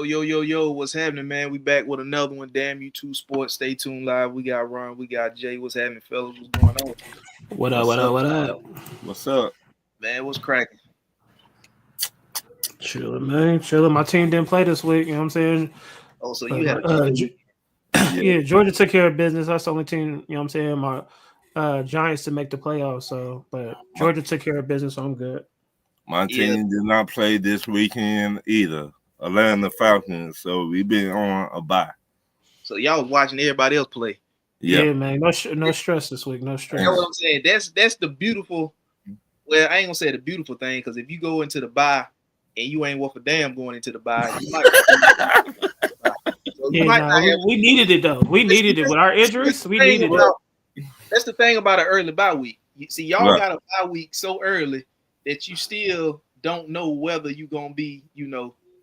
Yo, what's happening, man? We back with another one. Damn you two sports. Stay tuned live. We got Ron, we got Jay. What's happening, fellas? What's going on? What up? What's What up? up? What up? What's up? Man, what's cracking? Chilling, man. Chilling. My team didn't play this week. You know what I'm saying? Oh, so But you had a Yeah, yeah, Georgia took care of business. That's the only team. You know what I'm saying? My Giants to make the playoffs. So, but my, Georgia took care of business. So I'm good. my yeah. team did not play this weekend either. Atlanta Falcons, so we've been on a bye. So y'all was watching everybody else play. Yeah, Yeah, man. No stress this week. No You know stress. what I'm saying? That's the beautiful. Well, I ain't gonna say the beautiful thing because if you go into the bye and you ain't worth a damn going into the bye, you might. So you Yeah, might nah, not have. we needed it though. We needed it with our injuries. We needed it. That's the thing about an early bye week. You see, y'all right. got a bye week so early that you still don't know whether you're gonna be,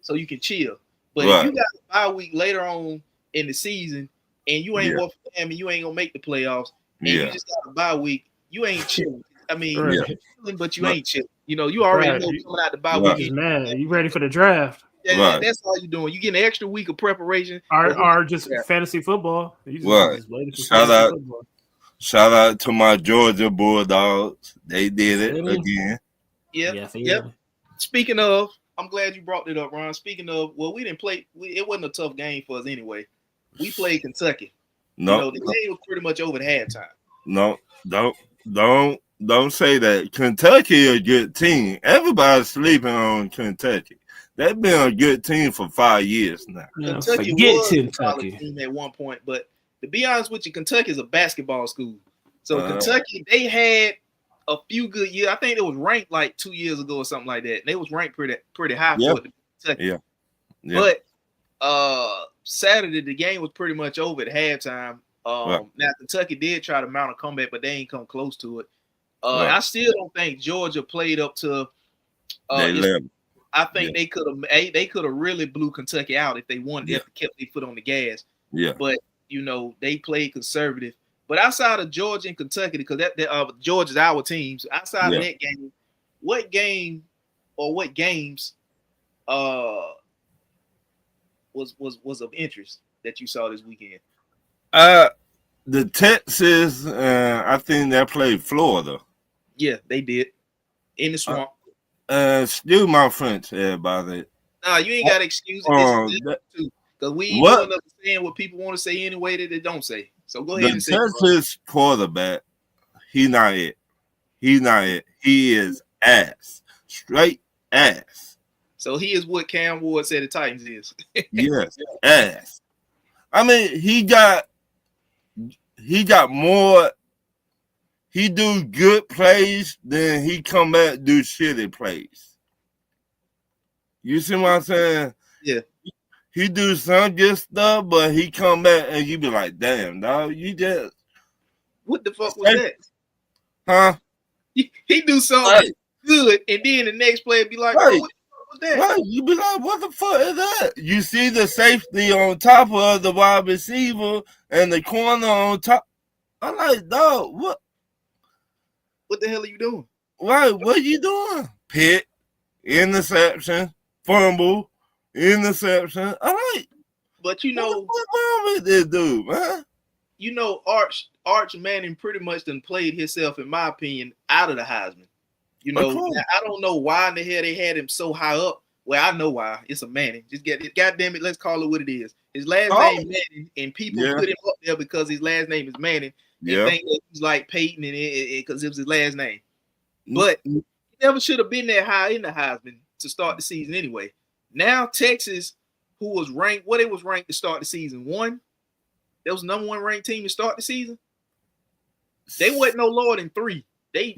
so you can chill. But if you Right. got a bye week later on in the season and you ain't Yeah, worth a damn and you ain't gonna make the playoffs and you yeah, just got a bye week, you ain't chilling. I mean, Right, yeah. you chilling, but you Right, ain't chilling. You already right. know coming out the bye You week. right, just mad. You ready for the draft? Yeah, right, that's all you're doing. You get an extra week of preparation for Or just yeah. fantasy football. You right. just waiting for Shout fantasy out, football. shout out to my Georgia Bulldogs. They did it Feel me? again. Yep, Yeah, feel yep. me? Speaking of, I'm glad you brought it up, Ron. Speaking of, well, we didn't play. It wasn't a tough game for us anyway. We played Kentucky. No, The game was pretty much over at halftime. no, don't, don't say that. Kentucky a good team. Everybody's sleeping on Kentucky. They've been a good team for 5 years now. Yeah, Kentucky forget was a solid Kentucky. team at one point, but to be honest with you, Kentucky is a basketball school. So Uh, Kentucky, they had a few good years. I think it was ranked like 2 years ago or something like that. They was ranked pretty high yeah, for it to be Kentucky. yeah, yeah. But Saturday the game was pretty much over at halftime. Right, Now Kentucky did try to mount a comeback, but they ain't come close to it. right. I still don't think Georgia played up to They its. left. I Yeah, think they could have really blew Kentucky out if they wanted yeah, if they kept their foot on the gas. yeah, But they played conservative. But outside of Georgia and Kentucky, because Georgia's our teams. Outside of yeah. that game, what game or what games uh was of interest that you saw this weekend? Uh, the Texas, I think they played Florida. Yeah, they did in the Uh, swamp. Excuse my French, everybody. Nah, you ain't got to excuse it. That, Too, because we ain't what doing nothing saying what people want to say anyway that they don't say. So go ahead the and say it, bro. Texas quarterback? He not it. He not it. He is ass, straight ass. So he is what Cam Ward said the Titans is. Yes, ass. I mean, he got more. He do good plays, then he come back do shitty plays. You see what I'm saying? Yeah. He do some good stuff, but he come back and you be like, damn, dog, you just What the fuck was that? huh? He do something Right, good, and then the next player be like, right, "Bro, what the fuck was that?" right. You be like, what the fuck is that? You see the safety on top of the wide receiver and the corner on top. I'm like, dog, What the hell are you doing? what are you doing? Pick, interception, fumble, interception. I'm like, But what the fuck wrong with this dude, man? Arch Manning pretty much done played himself, in my opinion, out of the Heisman. Of course. Now, I don't know why in the hell they had him so high up. Well, I know why. It's a Manning. Just get it. God damn it, let's call it what it is. His last name Manning, and people Yeah. put him up there because his last name is Manning. They Yeah. think that he's like Peyton and because it was his last name. But he never should have been that high in the Heisman to start the season anyway. Now Texas, who was ranked, what it was ranked to start the season, one. That was number one ranked team to start the season. They wasn't no lower than 3. They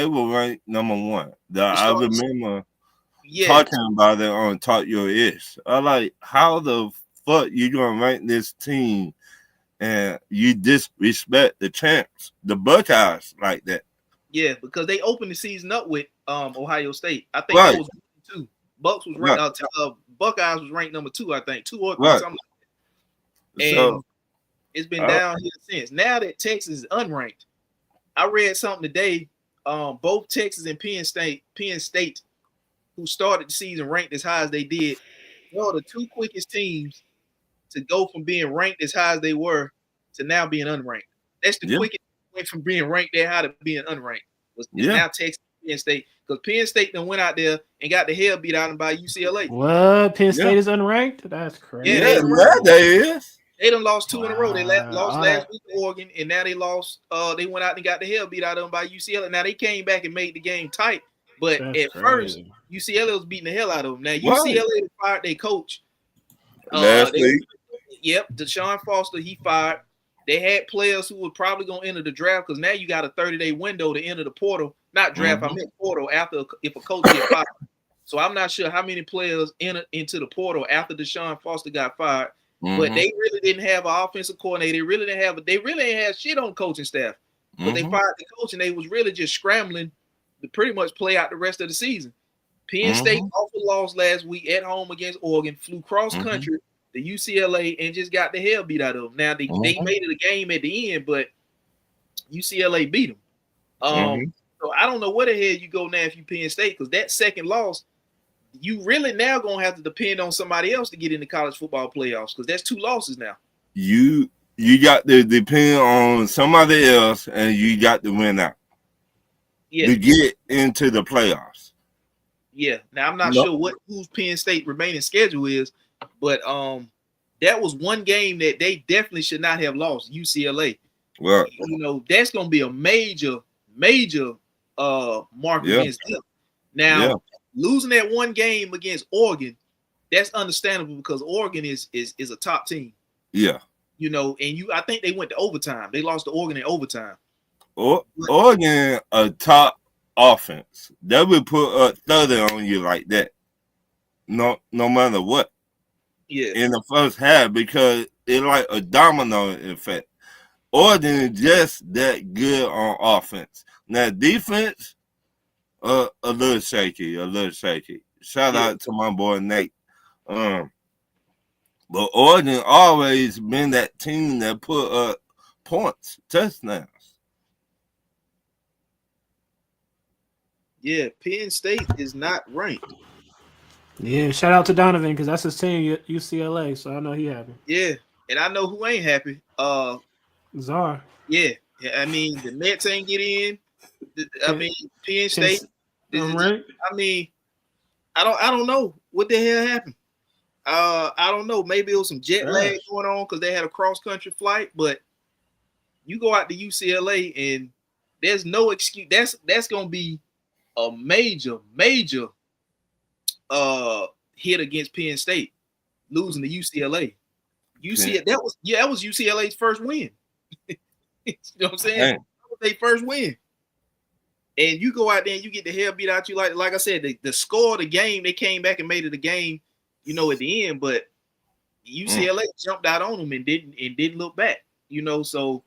were ranked number one. I start the remember yeah. talking about it on Talk Your Ish. I like, how the fuck you gonna rank this team and you disrespect the champs, the Buckeyes, like that? Yeah, because they opened the season up with Ohio State. I think Right. that was 2. Bucks was ranked. Buckeyes was ranked number 2. I think 2 or 3, Right. something like that. And So it's been downhill since. Now that Texas is unranked, I read something today. Both Texas and Penn State, who started the season ranked as high as they did, No, the two quickest teams to go from being ranked as high as they were to now being unranked. That's the Yeah. quickest went from being ranked that high to being unranked. Is Yeah. now Texas Penn State, because Penn State then went out there and got the hell beat out of them by UCLA. What? Penn Yeah. State is unranked? That's crazy. Yeah, Yeah, they now they is. They done lost 2 in a row. They lost All last that. week to Oregon, and now they lost. They went out and got the hell beat out of them by UCLA. Now they came back and made the game tight, but That's at first crazy. UCLA was beating the hell out of them. Now Right. UCLA fired their coach. Last week. Yep, Deshaun Foster, he fired. They had players who were probably going to enter the draft because now you got a 30-day window to enter the portal. Not draft, I meant portal after if a coach get fired. So I'm not sure how many players entered into the portal after Deshaun Foster got fired. But they really didn't have an offensive coordinator. They really ain't had shit on coaching staff. But they fired the coach, and they was really just scrambling to pretty much play out the rest of the season. Penn State also lost last week at home against Oregon, flew cross country to UCLA, and just got the hell beat out of them. Now they made it a game at the end, but UCLA beat them. So I don't know where the hell you go now if you Penn State, because that second loss, you really now gonna have to depend on somebody else to get in the college football playoffs, because that's 2 losses now. You got to depend on somebody else, and you got to win out to get into the playoffs. Yeah. Now I'm not sure whose Penn State remaining schedule is, but that was one game that they definitely should not have lost. UCLA. Well, you know, that's gonna be a major mark against them. Now. Losing that one game against Oregon, that's understandable because Oregon is a top team. Yeah. You know, and I think they went to overtime. They lost to Oregon in overtime. Oregon, a top offense. They would put 30 on you like that. No matter what. Yeah. In the first half, because it's like a domino effect. Oregon is just that good on offense. Now defense, a little shaky. Shout out to my boy Nate. But Oregon always been that team that put up points, touchdowns. Yeah, Penn State is not ranked. Yeah, shout out to Donovan because that's his team, UCLA. So I know he happy. Yeah, and I know who ain't happy. Czar. Yeah, I mean the Mets ain't get in. I mean Penn State. Right. I mean, I don't know what the hell happened. I don't know. Maybe it was some jet lag going on because they had a cross country flight. But you go out to UCLA and there's no excuse. That's gonna be a major hit against Penn State, losing to UCLA. That was UCLA's first win. You know what I'm saying? That was their first win. And you go out there and you get the hell beat out you. Like I said, the score of the game, they came back and made it a game, you know, at the end, but UCLA jumped out on them and didn't look back, you know. So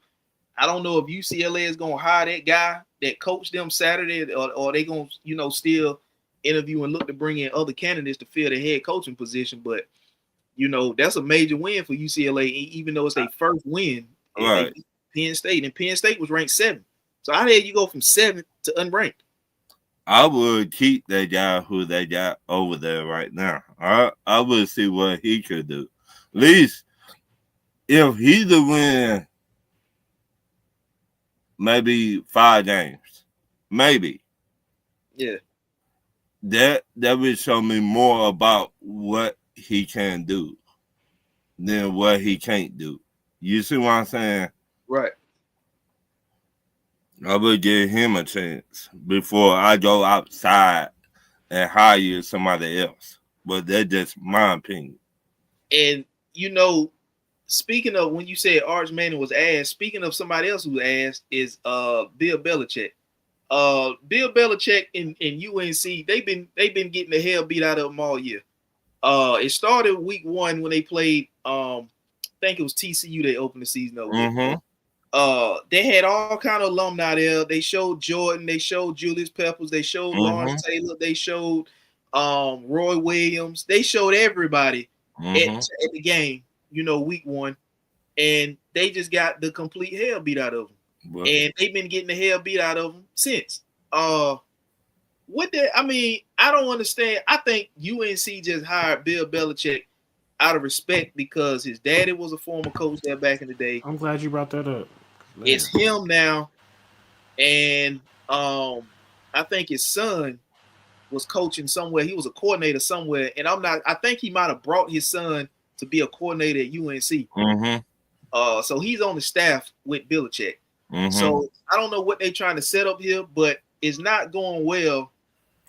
I don't know if UCLA is gonna hire that guy that coached them Saturday, or they gonna, you know, still interview and look to bring in other candidates to fill the head coaching position. But you know, that's a major win for UCLA, even though it's their first win. Right. Penn State, and Penn State was ranked 7th. So how did you go from 7th to unranked? I would keep that guy who they got over there right now. I would see what he could do. At least if he to win maybe 5 games, maybe. Yeah. That would show me more about what he can do than what he can't do. You see what I'm saying? Right. I would give him a chance before I go outside and hire somebody else. But that's just my opinion. And, you know, speaking of when you said Arch Manning was ass, speaking of somebody else who's ass is Bill Belichick. Bill Belichick and UNC, they've been getting the hell beat out of them all year. It started week 1 when they played, I think it was TCU they opened the season up with. They had all kind of alumni there. They showed Jordan, they showed Julius Peppers, they showed Lawrence Taylor, they showed Roy Williams, they showed everybody at the game, you know, week 1, and they just got the complete hell beat out of them. And they've been getting the hell beat out of them since. What I don't understand. I think UNC just hired Bill Belichick out of respect because his daddy was a former coach there back in the day. I'm glad you brought that up. Man. It's him now, and I think his son was coaching somewhere. He was a coordinator somewhere, and I think he might have brought his son to be a coordinator at UNC. Mm-hmm. So he's on the staff with Belichick. Mm-hmm. So I don't know what they're trying to set up here, but it's not going well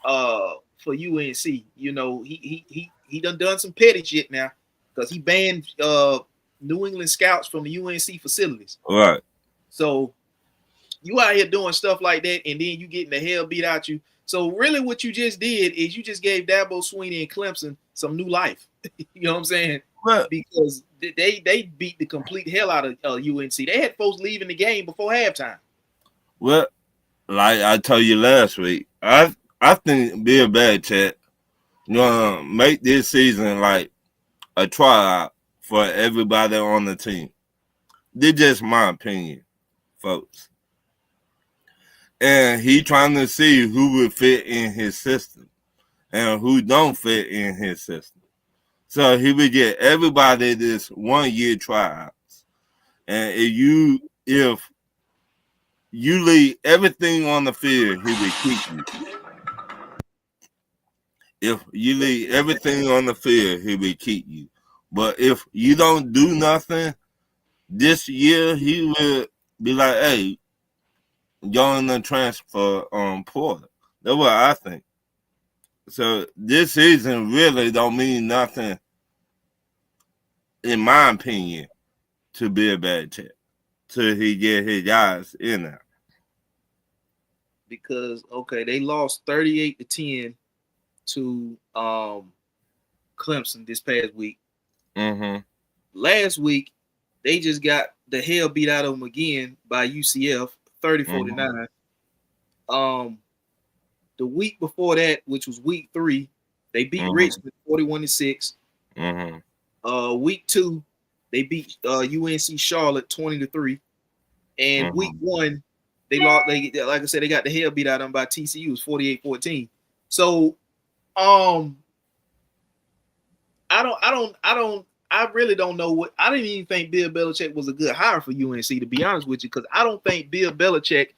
for UNC. You know, he done some petty shit now because he banned New England scouts from the UNC facilities. Right. So you out here doing stuff like that, and then you getting the hell beat out you. So really what you just did is you just gave Dabo Swinney and Clemson some new life. You know what I'm saying? Right. Because they beat the complete hell out of UNC. They had folks leaving the game before halftime. Well, like I told you last week, I think Bill Belichick gonna make this season like a tryout for everybody on the team. This is just my opinion, folks. And he trying to see who would fit in his system and who don't fit in his system. So he would get everybody this 1 year tryouts. And if you leave everything on the field, he would keep you. If you leave everything on the field, he will keep you. But if you don't do nothing this year, he will be like, hey, go in the transfer portal. That's what I think. So this season really don't mean nothing, in my opinion, to Bill Belichick till he get his guys in there. Because they lost 38-10 to Clemson this past week. Mm-hmm. Last week, they just got the hell beat out of them again by UCF, 30-49. Mm-hmm. The week before that, which was week 3, they beat Richmond 41-6. Mm-hmm. Week 2, they beat UNC Charlotte 20-3. And week 1, they lost. Like I said, they got the hell beat out of them by TCU. It was 48-14. So, I really don't know what. I didn't even think Bill Belichick was a good hire for UNC, to be honest with you, because I don't think Bill Belichick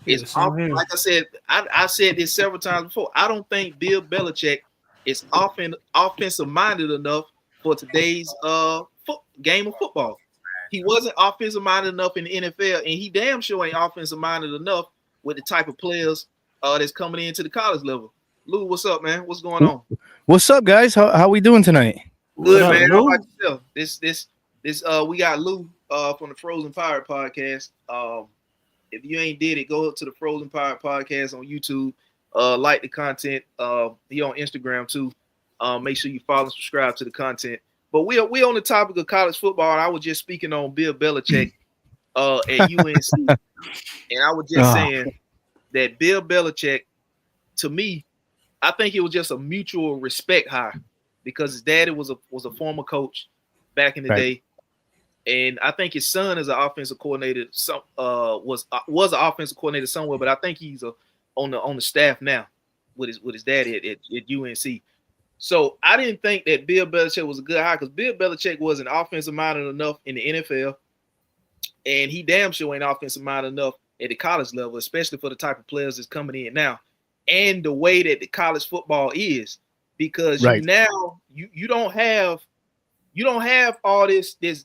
is like I said. I said this several times before. I don't think Bill Belichick is offensive minded enough for today's game of football. He wasn't offensive minded enough in the NFL, and he damn sure ain't offensive minded enough with the type of players that's coming into the college level. Lou, what's up, man? What's going on? What's up, guys? How we doing tonight? Good, man. How about yourself? This we got Lou from the Frozen Pirate Podcast. If you ain't did it, go up to the Frozen Pirate Podcast on YouTube. Like the content. He on Instagram too. Make sure you follow and subscribe to the content. But we on the topic of college football, and I was just speaking on Bill Belichick at UNC, and I was just saying that Bill Belichick, to me, I think it was just a mutual respect hire because his daddy was a former coach back in the day, and I think his son is an offensive coordinator. Was an offensive coordinator somewhere, but I think he's on the staff now with his daddy at UNC. So I didn't think that Bill Belichick was a good hire because Bill Belichick wasn't offensive minded enough in the NFL, and he damn sure ain't offensive minded enough at the college level, especially for the type of players that's coming in now, and the way that the college football is. Because you don't have all this you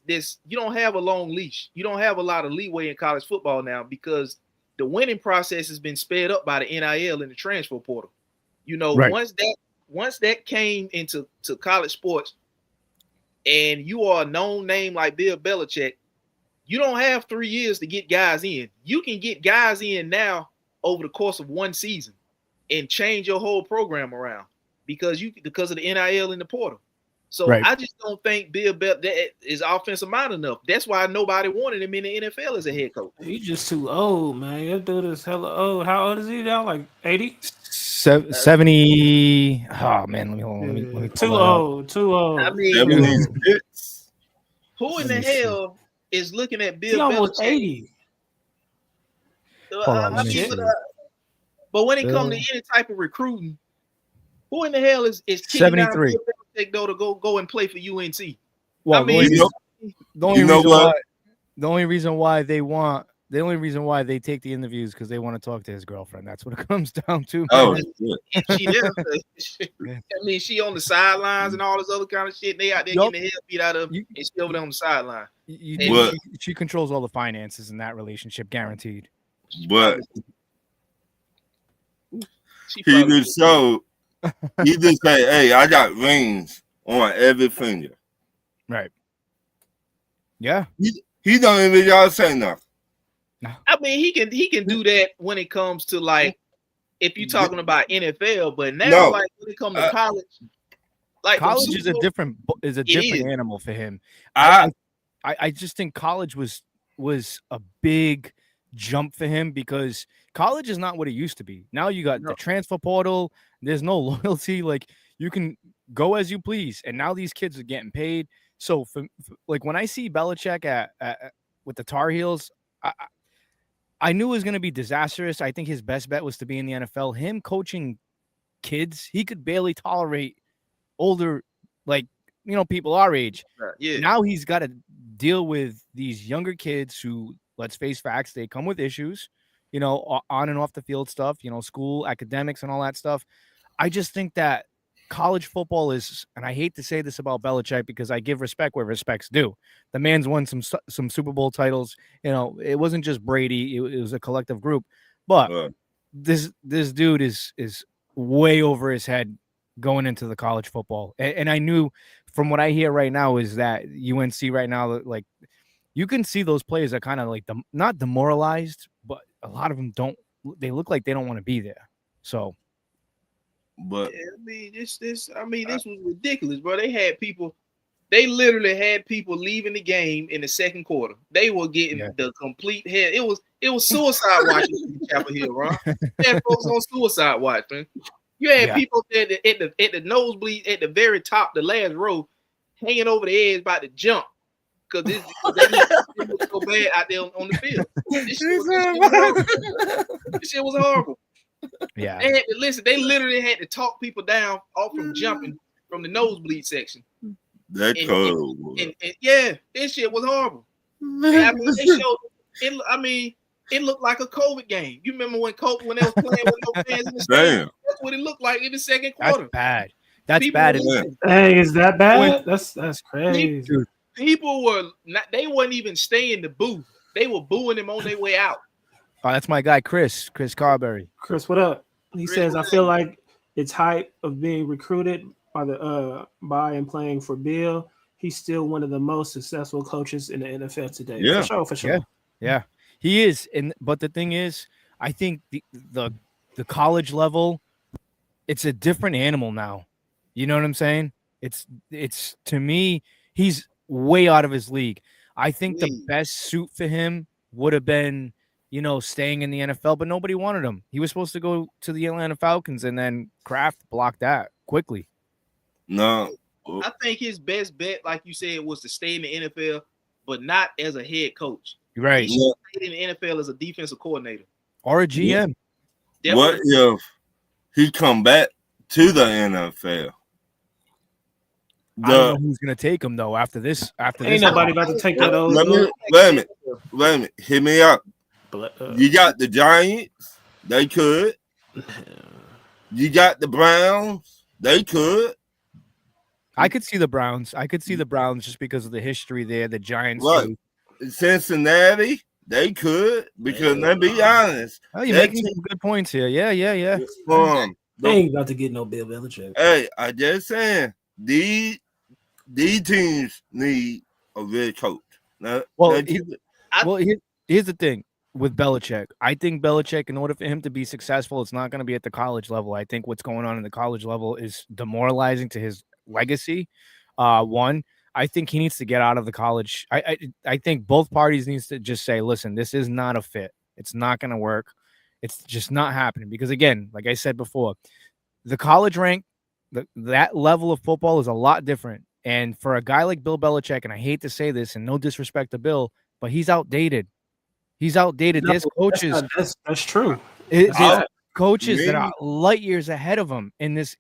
don't have a long leash. You don't have a lot of leeway in college football now because the winning process has been sped up by the NIL and the transfer portal. You know, once that came into college sports and you are a known name like Bill Belichick, you don't have 3 years to get guys in. You can get guys in now over the course of one season and change your whole program around because of the NIL and the portal. So I just don't think Bill Belichick is offensive minded enough. That's why nobody wanted him in the NFL as a head coach. He's just too old, man. That dude is hella old. How old is he now? Like 80? 70. Oh man, let me too old. I mean, who in the hell is looking at Bill Belichick? He almost 80. But when it comes to any type of recruiting, who in the hell is kicking down 73. though to go and play for UNC? Well, I mean, the only reason why they take the interviews because they want to talk to his girlfriend. That's what it comes down to. Oh, she there. I mean, she on the sidelines and all this other kind of shit. They out there getting the hell beat out of them, and she over there on the sideline. She controls all the finances in that relationship, guaranteed. but he just showed. He just say, "Hey, I got rings on every finger." Right. Yeah. He don't even y'all say nothing. I mean, he can do that when it comes to like if you're talking about NFL, but now like when it comes to college, like college is a different animal for him. I just think college was a big jump for him because college is not what it used to be. Now you got the transfer portal. There's no loyalty. Like you can go as you please, and now these kids are getting paid. So for like when I see Belichick at with the Tar Heels, I knew it was going to be disastrous. I think his best bet was to be in the NFL. Him coaching kids, he could barely tolerate older, like, people our age. Yeah. Now he's got to deal with these younger kids who, let's face facts, they come with issues, on and off the field stuff, school, academics, and all that stuff. I just think that college football is, and I hate to say this about Belichick because I give respect where respect's due. The man's won some Super Bowl titles. It wasn't just Brady; it was a collective group. But this dude is way over his head going into the college football. And I knew from what I hear right now is that UNC right now, like you can see those players are kind of like not demoralized, but a lot of them don't. They look like they don't want to be there. So. But yeah, this was ridiculous, bro. They literally had people leaving the game in the second quarter. They were getting the complete head. It was suicide watching in Chapel Hill, bro. They had folks on suicide watch, man. You had people there at the nosebleed at the very top, the last row, hanging over the edge about to jump because this was so bad out there on the field. This shit was horrible. Yeah, they had to listen. They literally had to talk people down off from jumping from the nosebleed section. That cold. And this shit was horrible. I mean, they showed it. I mean, it looked like a COVID game. You remember when they was playing with no fans in the stadium? That's what it looked like in the second quarter. That's bad. That's bad. Hey, is that bad? That's crazy. People were not. They weren't even staying in the booth. They were booing them on their way out. Oh, that's my guy, Chris Carberry. Chris, what up? He says, I feel like it's hype of being recruited by and playing for Bill. He's still one of the most successful coaches in the NFL today. Yeah. For sure. Yeah. He is. But the thing is, I think the college level, it's a different animal now. You know what I'm saying? It's to me, he's way out of his league. I think the best suit for him would have been staying in the NFL, but nobody wanted him. He was supposed to go to the Atlanta Falcons, and then Kraft blocked that quickly. No. I think his best bet, like you said, was to stay in the NFL, but not as a head coach. Right. He should stay in the NFL as a defensive coordinator. Or a GM. Yeah. What if he come back to the NFL? I don't know who's going to take him, though, after this. Ain't nobody about to take that over. Wait a minute. Hit me up. You got the Giants. They could. You got the Browns. They could. I could see the Browns. Just because of the history there. The Giants. Look, Cincinnati. They could. Because let's be honest. Oh, you're making some good points here. Yeah. They ain't about to get no Bill Belichick. Hey, I just saying these teams need a real coach. Now, here's the thing. With Belichick, I think Belichick, in order for him to be successful, it's not going to be at the college level. I think what's going on in the college level is demoralizing to his legacy. One, I think he needs to get out of the college. I think both parties needs to just say, listen, this is not a fit. It's not going to work. It's just not happening. Because again, like I said before, the college rank, that level of football is a lot different. And for a guy like Bill Belichick, and I hate to say this, and no disrespect to Bill, but he's outdated. He's outdated. There's coaches. That's true. coaches that are light years ahead of him in this.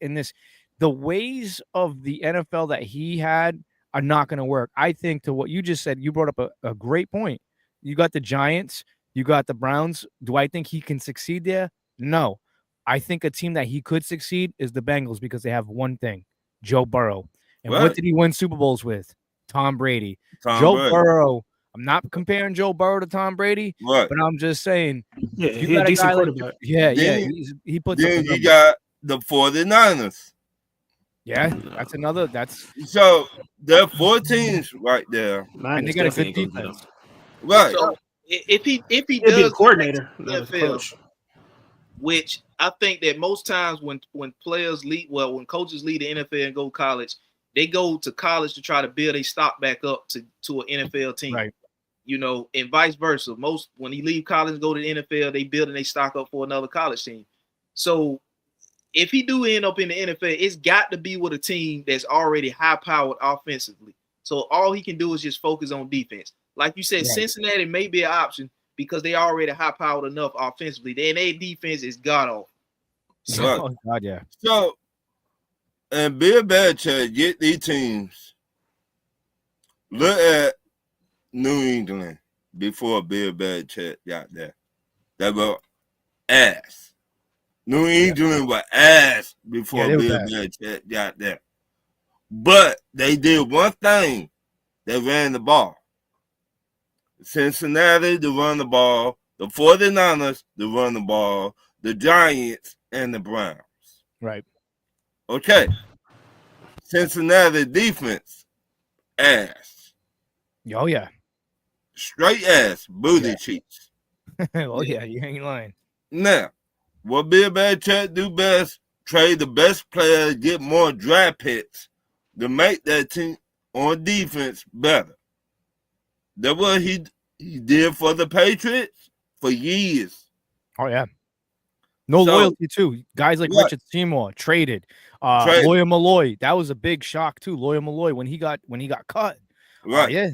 The ways of the NFL that he had are not going to work. I think to what you just said, you brought up a great point. You got the Giants, you got the Browns. Do I think he can succeed there? No. I think a team that he could succeed is the Bengals because they have one thing, Joe Burrow. And what did he win Super Bowls with? Tom Brady. Joe Burrow. I'm not comparing Joe Burrow to Tom Brady, but I'm just saying. Yeah, he's a decent quarterback. He puts. Then you got the 49ers. Yeah, that's another. So there are 4 teams right there, and they got a good defense. Right. So if he be does a coordinator, NFL, which I think that most times when players leave, when coaches leave the NFL and go to college, they go to college to try to build a stock back up to an NFL team. Right. You know, and vice versa. Most when he leave college and go to the NFL, they building a stock up for another college team. So if he do end up in the NFL, it's got to be with a team that's already high powered offensively. So all he can do is just focus on defense. Like you said, Cincinnati may be an option because they already high powered enough offensively. Then their defense is god awful. So, oh God, yeah. So, and Bill Belichick get these teams. Look at New England before Bill Belichick got there. They were ass. New England were ass before Bill Belichick got there. But they did one thing. They ran the ball. Cincinnati to run the ball. The 49ers to run the ball. The Giants and the Browns. Right. Okay. Cincinnati defense, ass. Oh, yeah. Straight ass, booty cheeks. Oh, yeah, you ain't lying. Now, what Bill Belichick do best, trade the best players, get more draft picks to make that team on defense better. That's what he did for the Patriots for years. Oh, yeah. No loyalty, too. Guys like Richard Seymour traded. Lawyer Malloy, that was a big shock, too. Lawyer Malloy, when he got cut. Right. Yeah.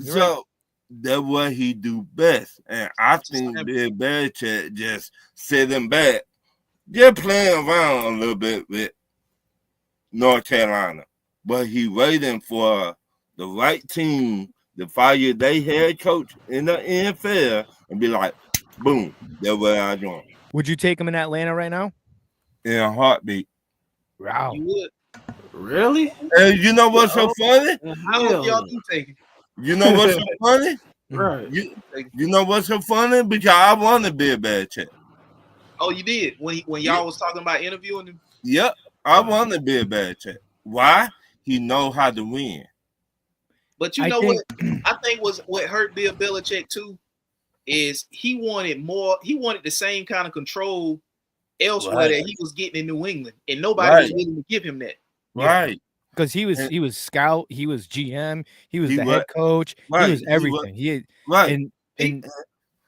So that's what he do best. And I think Bill Belichick just sitting back, just playing around a little bit with North Carolina. But he waiting for the right team to fire their head coach in the NFL and be like, boom, that's where I join. Would you take him in Atlanta right now? In a heartbeat. Wow. You would. Really? And you know what's so funny? I hope y'all do take it. You know what's so funny? Right. You know what's so funny? Because I want to be a bad check. Oh, you did? When y'all was talking about interviewing him? Yep. I want to be a bad check. Why? He know how to win. But you know what? I think what hurt Bill Belichick too is he wanted more. He wanted the same kind of control elsewhere that he was getting in New England, and nobody was willing to give him that. Right. Because he was scout, he was GM, he was the head coach, he was everything.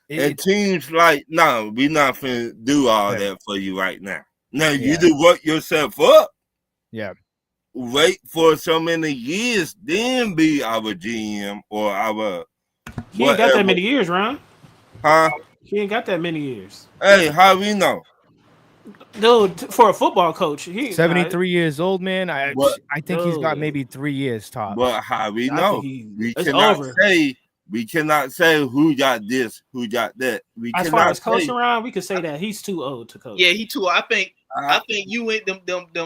And teams like, no, we're not finna do all that for you right now. Now you do work yourself up. Yeah. Wait for so many years, then be our GM or our. He ain't got that many years, Ron. Huh? He ain't got that many years. Hey, how we know? Dude, for a football coach, he's 73 years old, man. I think he's got maybe 3 years top. But how we know? We cannot say who got this, who got that. As far as coaching around, we could say that he's too old to coach. Yeah, he too. I think you went them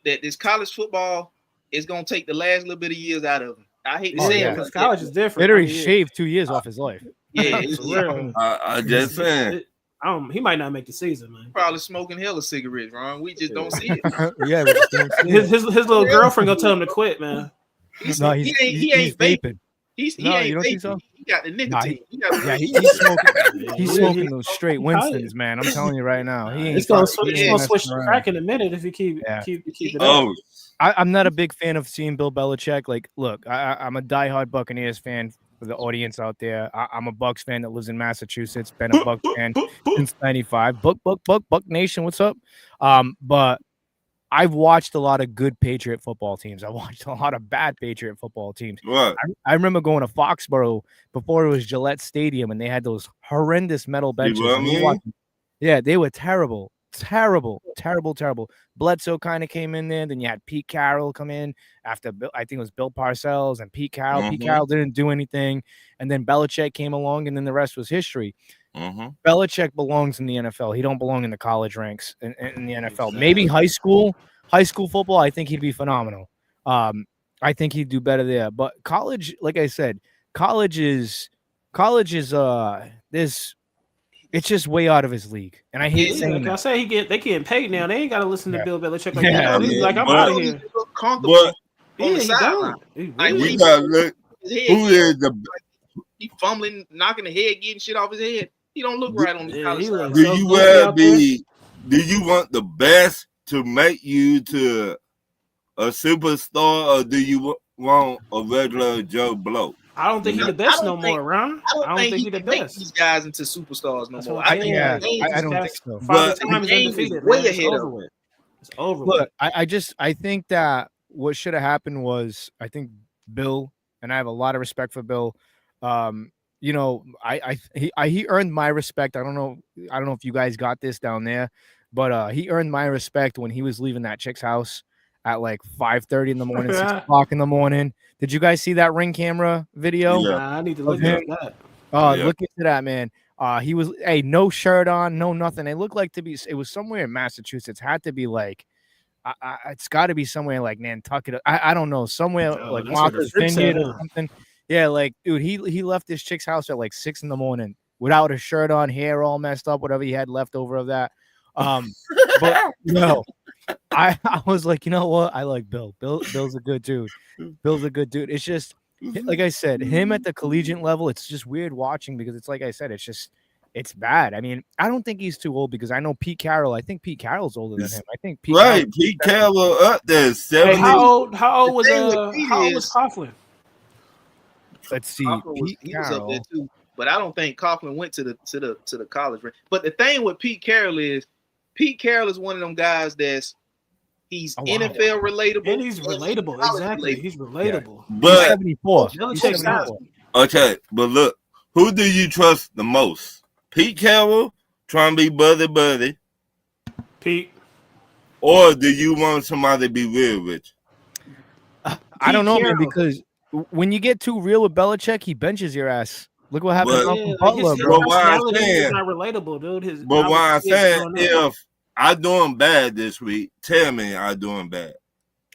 that this college football is gonna take the last little bit of years out of him. I hate to say it because college is different. Literally shaved 2 years off his life. Yeah, I just saying. He might not make the season, man. Probably smoking hella cigarettes, Ron. We just don't see it. Yeah, his little girlfriend gonna tell him to quit, man. He ain't vaping. He ain't vaping. So? He got the nicotine. He's smoking those straight Winstons, man. I'm telling you right now. It's gonna switch to crack in a minute if you keep it up. I'm not a big fan of seeing Bill Belichick. Like, look, I'm a diehard Buccaneers fan. For the audience out there, I'm a Bucs fan that lives in Massachusetts. Been a Bucs fan since '95. Buck Nation, what's up? But I've watched a lot of good Patriot football teams. I watched a lot of bad Patriot football teams. What? I remember going to Foxborough before it was Gillette Stadium, and they had those horrendous metal benches. Yeah, they were terrible. Terrible. Bledsoe kind of came in there. Then you had Pete Carroll come in after I think it was Bill Parcells and Pete Carroll. Pete Carroll didn't do anything. And then Belichick came along, and then the rest was history. Belichick belongs in the NFL. He don't belong in the college ranks in the NFL. Maybe high school football, I think he'd be phenomenal. I think he'd do better there. But college, like I said, college is this. It's just way out of his league, and I hate saying that. I say they getting paid now. They ain't got to listen to Bill Belichick like Yeah, that. He's yeah, like, I'm but- out of here. But Yeah, he don't. He Like, really we gotta look who is the. He fumbling, knocking the head, getting shit off his head. He don't look right on the college he side. looks Do so you goofy rather out there. be? Do you want the best to make you to a superstar, or do you want a regular Joe Blow? I don't think he's the best no more, Ron. I don't think he's he the can make best. these guys into superstars no That's more. what I'm I think saying. the game I is don't think so. Five But- times the game is undefeated, way man. It's ahead of over with. It's over Look, with. I think that what should have happened was I think Bill, and I have a lot of respect for Bill. You know, he earned my respect. I don't know if you guys got this down there, but he earned my respect when he was leaving that chick's house at like 5:30 in the morning, 6:00 in the morning. Did you guys see that Ring camera video? Yeah. Nah, I need to look him. at that. Yeah. Look into that, man. He was no shirt on, no nothing. It looked like it was somewhere in Massachusetts. Had to be like, it's got to be somewhere like Nantucket. I don't know, somewhere Oh, like that's where the Martha's strip's Vineyard at, or huh? something. Yeah, like dude, he left this chick's house at like 6 in the morning without a shirt on, hair all messed up, whatever he had left over of that. But no, I was like, you know what? I like Bill. Bill's a good dude. Bill's a good dude. It's just like I said, him at the collegiate level, it's just weird watching because it's like I said, it's bad. I mean, I don't think he's too old because I know Pete Carroll. I think Pete Carroll's older than him. I think Pete Right, Carroll- Pete Carroll up there, Hey, 70. how old was thing with Pete is- Coughlin? Let's see. Coughlin was, Pete he was up Carroll. there too, but I don't think Coughlin went to the college rank. But the thing with Pete Carroll is one of them guys he's Oh, wow. NFL relatable And he's relatable. college Exactly. relatable. He's relatable. He's But 74. Belichick's He's not. 74. okay, but look, who do you trust the most? Pete Carroll trying to be buddy, Pete. or do you want somebody to be real with you? I don't know, man, Carroll. because when you get too real with Belichick, he benches your ass. Look what happened But- to Yeah, Malcolm like Butler, his bro. But why I'm personality is saying- not relatable, dude. His But what I'm saying, growing up. if I doing bad this week, tell me I doing bad.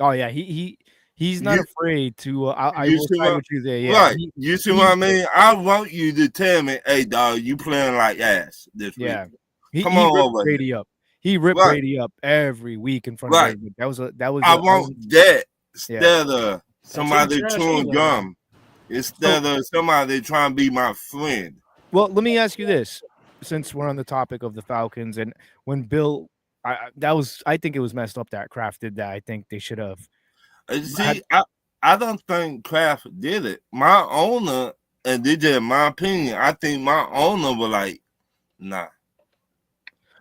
Oh yeah, he's not You- afraid to. I you will see side what- with you there. Yeah, Right. You see what I mean? I want you to tell me, hey dog, you playing like ass this yeah. week. He Come on ripped over here. Brady up. He ripped Right. Brady up every week in front Right. of everybody. That was. I want that Yeah. instead of somebody trash chewing anyway. gum. Instead of somebody trying to be my friend. Well, let me ask you this, since we're on the topic of the Falcons, and when Bill, I think it was messed up that Kraft did that. I think they should have. See, I don't think Kraft did it. My owner, and this is my opinion, I think my owner was like, nah.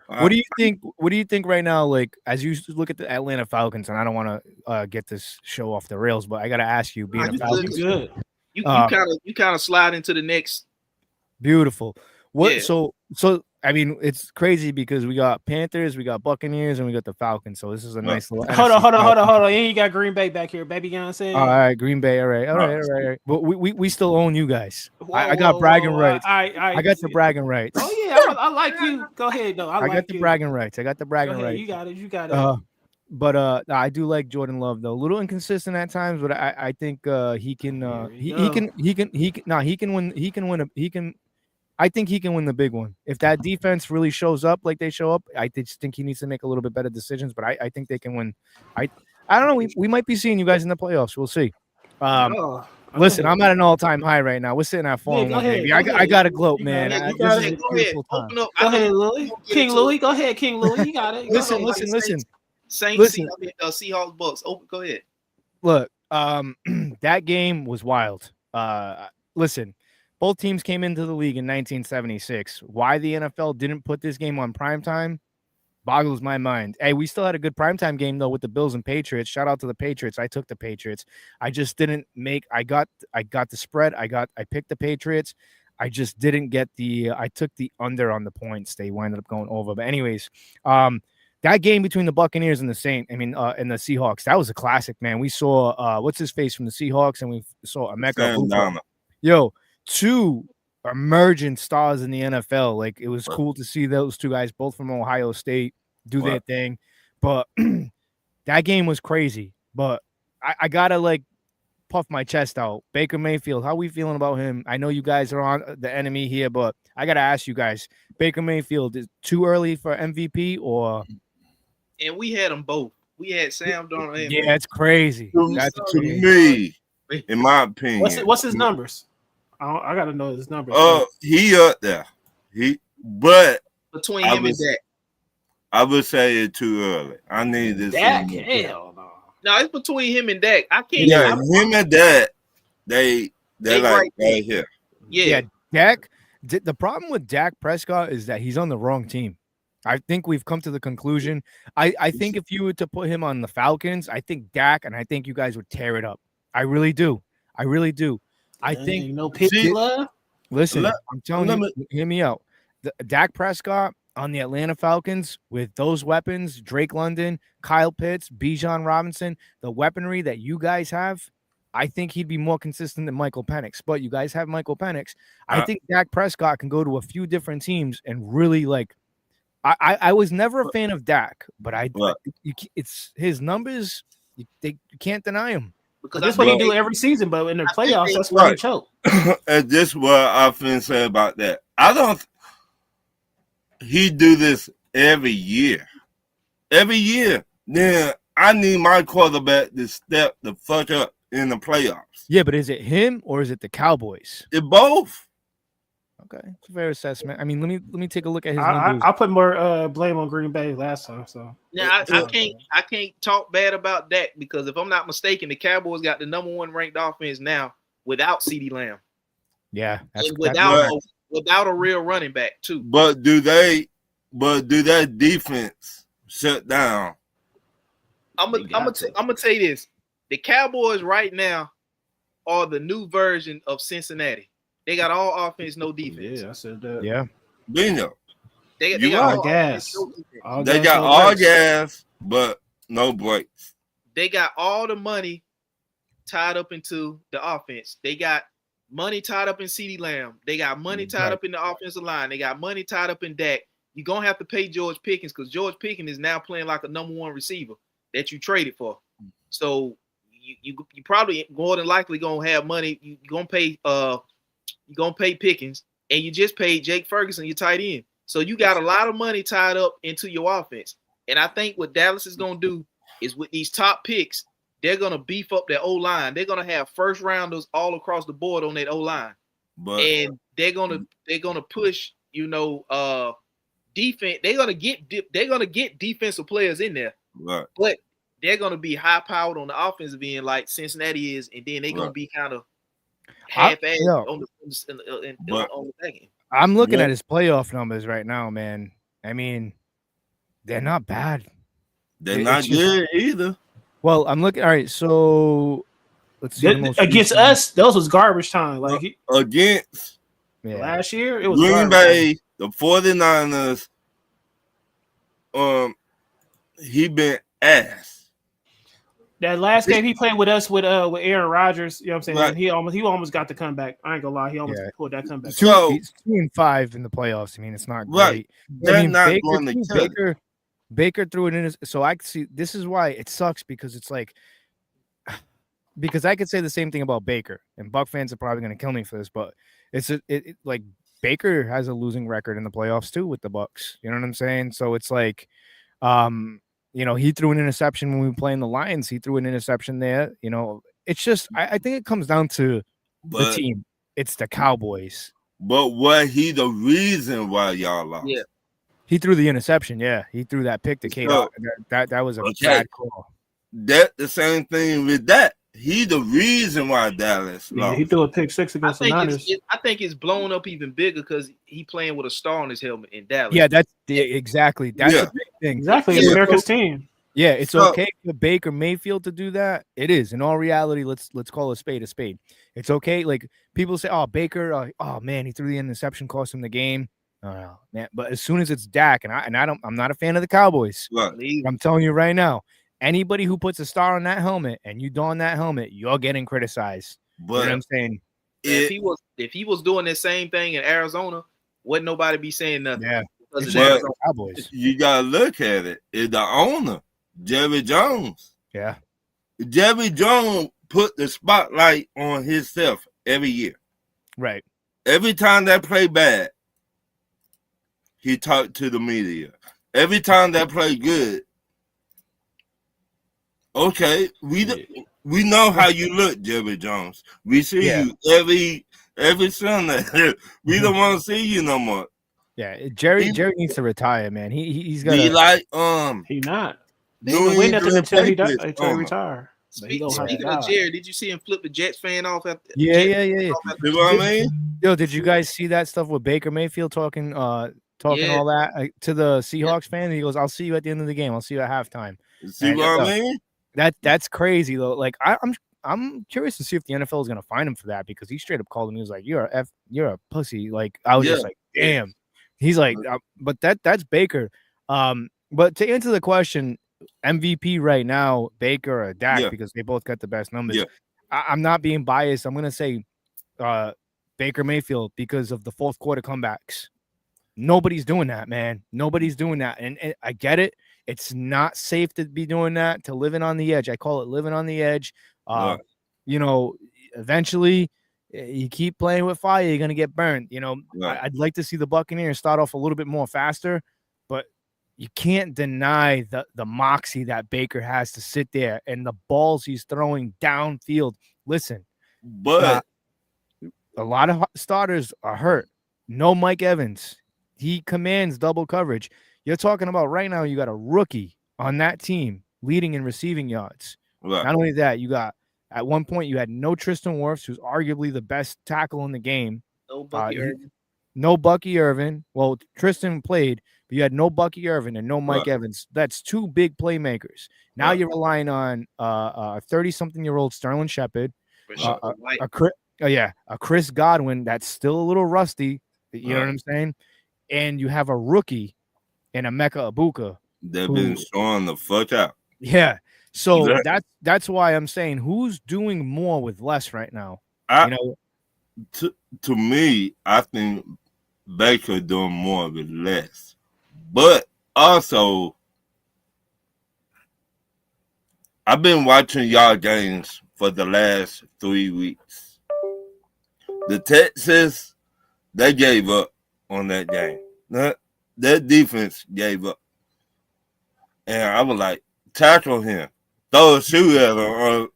What do you think? What do you think right now? Like, as you look at the Atlanta Falcons, and I don't want to get this show off the rails, but I got to ask you, being Nah, a you Falcons, Good. You Um, kind of slide into the next. beautiful. What? Yeah. So I mean, it's crazy because we got Panthers, we got Buccaneers, and we got the Falcons. So this is a nice little. Hold NFC on. Falcons. And you got Green Bay back here, baby. You know what I'm saying? All right, Green Bay. All right. But we still own you guys. I got bragging rights. I got the bragging rights. Oh yeah, I like you. Go ahead though. I got the bragging rights. I got the Go bragging ahead. rights. You got it. But I do like Jordan Love though. A little inconsistent at times, but I think he can I think he can win the big one. If that defense really shows up like they show up, I just think he needs to make a little bit better decisions, but I think they can win. I don't know. We might be seeing you guys in the playoffs. We'll see. Listen, I'm at an all-time high right now. We're sitting at 4-1, go ahead, baby. go I ahead. got to gloat, man. Yeah, you This got is it. a Go ahead. beautiful time. Open up. Go I know ahead, Louis. we'll get King into it. Louis. Go ahead, King Louis. You got it. Go Listen, ahead. listen. Saints, Listen. Seahawks, Bucks. Open. Go ahead. Look, that game was wild. Listen, both teams came into the league in 1976. Why the NFL didn't put this game on primetime boggles my mind. Hey, we still had a good primetime game though with the Bills and Patriots. Shout out to the Patriots. I took the Patriots. I just didn't make. I got the spread. I picked the Patriots. I just didn't get I took the under on the points. They wound up going over. But anyways, that game between the Buccaneers and the and the Seahawks, that was a classic, man. We saw what's his face from the Seahawks, and we saw Emeka. Yo, two emergent stars in the NFL. Like, it was cool to see those two guys, both from Ohio State, do their thing. But that game was crazy. But I gotta like puff my chest out. Baker Mayfield, how we feeling about him? I know you guys are on the enemy here, but I gotta ask you guys: Baker Mayfield, is too early for MVP or? And we had them both. We had Sam Darnold. Yeah, it's crazy. That's to me, in my opinion. What's his numbers? I gotta know his numbers. He up there. But between him and Dak, I would say it's too early. I need this. Dak, hell no. No, it's between him and Dak. I can't. Yeah, him and Dak, they're like right here. Yeah, Dak. The problem with Dak Prescott is that he's on the wrong team. I think we've come to the conclusion. I think if you were to put him on the Falcons, I think Dak and I think you guys would tear it up. I really do. I think no pity love. Listen, I'm telling you, hear me out. Dak Prescott on the Atlanta Falcons with those weapons, Drake London, Kyle Pitts, Bijan Robinson, the weaponry that you guys have, I think he'd be more consistent than Michael Penix. But you guys have Michael Penix. I think Dak Prescott can go to a few different teams and really like. I was never a fan of Dak, but it's his numbers. You can't deny him. Because that's what he do every season, but in the playoffs, that's why he choke. And this is what I finna say about that. I don't. He do this every year. Every year. Then I need my quarterback to step the fuck up in the playoffs. Yeah, but is it him or is it the Cowboys? It both. Okay, it's a fair assessment. I mean, let me take a look at his numbers. I put more blame on Green Bay last time. So yeah, I can't talk bad about Dak because if I'm not mistaken, the Cowboys got the #1 ranked offense now without CeeDee Lamb. Yeah, and without a real running back too. But do that defense shut down? I'm gonna tell you this: the Cowboys right now are the new version of Cincinnati. They got all offense, no defense. Yeah, I said that. Yeah. Bingo. They got all gas. They got all gas, but no brakes. They got all the money tied up into the offense. They got money tied up in CeeDee Lamb. They got money tied up in the offensive line. They got money tied up in Dak. You're going to have to pay George Pickens because George Pickens is now playing like a #1 receiver that you traded for. So you probably more than likely going to have money. You're going to pay Pickens, and you just paid Jake Ferguson, your tight end. So you got a lot of money tied up into your offense. And I think what Dallas is going to do is with these top picks, they're going to beef up their O-line. They're going to have first rounders all across the board on that O-line. And they're going to push, defense. They're going to get defensive players in there. Right. But they're going to be high powered on the offensive end like Cincinnati is, and then they're going to be kind of half-assed on the back end. I'm looking at his playoff numbers right now, man. I mean, they're not bad. They're not good either. Well, I'm looking. All right, so let's see. Against us, those was garbage time. Like against last year, it was Green Bay, the 49ers. He been ass. That last game he played with us with Aaron Rodgers, you know what I'm saying? Right. He almost got the comeback. I ain't gonna lie, he almost pulled that comeback. So he's 2-5 in the playoffs. I mean, it's not great. They're not going to kill. Baker threw it in. So I see. This is why it sucks because it's like, because I could say the same thing about Baker, and Buck fans are probably going to kill me for this, but it's like Baker has a losing record in the playoffs too with the Bucks. You know what I'm saying? So it's like, he threw an interception when we were playing the Lions. He threw an interception there. It's just I think it comes down to the team. It's the Cowboys. But was he the reason why y'all lost? Yeah. He threw the interception. Yeah, he threw that pick to Kate. That was a bad call. That the same thing with that. He the reason why Dallas lost. He threw a pick 6 against the Niners. I think it's blown up even bigger because he playing with a star on his helmet in Dallas. Yeah, that's exactly. That's the big thing. Exactly, it's America's team. Yeah, it's So- okay for Baker Mayfield to do that. It is. In all reality, let's call a spade a spade. It's okay. Like people say, "Oh, Baker, oh man, he threw the interception, cost him the game." No, man. But as soon as it's Dak, I'm not a fan of the Cowboys. Right. I'm telling you right now, anybody who puts a star on that helmet and you don that helmet, you're getting criticized. You know what But I'm saying? if he was doing the same thing in Arizona, wouldn't nobody be saying nothing? Yeah, Because it's of But- Arizona. Cowboys. you gotta look at it. It's the owner, Jerry Jones. Yeah, Jerry Jones put the spotlight on himself every year. right. Every time that play bad, he talked to the media. Every time that play good, okay, we know how you look, Jerry Jones. We see Yeah. you every Sunday. We don't want to see you no more. Yeah, Jerry needs to retire, man. He's got Be to. like He not. They New ain't win nothing England until he Patriots until he owner. retire. But he gonna have to Speaking of die. Jerry, did you see him flip the Jets fan off? Yeah. You know what I mean? Yo, did you guys see that stuff with Baker Mayfield talking Yeah. all that to the Seahawks fan? He goes, "I'll see you at the end of the game. I'll see you at halftime." See And, what I mean? That's crazy though. Like I'm curious to see if the NFL is gonna find him for that because he straight up called him. He was like, "You're a pussy." Like I was just Yeah. like, "Damn." He's like, but that's Baker. But to answer the question, MVP right now, Baker or Dak, Yeah. because they both got the best numbers. Yeah. I'm not being biased. I'm gonna say Baker Mayfield because of the fourth quarter comebacks. Nobody's doing that, man. Nobody's doing that. And I get it. It's not safe to be doing that, to living on the edge. I call it living on the edge. Right. You know, eventually you keep playing with fire, you're going to get burned. You know, Right. I'd like to see the Buccaneers start off a little bit more faster, but you can't deny the moxie that Baker has to sit there and the balls he's throwing downfield. Listen, But a lot of starters are hurt. No Mike Evans. He commands double coverage. You're talking about right now, you got a rookie on that team leading in receiving yards. right. Not only that, you got at one point you had no Tristan Wirfs, who's arguably the best tackle in the game. No Bucky Irvin. No Bucky Irvin. Well, Tristan played, but you had no Bucky Irvin and no Mike Right. Evans. That's two big playmakers. Now Right. you're relying on a 30-something-year-old Sterling Shepard, Rashad White. a Chris Godwin that's still a little rusty. You know Right. what I'm saying? And you have a rookie and Emeka Ibuka. They've been showing the fuck out. Yeah. So Exactly. that's why I'm saying who's doing more with less right now. I- You know, To me, I think Baker doing more with less. But also, I've been watching y'all games for the last 3 weeks. The Texans, they gave up on that game. That defense gave up. And I was like, tackle him. Throw a shoe at him.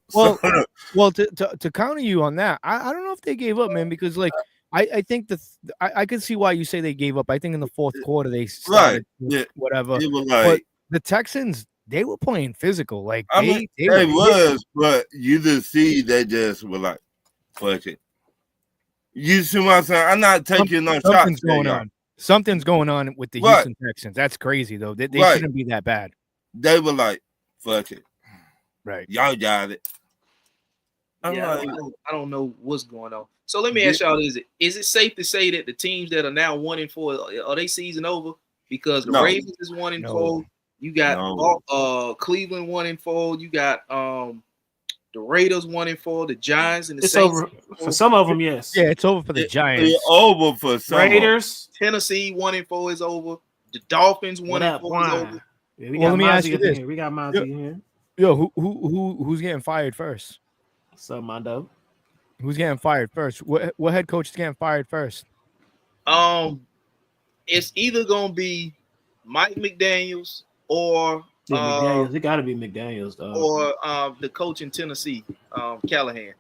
Well, to counter you on that, I don't know if they gave up, man, because like I think I could see why you say they gave up. I think in the fourth quarter they started Yeah. whatever. It was But like, the Texans, they were playing physical. Like I mean, they they were was, but you just see they just were like, fuck it. You see what I'm saying? I'm not taking no shots. something's there, going y'all. on. Something's going on with the Right. Houston Texans. That's crazy though. They Right. shouldn't be that bad. They were like, fuck it. Right. Y'all got it. I'm Yeah, like, I don't know what's going on. So let me ask y'all: Is it safe to say that the teams that are now 1-4 are they season over? Because the No. Ravens is 1-4. No. You got No. Cleveland 1-4. You got the Raiders 1-4. The Giants and the It's Saints. over for some of them. Yes. Yeah, it's over for the Giants. it's over for some. Raiders. Tennessee 1-4 is over. The Dolphins What up, 1-4 is Juan? over. Yeah, we Well, got let me ask Mozzie you up in this. here. We got Mozzie in here. Yo, who's getting fired first? What's up, Mondo? Who's getting fired first? What head coach is getting fired first? It's either gonna be Mike McDaniels or Yeah, McDaniels. It got to be McDaniels, though. or the coach in Tennessee, Callahan.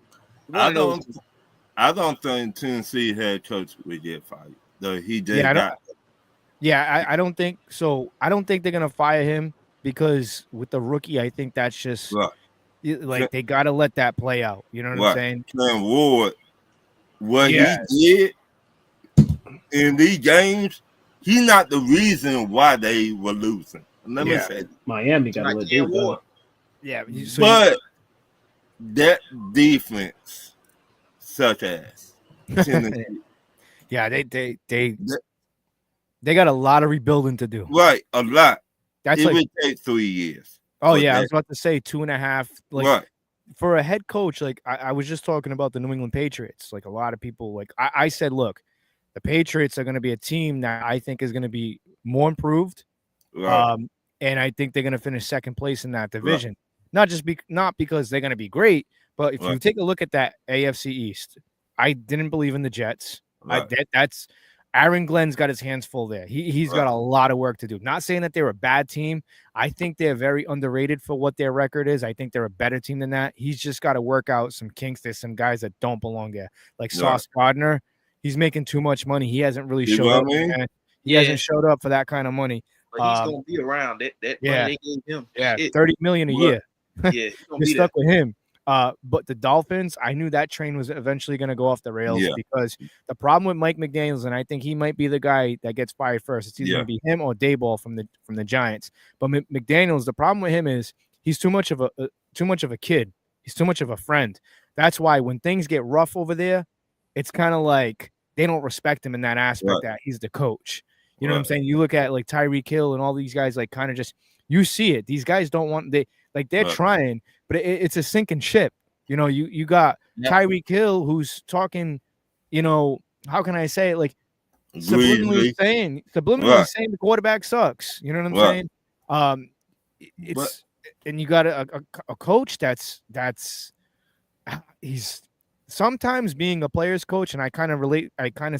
One I of those don't, I don't think Tennessee head coach would get fired. Though he just Yeah, I don't- got Yeah, I don't think so. I don't think they're gonna fire him because with the rookie, I think that's just right. like they gotta let that play out. You know what Right. I'm saying? Ken Ward. What Yes. he did in these games, he not the reason why they were losing. Let me say, Miami got a Like little Cam deep, Ward. Yeah, so but that defense, such as Tennessee, yeah, they got a lot of rebuilding to do. right, a lot. That's It like, would take 3 years. oh for yeah, I that. was about to say 2.5. Like Right, for a head coach, like I was just talking about the New England Patriots. Like a lot of people, like I said, look, the Patriots are going to be a team that I think is going to be more improved. right, And I think they're going to finish second place in that division. Not because they're going to be great, but if you take a look at that AFC East, I didn't believe in the Jets. right. That's Aaron Glenn's got his hands full there. He's got a lot of work to do. Not saying that they're a bad team. I think they're very underrated for what their record is. I think they're a better team than that. He's just got to work out some kinks. There's some guys that don't belong there, like Sauce Gardner. He's making too much money. He hasn't really showed up. He hasn't showed up for that kind of money. But he's gonna be around. That money they gave him. Yeah, $30 million a year. Yeah, you're stuck with him. But the Dolphins, I knew that train was eventually going to go off the rails because the problem with Mike McDaniels, and I think he might be the guy that gets fired first. It's either going to be him or Daboll from the Giants. But McDaniels, the problem with him is he's too much of a kid. He's too much of a friend. That's why when things get rough over there, it's kind of like they don't respect him in that aspect that he's the coach. You know what I'm saying? You look at like Tyreek Hill and all these guys, like kind of just you see it. These guys don't want they're trying, but it's a sinking ship. You know, you got Tyreek Hill who's talking, you know, how can I say it? Like subliminally saying the quarterback sucks. You know what I'm saying? And you got a coach that's he's sometimes being a player's coach, and I kind of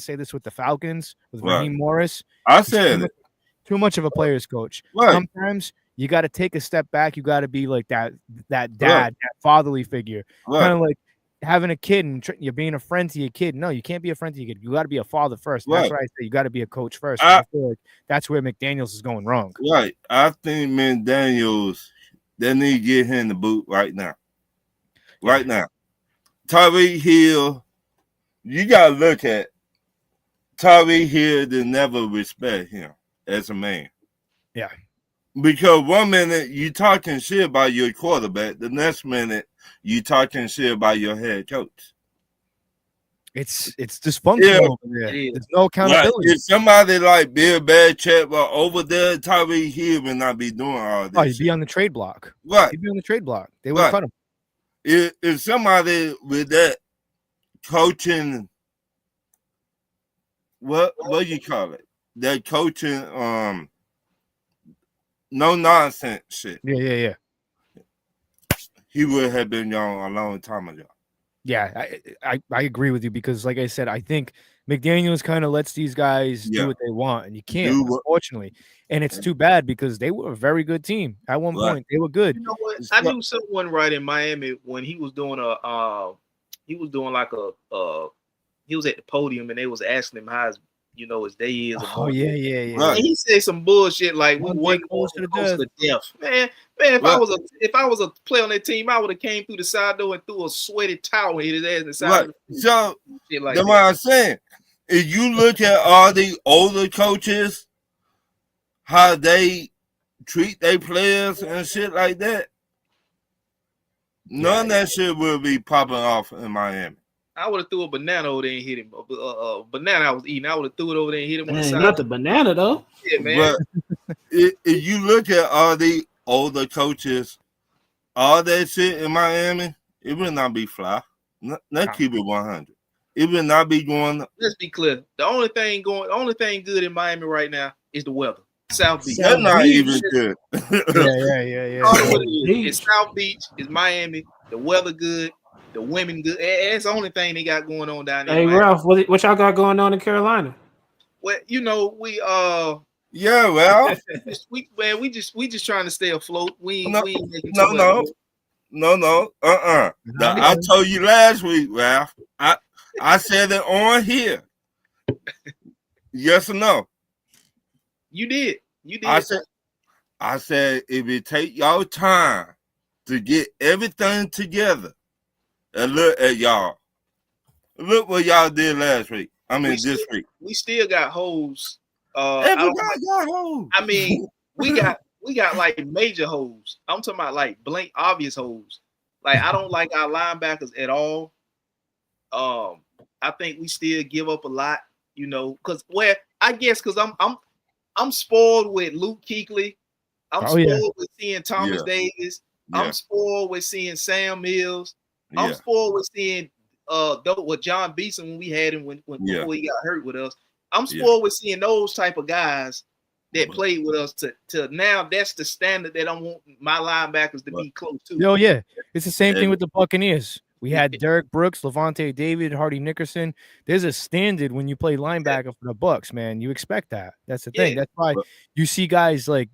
say this with the Falcons with Raheem Morris. I said too much of a player's coach. Sometimes you got to take a step back. You got to be like that dad, that fatherly figure, kind of like having a kid and you're being a friend to your kid. No, you can't be a friend to your kid. You got to be a father first. That's why I say you got to be a coach first. I feel like that's where McDaniels is going wrong. Right. I think McDaniels, they need to get him the boot right now. Right now. Tyreek Hill, you got to look at Tyreek Hill to never respect him as a man. Yeah. Because 1 minute you talking shit about your quarterback, the next minute you talking shit about your head coach. It's dysfunctional over there. There's no accountability. If somebody like Bill Belichick were over there, Tyreek Hill would not be doing all this. Oh, he'd be on the trade block. Right. He'd be on the trade block. They would cut him. If somebody with that coaching, what you call it? That coaching, no nonsense shit. Yeah. He would have been gone a long time ago. Yeah, I agree with you because, like I said, I think McDaniels kind of lets these guys do what they want, and you can't, unfortunately. And it's too bad because they were a very good team at one point. They were good. You know what? I knew someone right in Miami when he was doing he was at the podium and they was asking him how his day is. Oh yeah. Right. And he said some bullshit like we won close to death. Man, if I was a player on that team, I would have came through the side door and threw a sweaty towel in his ass inside. So that's what I'm saying. If you look at all the older coaches, how they treat their players and shit like that, none of that shit will be popping off in Miami. I would have threw a banana over there and hit him. Banana I was eating, I would have threw it over there and hit him on the side. Not the banana though. Yeah, man. But if you look at all the older coaches, all that shit in Miami, it will not be fly. Let's keep it 100. It will not be going. Let's be clear. The only thing good in Miami right now is the weather. South Beach. That's not even good. Yeah. It's South Beach. It's Miami. The weather good. The women good. That's the only thing they got going on down there. Hey Ralph, what y'all got going on in Carolina? Well, we yeah, well, we just trying to stay afloat. We ain't making no. I told you last week, Ralph. I said it on here. Yes or no? You did. I said if it take y'all time to get everything together, and look at y'all. Look what y'all did last week. This week. We still got holes. Everybody got holes. I mean, we got we got like major holes. I'm talking about like blank obvious holes. Like I don't like our linebackers at all. I think we still give up a lot, because I'm spoiled with Luke Kuechly. I'm spoiled with seeing Thomas Davis. I'm spoiled with seeing Sam Mills. I'm spoiled with seeing with John Beeson when we had him before he got hurt with us. I'm spoiled with seeing those type of guys that played with us to now. That's the standard that I want my linebackers to be close to. Oh yeah, it's the same thing with the Buccaneers. We had Derek Brooks, Levante David, Hardy Nickerson. There's a standard when you play linebacker for the Bucs, man. You expect that. That's the thing. That's why you see guys like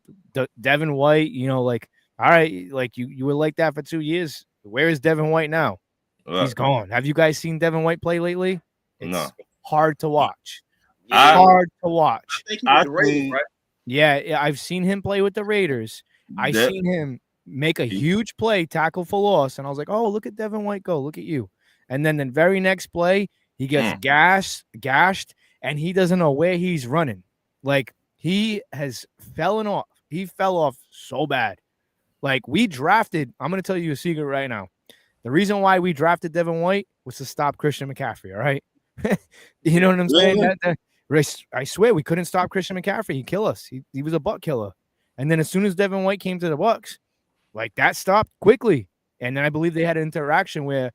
Devin White. Like, all right, like you were like that for 2 years. Where is Devin White now? He's gone. Have you guys seen Devin White play lately? It's hard to watch. Hard to watch. I think he was the Raiders, right? Yeah, I've seen him play with the Raiders. I've seen him make a huge play, tackle for loss, and I was like, oh, look at Devin White go. Look at you. And then the very next play, he gets gashed, and he doesn't know where he's running. Like, he has fallen off. He fell off so bad. Like, I'm going to tell you a secret right now. The reason why we drafted Devin White was to stop Christian McCaffrey, all right? You know what I'm saying? I swear we couldn't stop Christian McCaffrey. He'd kill us. He was a butt killer. And then as soon as Devin White came to the Bucs, like that stopped quickly. And then I believe they had an interaction where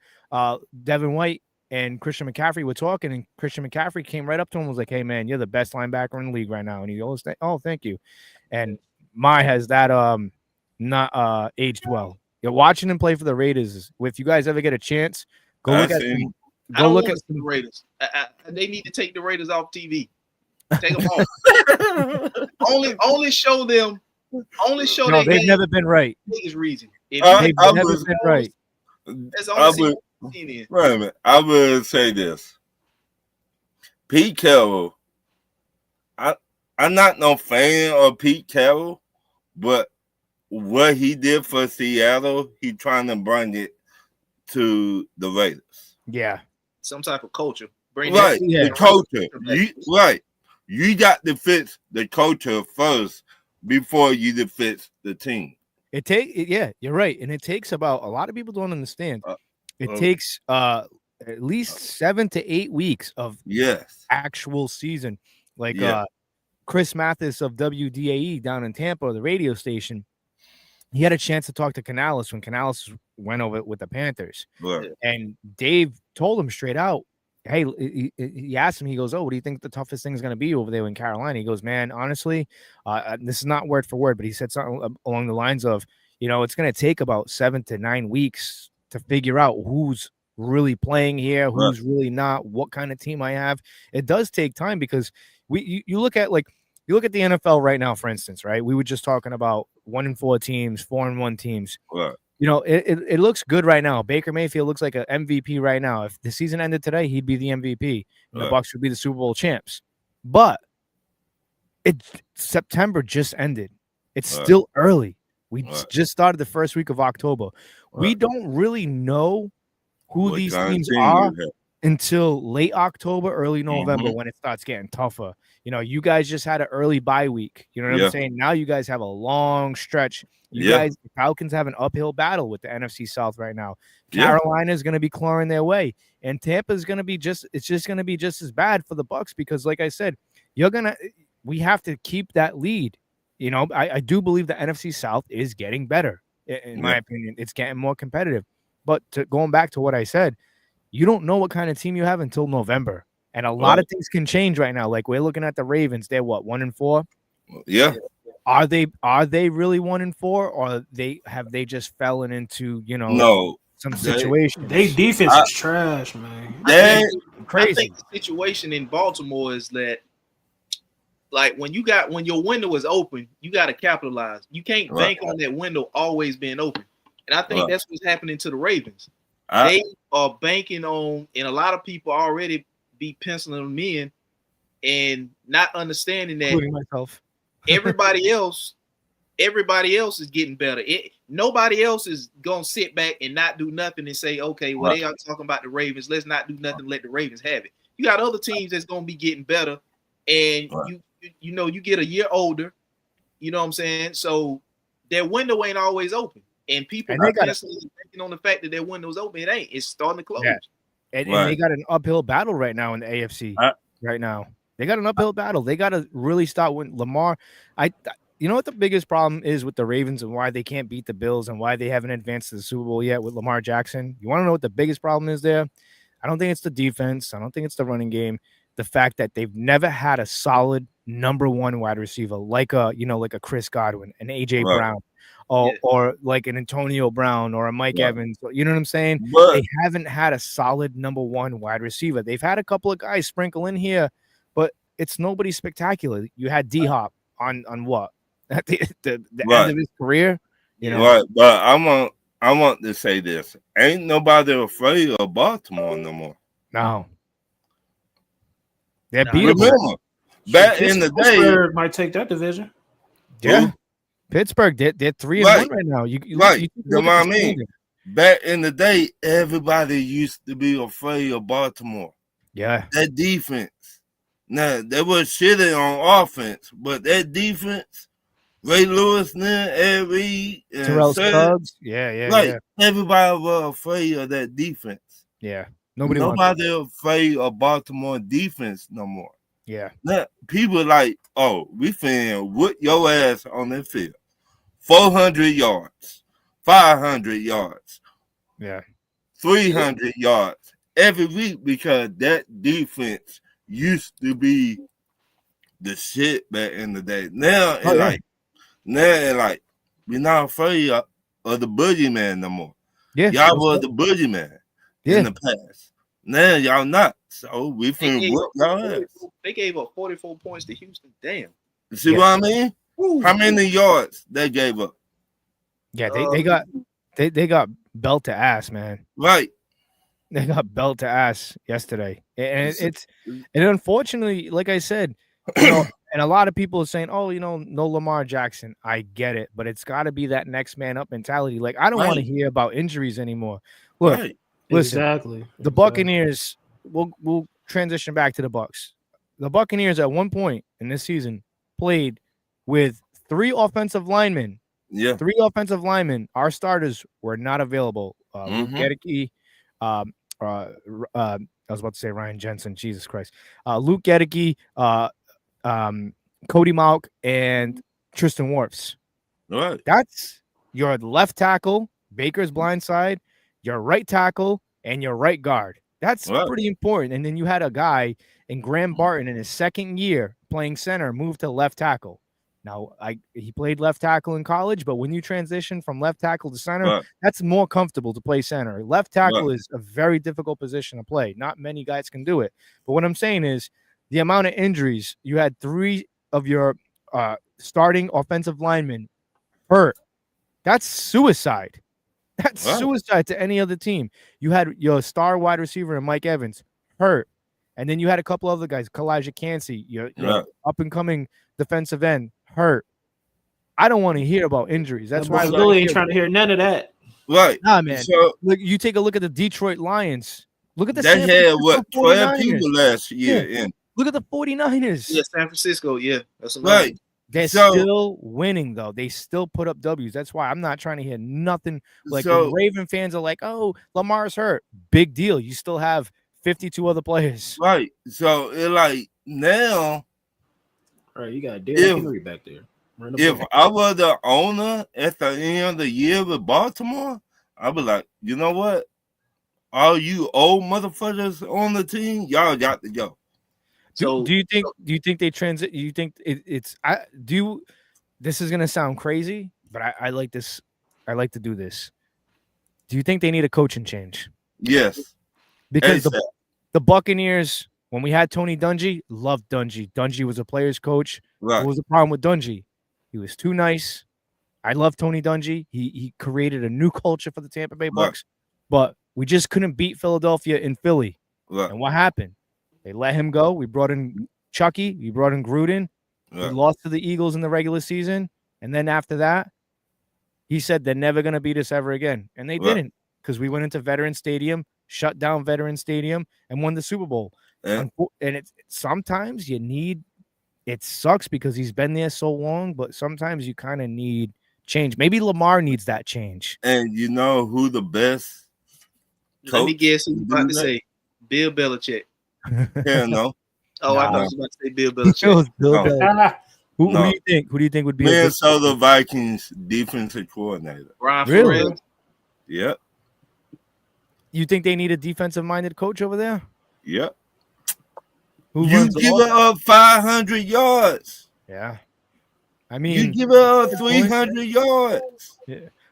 Devin White and Christian McCaffrey were talking, and Christian McCaffrey came right up to him and was like, hey, man, you're the best linebacker in the league right now. And he goes, oh, thank you. And Mai has that not aged well. You're watching him play for the Raiders. If you guys ever get a chance, go look at him. Go look at the Raiders. They need to take the Raiders off TV. Take them off. only show them. Only show them. They've never been right. Biggest reason. They've never been right. That's only wait a minute. I would say this. Pete Carroll. I'm not no fan of Pete Carroll, but what he did for Seattle, he trying to bring it to the Raiders. Yeah. Some type of culture. The culture. You got to fix the culture first before you fix the team. You're right. And it takes about, a lot of people don't understand. It takes at least 7 to 8 weeks of actual season. Like Chris Mathis of WDAE down in Tampa, the radio station, he had a chance to talk to Canales when Canales went over with the Panthers. Right. And Dave told him straight out, hey, he asked him, he goes, oh, what do you think the toughest thing is going to be over there in Carolina? He goes, man, honestly, this is not word for word, but he said something along the lines of, it's going to take about 7 to 9 weeks to figure out who's really playing here, who's really not, what kind of team I have. It does take time because you look at the NFL right now, for instance, right? We were just talking about 1-4 teams, 4-1 teams. Right. It looks good right now. Baker Mayfield looks like an MVP right now. If the season ended today, he'd be the MVP. And the Bucs would be the Super Bowl champs. But September just ended. It's still early. We just started the first week of October. We don't really know who these teams are until late October, early November, when it starts getting tougher. You guys just had an early bye week. You know what I'm saying? Now you guys have a long stretch. The Falcons have an uphill battle with the NFC South right now. Carolina is going to be clawing their way, and Tampa is going to be just as bad for the Bucs because, like I said, we have to keep that lead. I do believe the NFC South is getting better. In my opinion, it's getting more competitive. But going back to what I said, you don't know what kind of team you have until November. And a lot of things can change right now. Like we're looking at the Ravens. They're what, 1-4? Yeah. Are they really 1-4, or have they just fallen into some situation? They defense is trash, man. Crazy. I think the situation in Baltimore is that, like, when your window is open, you got to capitalize. You can't bank on that window always being open. And I think that's what's happening to the Ravens. They are banking on, and a lot of people already be penciling them in and not understanding that, including myself. everybody else is getting better. Nobody else is gonna sit back and not do nothing and say, okay, well, they are talking about the Ravens. Let's not do nothing. Let the Ravens have it. You got other teams that's gonna be getting better, and you get a year older, You know what I'm saying? So their window ain't always open. And people And they are got constantly thinking on the fact that their window's open. It ain't. It's starting to close. Yeah. And they Right. got an uphill battle right now in the AFC. I- Right now, they got an uphill battle. They got to really start winning. Lamar, you know what the biggest problem is with the Ravens and why they can't beat the Bills and why they haven't advanced to the Super Bowl yet with Lamar Jackson? You want to know what the biggest problem is there? I don't think it's the defense. I don't think it's the running game. The fact that they've never had a solid number one wide receiver like a Chris Godwin, an AJ Right. Brown, or like an Antonio Brown or a Mike Right. Evans. You know what I'm saying? But They haven't had a solid number one wide receiver. They've had a couple of guys sprinkle in here, but it's nobody spectacular. You had D-Hop on what? At the Right. end of his career, you know. right, but I want to say this: ain't nobody afraid of Baltimore no more. No. They're Nah. beatable. Remember, back in the day, Pittsburgh might take that division. Yeah. Who? Pittsburgh, they're 3-1 Right. right now. You Right. you You know look what at I the mean? standing. back in the day, everybody used to be afraid of Baltimore. Yeah. That defense. Now they were shitting on offense, but that defense, Ray Lewis, Ed Reed, and Terrell Suggs, Suggs. Yeah. like everybody was afraid of that defense. Yeah. Nobody wants Nobody afraid of Baltimore defense no more. Yeah. Now, people like, oh, we finna whip your ass on that field. 400 yards, 500 yards, Yeah. 300 yards every week because that defense used to be the shit back in the day. Now we're not afraid of the boogeyman no more. Yeah. Y'all was the boogeyman in the past. Now y'all not. So we finna whip y'all ass. They gave up 44 points to Houston. Damn. You see what I mean? Woo. How many yards they gave up? Yeah, they got belt to ass, man. Right. They got belt to ass yesterday, and and unfortunately, like I said, and a lot of people are saying, "Oh, no Lamar Jackson." I get it, but it's got to be that next man up mentality. Like I don't want to hear about injuries anymore. Look, listen, Exactly. the Buccaneers. We'll transition back to the Bucs. The Buccaneers at one point in this season played with 3 offensive linemen. Yeah. 3 offensive linemen. Our starters were not available. Luke Gedeke, I was about to say Ryan Jensen. Jesus Christ. Luke Gedeke, Cody Mauch, and Tristan Wirfs. Right. That's your left tackle, Baker's blind side, your right tackle, and your right guard. That's pretty important. And then you had a guy in Graham Barton in his second year playing center move to left tackle. Now, he played left tackle in college, but when you transition from left tackle to center, that's more comfortable to play center. Left tackle is a very difficult position to play. Not many guys can do it. But what I'm saying is the amount of injuries, you had 3 of your starting offensive linemen hurt. That's suicide. That's suicide to any other team. You had your star wide receiver and Mike Evans hurt. And then you had a couple other guys, Kalijah Cansey, your up-and-coming defensive end, hurt. I don't want to hear about injuries. That's why Billy ain't trying to hear none of that. Right. Nah, man. So, look, you take a look at the Detroit Lions. Look at the they had 12 people last year. Yeah. Look at the 49ers. Yeah, San Francisco. Yeah, that's right. They're still winning, though. They still put up W's. That's why I'm not trying to hear nothing. Like when Raven fans are like, "Oh, Lamar's hurt." Big deal. You still have 52 other players. Right. So it like now. All right, you got Derrick Henry back there. If I were the owner at the end of the year with Baltimore, I'd be like, you know what? All you old motherfuckers on the team, y'all got to go. So do you think they transit? You think this is gonna sound crazy, but I like this. I like to do this. Do you think they need a coaching change? Yes. Because the Buccaneers, when we had Tony Dungy, loved Dungy. Dungy was a player's coach. Right. What was the problem with Dungy? He was too nice. I love Tony Dungy. He created a new culture for the Tampa Bay Bucs, but we just couldn't beat Philadelphia in Philly. Right. And what happened? They let him go. We brought in Chucky. We brought in Gruden. We lost to the Eagles in the regular season. And then after that, he said they're never going to beat us ever again. And they didn't, because we went into Veterans Stadium, shut down Veterans Stadium, and won the Super Bowl. And it's sometimes you need it sucks because he's been there so long, but sometimes you kind of need change. Maybe Lamar needs that change. And you know who the best? Let me coach guess who to you about do to that? say. Bill Belichick. Hell no. Oh, I Nah. thought you was about to say Bill Bill Belichick. Belichick. Who No. do you think? Who do you think would be a good Minnesota Vikings defensive coordinator. Brian Really? Flores. Yep. You think they need a defensive-minded coach over there? Yep. Who You runs the give offense? it up 500 yards. Yeah. I You mean, give it up good point. 300 yards.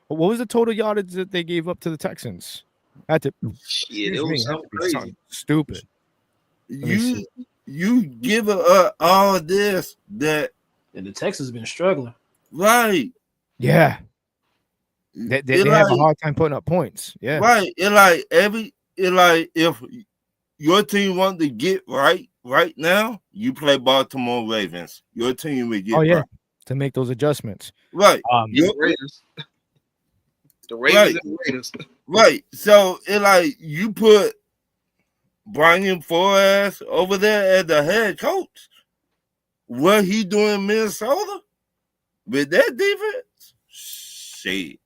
what was the total yardage that they gave up to the Texans? Had to, Shit, it excuse me, was had something to be crazy. something stupid. me You see. you give it up all this that And the Texans been struggling. right. Yeah. They It have a like- hard time putting up points. Yeah. Right. It like if your team want to get right now, you play Baltimore Ravens. Your team will get Oh, yeah. right. To make those adjustments. Right. The Raiders. The Ravens and the Raiders. Right. So it like you put Brian Flores over there as the head coach. What he doing in Minnesota with that defense? Shit.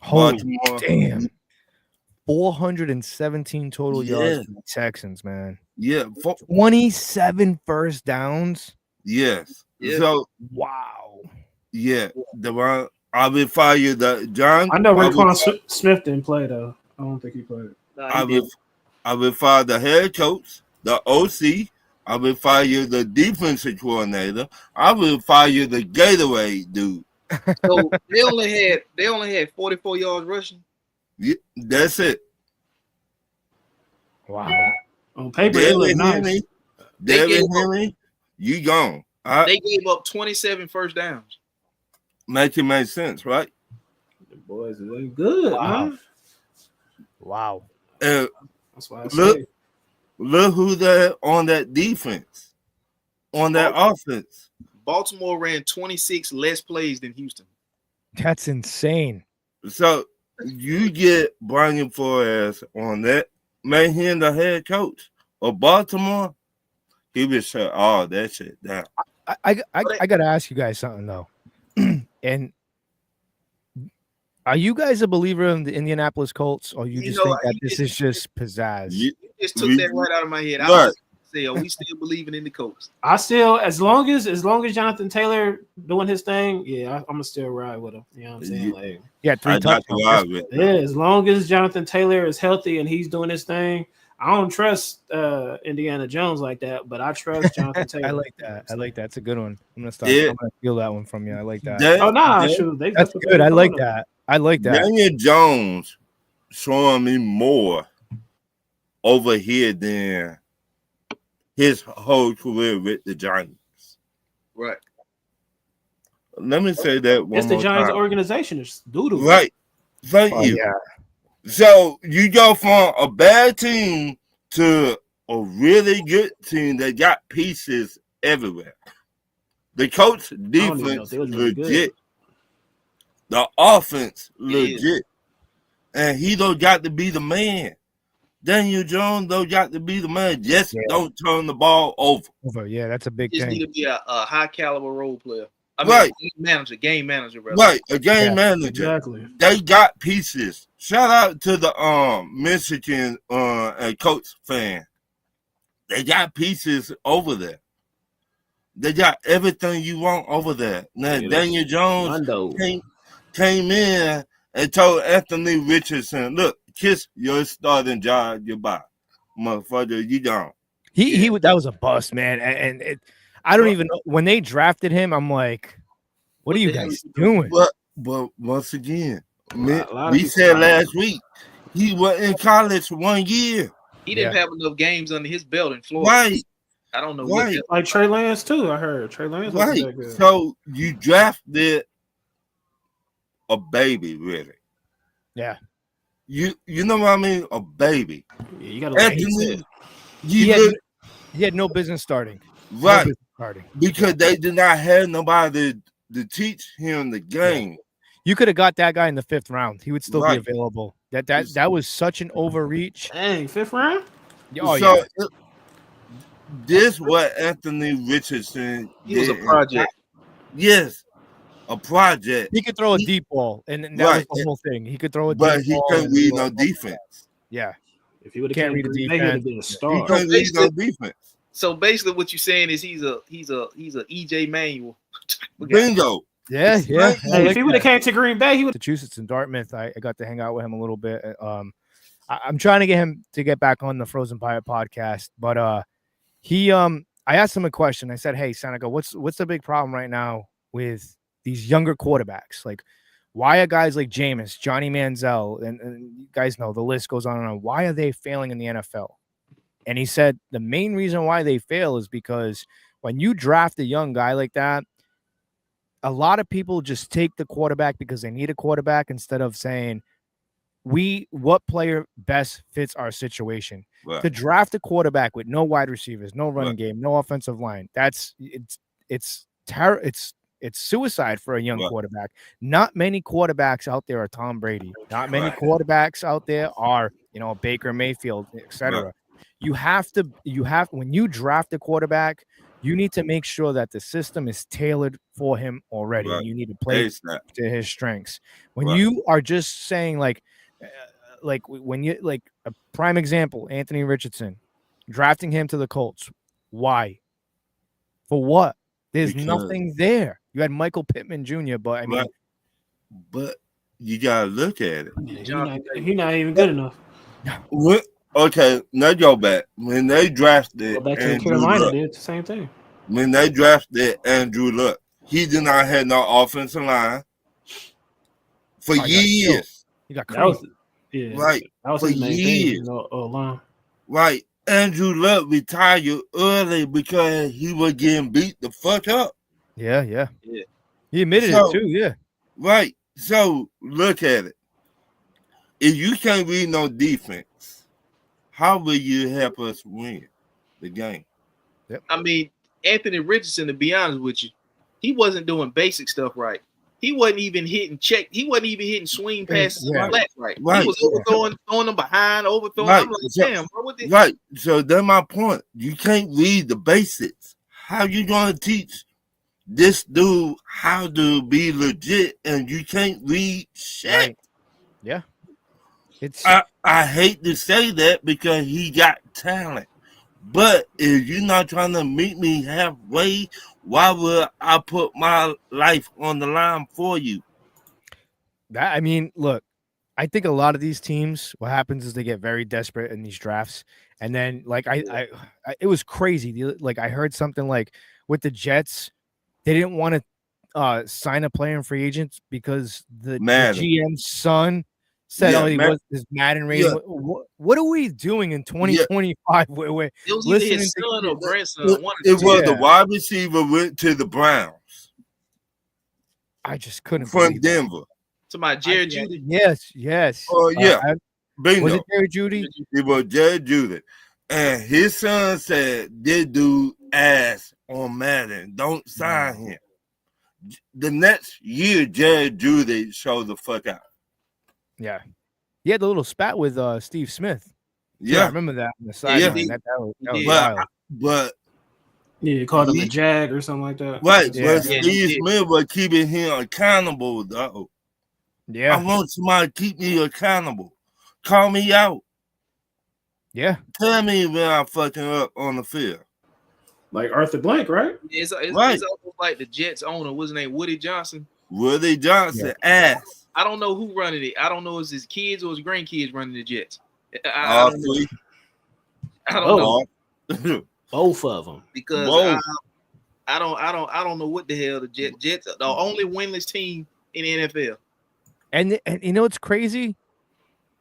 Holy Baltimore. damn. 417 total yards Yeah. for the Texans, man. Yeah. 27 first downs. Yes. Yeah. So Wow. yeah, the one I will fire the John. I know will Raekwon Smith didn't play though. I don't think he played. Nah, I he will, I will fire the head coach, the OC. I will fire the defensive coordinator. I will fire the Gatorade dude. did. So they only had 44 yards rushing. Yeah, that's it. Wow. On paper, it looked David nice. Henry, They David gave up- Henry, you gone. I They gave up 27 first downs. make it make sense, right? The boys are looking good, Wow. man. Wow. And That's why I Look. say look who that on that defense, on that offense. Baltimore ran 26 less plays than Houston. That's insane. So you get Brian Flores on that, make him the head coach of Baltimore. He would shut all that shit down. I got to ask you guys something, though. And are you guys a believer in the Indianapolis Colts, or you You just know, think that you this is just pizzazz? You- You just took We- that right out of my head. I Right. was say, are we still believing in the Colts? I still, as long as Jonathan Taylor doing his thing, yeah, I'm gonna still ride with him. You know what I'm saying? You- Like, Yeah, 3 I got to touchdowns. ride with. yeah, as long as Jonathan Taylor is healthy and he's doing his thing, I don't trust Indiana Jones like that, but I trust Jonathan Taylor. I like that. I like that. It's a good one. I'm gonna stop. Yeah. I'm gonna steal that one from you. I like that. That- Oh nah, that- shoot, That's what good. they I like calling him. that. I like that. Daniel Jones showing me more over here than his whole career with the Giants. Right. Let me say that one It's the more Giants time. organization. It's doodle. Right. Thank Oh, you. yeah. So you go from a bad team to a really good team that got pieces everywhere. The coach even know if defense they was really good. legit. The offense is. legit. And he don't got to be the man. Daniel Jones don't got to be the man. Just Yeah. don't turn the ball over. Over. Yeah, that's a big Just need thing. to be a high caliber role player. I mean, Right. game manager, brother. Right. A game Yeah, manager. Exactly. They got pieces. Shout out to the Michigan and Colts fan. They got pieces over there. They got everything you want over there. Now Yeah, Daniel Jones Mondo. came in and told Anthony Richardson, "Look, kiss your starting job goodbye, motherfucker. You don't." That was a bust, man. And I don't even know when they drafted him. I'm like, what are you the hell guys is he doing? doing? But once again, A lot of we people said talk. last week he was in college 1 year. He didn't Yeah. have enough games under his belt in Florida. Right. I don't know what Right. the- Like Trey Lance too. I heard Trey Lance wasn't Right. that good. So you drafted a baby, really. Yeah. You know what I mean? A baby. Yeah, you gotta let him Anthony, sit. you He had, look he had no business starting. No right business starting. because they did not have nobody to teach him the game. You could have got that guy in the 5th round. He would still Right. be available. That was such an overreach. Dang, 5th round? Oh so yeah. this what Anthony Richardson He was a did. project. Yes, a project. He could throw a deep ball, and that Right. was the whole thing. He could throw a But deep he ball. couldn't and read do no all- defense. Yeah, If he would have Can't came read to the Green Bay, he would have defense. been a He star. couldn't read no defense. So basically, what you're saying is he's a EJ Manuel. Bingo. yeah. Hey, if he would have came to Green Bay, he would. Massachusetts and Dartmouth. I got to hang out with him a little bit. I'm trying to get him to get back on the Frozen Pirate podcast, but I asked him a question. I said, "Hey, Seneca, what's the big problem right now with these younger quarterbacks? Like, why are guys like Jameis, Johnny Manziel, and you guys know the list goes on and on. Why are they failing in the NFL?" And he said the main reason why they fail is because when you draft a young guy like that, a lot of people just take the quarterback because they need a quarterback instead of saying, what player best fits our situation. Right. To draft a quarterback with no wide receivers, no running Right. game, no offensive line, it's suicide for a young Right. quarterback. Not many quarterbacks out there are Tom Brady. Not many Right. quarterbacks out there are, Baker Mayfield, etc. Right. When you draft a quarterback, you need to make sure that the system is tailored for him already. Right. You need to play ASAP. to his strengths. When Right. you are just saying when you like a prime example, Anthony Richardson, drafting him to the Colts. Why? For what? There's Because- nothing there. You had Michael Pittman Jr., but I mean, Right. But you gotta look at it. He's not even good enough. Okay, now go back. When they drafted Go back to Andrew Carolina, Luck, did the same thing. when they drafted Andrew Luck, he did not have no offensive line for I got years. he got That crazy. was Right. That was For his main years. thing. No line. Right. Andrew Luck retired early because he was getting beat the fuck up. Yeah. Yeah. He admitted So- it too. Yeah. Right. So look at it. If you can't read no defense, how will you help us win the game? I mean, Anthony Richardson, to be honest with you, he wasn't doing basic stuff right. He wasn't even hitting check. He wasn't even hitting swing passes Yeah. flat right. Right. He was throwing them behind, overthrowing. Right. I'm like, So- damn, bro, what the Right. So that's my point. You can't read the basics. How you gonna teach this dude how to be legit and you can't read shit? Right. Yeah. It's I hate to say that because he got talent. But if you're not trying to meet me halfway, why would I put my life on the line for you? that. I mean, look, I think a lot of these teams, what happens is they get very desperate in these drafts, and then like I it was crazy. Like I heard something like with the Jets, they didn't want to sign a player in free agents because the Madden. GM's son said, Yeah, "Oh, he was his Madden rating." Yeah. What are we doing in 2025? Where it was either listening his to son or kids. grandson. It One of the was two. the wide receiver went to the Browns I just couldn't from believe that. Denver. To my Jared Judy. Yes. Oh, yeah. Was Bingo. it Jerry Judy? It was Jared Judy. And his son said, this dude ass on Madden. Don't sign him. The next year, Jared Judy showed the fuck out. Yeah. He had the little spat with Steve Smith. I Yeah. remember that on the sideline. did. That was did. But, wild. but Yeah, he called him a He- jag or something like that. right, Yeah. but Yeah, he Steve did. Smith was keeping him accountable, though. I Yeah. want somebody to keep me accountable. Call me out. Yeah. Tell me when I'm fucking up on the field. Like Arthur Blank, right? It's Right. almost like the Jets owner. What's his name? Woody Johnson. Woody Johnson ass. I don't know who running it. I don't know if it's his kids or his grandkids running the Jets. I All don't know. three. I don't know All- Both of them. because Whoa. I don't know what the hell the Jets are the only winless team in the NFL. And you know what's crazy?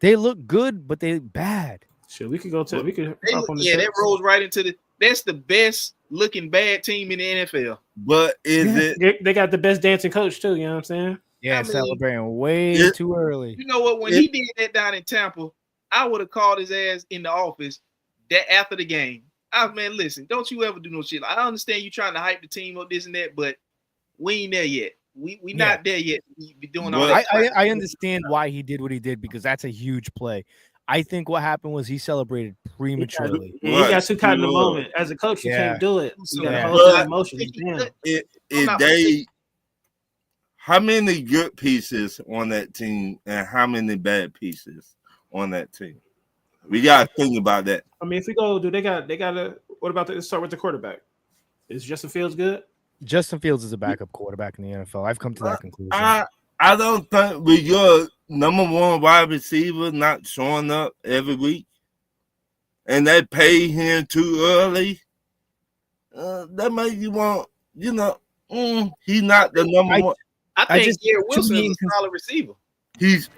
They look good, but they bad. Shit, we could go to. We could. They, hop on the yeah, that Jets. rolls right into the. That's the best looking bad team in the NFL. But is it They got the best dancing coach too. You know what I'm saying? Yeah, I mean, celebrating way it- too early. You know what? When he did that down in Tampa, I would have called his ass in the office that after the game. Man, listen, don't you ever do no shit. I understand you trying to hype the team up, this and that, but we ain't there yet. We not there yet. We be doing all But- that. I understand why he did what he did because that's a huge play. I think what happened was he celebrated prematurely. He got too caught in the moment. As a coach, you can't do it. You got to hold those emotions. How many good pieces on that team and how many bad pieces on that team? We got to think about that. I mean, if we go, they got to. What about let's start with the quarterback? Is Justin Fields good? Justin Fields is a backup quarterback in the NFL. I've come to that conclusion. I don't think with your number one wide receiver not showing up every week, and they pay him too early, that makes you want, he's not the number one. I think Garrett Wilson is a solid receiver.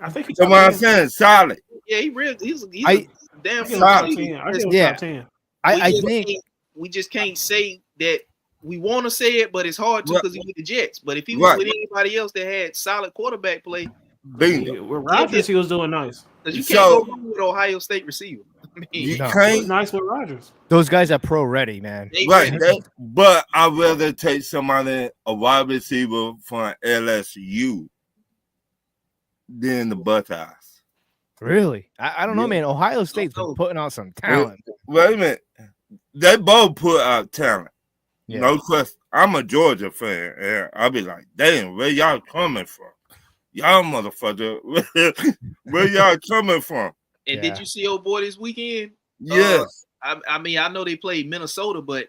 I think he's what I'm saying, solid. Yeah, he's a damn solid. Top 10. I think we just can't say that we want to say it, but it's hard to because he's with the Jets. But if he was with anybody else that had solid quarterback play, with Rodgers, he was doing nice. Because you can't go wrong with Ohio State receiver. I mean, you can't. Nice with Rodgers. Those guys are pro ready, man. But I'd rather take somebody, a wide receiver from LSU than the Buckeyes. Really? I don't know, man. Ohio State's been putting out some talent. Wait a minute. They both put out talent. Yeah. No question. I'm a Georgia fan, and I'll be like, damn, where y'all coming from? Y'all motherfucker, where y'all coming from? And did you see old boy this weekend? Yes. I mean, I know they played Minnesota, but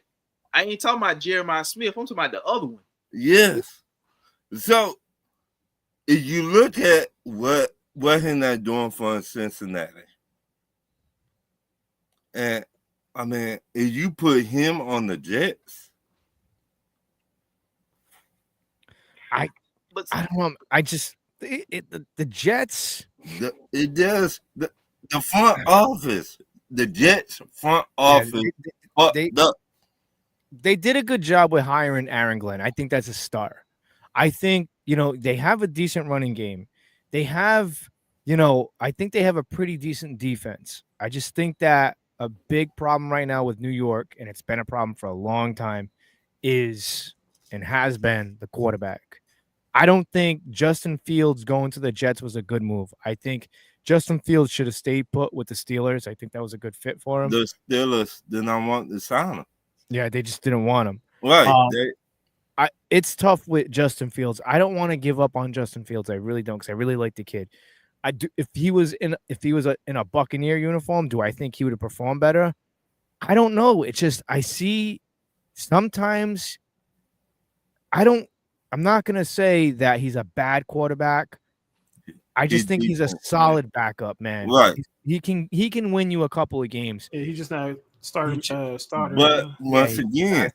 I ain't talking about Jeremiah Smith. I'm talking about the other one. Yes. So if you look at what he's not doing for Cincinnati, and I mean, if you put him on the Jets, I don't know. I just the Jets. The front office, the Jets front office. They did a good job with hiring Aaron Glenn. I think that's a star. I think they have a decent running game. They have I think they have a pretty decent defense. I just think that a big problem right now with New York, and it's been a problem for a long time, is and has been the quarterback. I don't think Justin Fields going to the Jets was a good move. I think Justin Fields should have stayed put with the Steelers. I think that was a good fit for him. The Steelers did not want to sign him. Yeah, they just didn't want him. Right. It's tough with Justin Fields. I don't want to give up on Justin Fields. I really don't, because I really like the kid. I do. If he was in a Buccaneer uniform, do I think he would have performed better? I don't know. It's just I see sometimes. I'm not gonna say that he's a bad quarterback. I just think he's a solid backup, man. Right. He can win you a couple of games. Yeah, he's just not starter. But once again,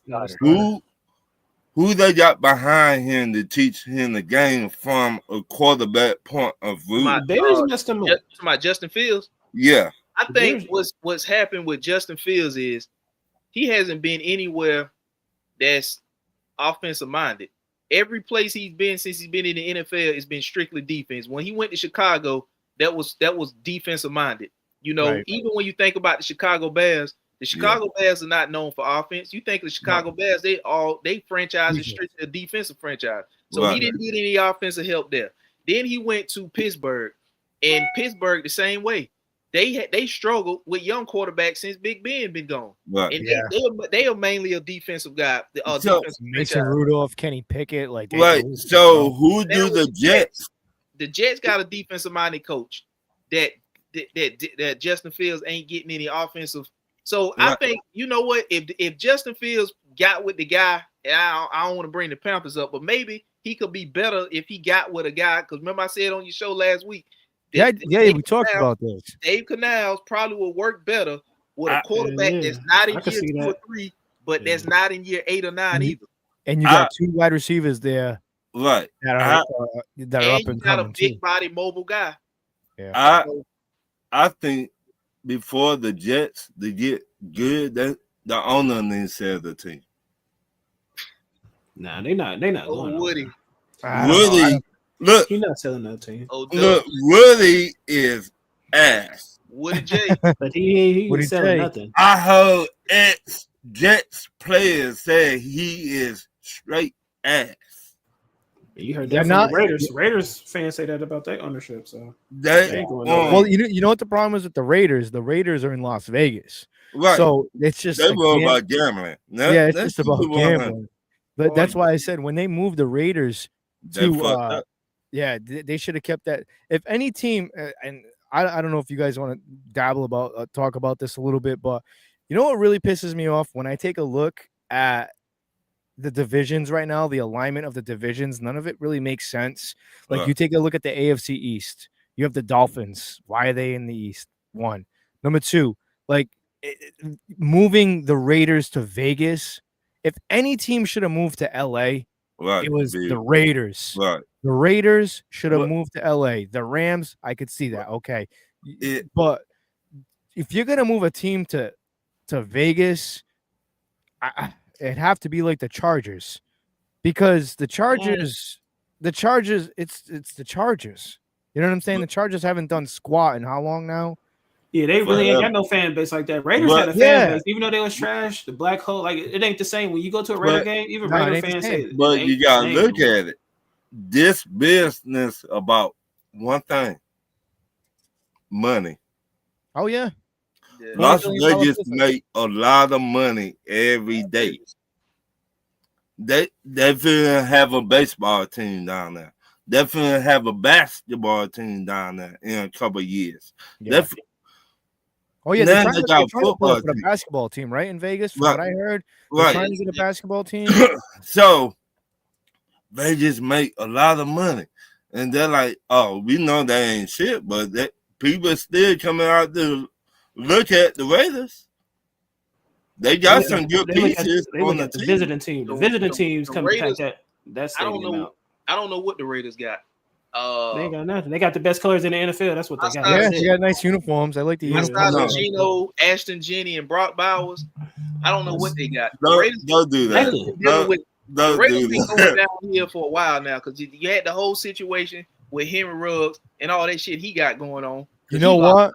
who they got behind him to teach him the game from a quarterback point of view? Justin Fields. Yeah. I think what's happened with Justin Fields is he hasn't been anywhere that's offensive minded. Every place he's been since he's been in the NFL has been strictly defense. When he went to Chicago, that was defensive minded. Even when you think about the Chicago Bears are not known for offense. You think the Chicago Bears, they franchise is strictly a defensive franchise. So he didn't get any offensive help there. Then he went to Pittsburgh, and Pittsburgh the same way. They struggled with young quarterbacks since Big Ben been gone. Right. And they are mainly a defensive guy. Mason Rudolph, Kenny Pickett, So who do the Jets? The Jets got a defensive minded coach that Justin Fields ain't getting any offensive. So I think if Justin Fields got with the guy, and I don't want to bring the Panthers up, but maybe he could be better if he got with a guy. Because remember I said on your show last week. We talked about this. Dave Canales probably will work better with a quarterback that's not in year 2 or 3, but that's not in year 8 or 9 either. And you got two wide receivers there, right? That are up and got coming. A big body mobile guy. Yeah. I think before the Jets to get good, that the owner needs to sell the team. Nah, they not going. Woody. Look, he's not selling that team. Look, Woody is ass. Woody J. But he ain't selling nothing. I heard ex-Jets players say he is straight ass. You heard They're that from not- the Raiders. Raiders fans say that about their ownership. So They ain't going nowhere. Well, you know what the problem is with the Raiders? The Raiders are in Las Vegas, right. so it's just They a were gam- about gambling. yeah, it's That's just about 100. gambling. But that's why I said when they moved the Raiders They to fucked up. yeah, they should have kept that. If any team, and I don't know if you guys want to dabble about talk about this a little bit, but you know what really pisses me off when I take a look at the divisions right now, the alignment of the divisions, none of it really makes sense. Like Right. you take a look at the AFC East, you have the Dolphins. Why are they in the East? One. Number two, like moving the Raiders to Vegas. If any team should have moved to LA, Right. it was big. the Raiders. Right. The Raiders should have But- moved to LA. The Rams, I could see that. Okay. It- But if you're gonna move a team to Vegas, it'd have to be like the Chargers. Because the Chargers, it's the Chargers. You know what I'm saying? The Chargers haven't done squat in how long now? yeah, they really ain't But- got no fan base like that. Raiders but- had a fan Yeah. base, even though they was trash. The black hole, like it ain't the same when you go to a Raider But- game. Even Nah, it Raider ain't the fans same. say, But it ain't you gotta the look same. at it. This business about one thing: money. Oh yeah. Yeah. Las $1 billion Vegas business. make a lot of money every day. They finna have a baseball team down there. They finna have a basketball team down there in a couple of years. Yeah. They Oh yeah, Now they're trying, they to, got they're trying to put football a team. basketball team, right? In Vegas, from Right. what I heard. They're right. trying to get a basketball team. So they just make a lot of money. And they're like, oh, we know they ain't shit, but people still coming out to look at the Raiders. They got some good They look at, pieces they on look the at the team. visiting team. The visiting teams the come to pack Raiders- that I stadium don't know. out. I don't know what the Raiders got. They ain't got nothing. They got the best colors in the NFL. That's what they got. Outside- Yeah, That's they it. got nice uniforms. I like the Yeah. Outside uniforms. of No. Geno, Ashton Jenny, and Brock Bowers, I don't know what they got. The Don't, Raiders don't do that. Nothing. been dealing with the Don't Raiders do been going that. down here for a while now because you had the whole situation with Henry Ruggs and all that shit he got going on. You know what?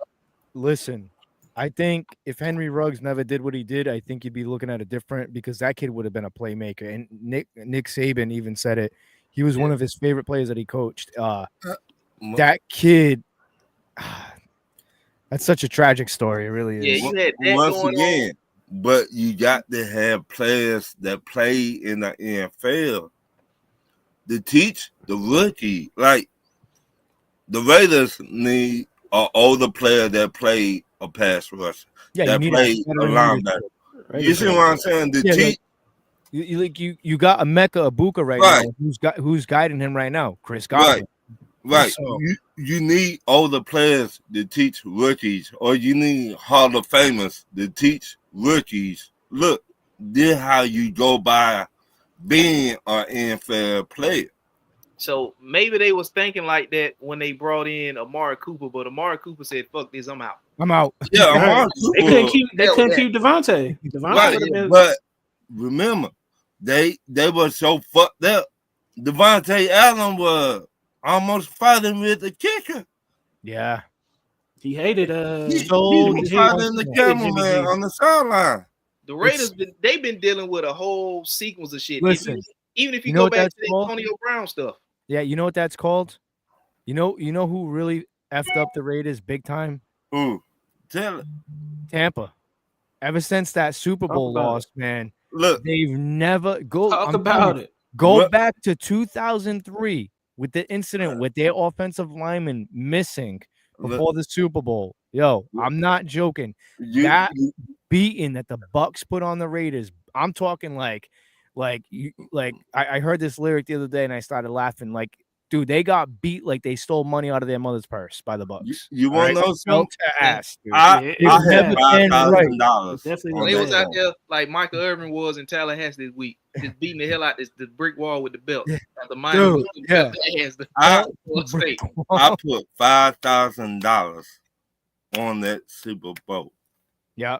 Listen, I think if Henry Ruggs never did what he did, I think you'd be looking at it different because that kid would have been a playmaker. And Nick Saban even said it. He was one of his favorite players that he coached. That kid, that's such a tragic story. It really is. Yeah, you had that Once going again, but you got to have players that play in the NFL to teach the rookie. Like the Raiders need an older player that played a pass rusher, Yeah, that you need played a veteran linebacker. Raiders You see what I'm saying? To Yeah, teach, You got a Mecca Ibuka right Right. now. Who's guiding him right now? Chris Godwin. right? So- You need older players to teach rookies, or you need Hall of Famers to teach rookies. Look, this how you go by being an NFL player. So maybe they was thinking like that when they brought in Amari Cooper, but Amari Cooper said, "Fuck this, I'm out." I'm out. Yeah, Right. Amari They Cooper- couldn't keep. They Hell, couldn't yeah. keep Devontae. Devontae Right, would have been. but remember, they were so fucked up. Devontae Allen was almost fighting with the kicker. Yeah. He hated. He So was Jimmy fighting the G. cameraman G. on the sideline. The Raiders, they've been dealing with a whole sequence of shit. Listen, even if you you know go what back that's to the called? Antonio Brown stuff, Yeah, you know what that's called? You know who really effed up the Raiders big time? Ooh, tell it. Tampa. Ever since that Super Talk Bowl about loss, man, Look, they've never Talk about it. Go What- back to 2003 with the incident with their offensive lineman missing before the Super Bowl. Yo, I'm not joking. That beating that the Bucks put on the Raiders. I'm talking I heard this lyric the other day and I started laughing. Like, dude, they got beat like they stole money out of their mother's purse by the Bucks. you want to know Belt something? to ass, dude. I Yeah, had was bad. $5,000. Definitely on was they that was bad. out there like Michael Irvin was in Tallahassee this week, just beating the hell out the brick wall with the belt. Yeah. The Miami Dude, yeah. I State. I put $5,000 on that Super Bowl. Yeah.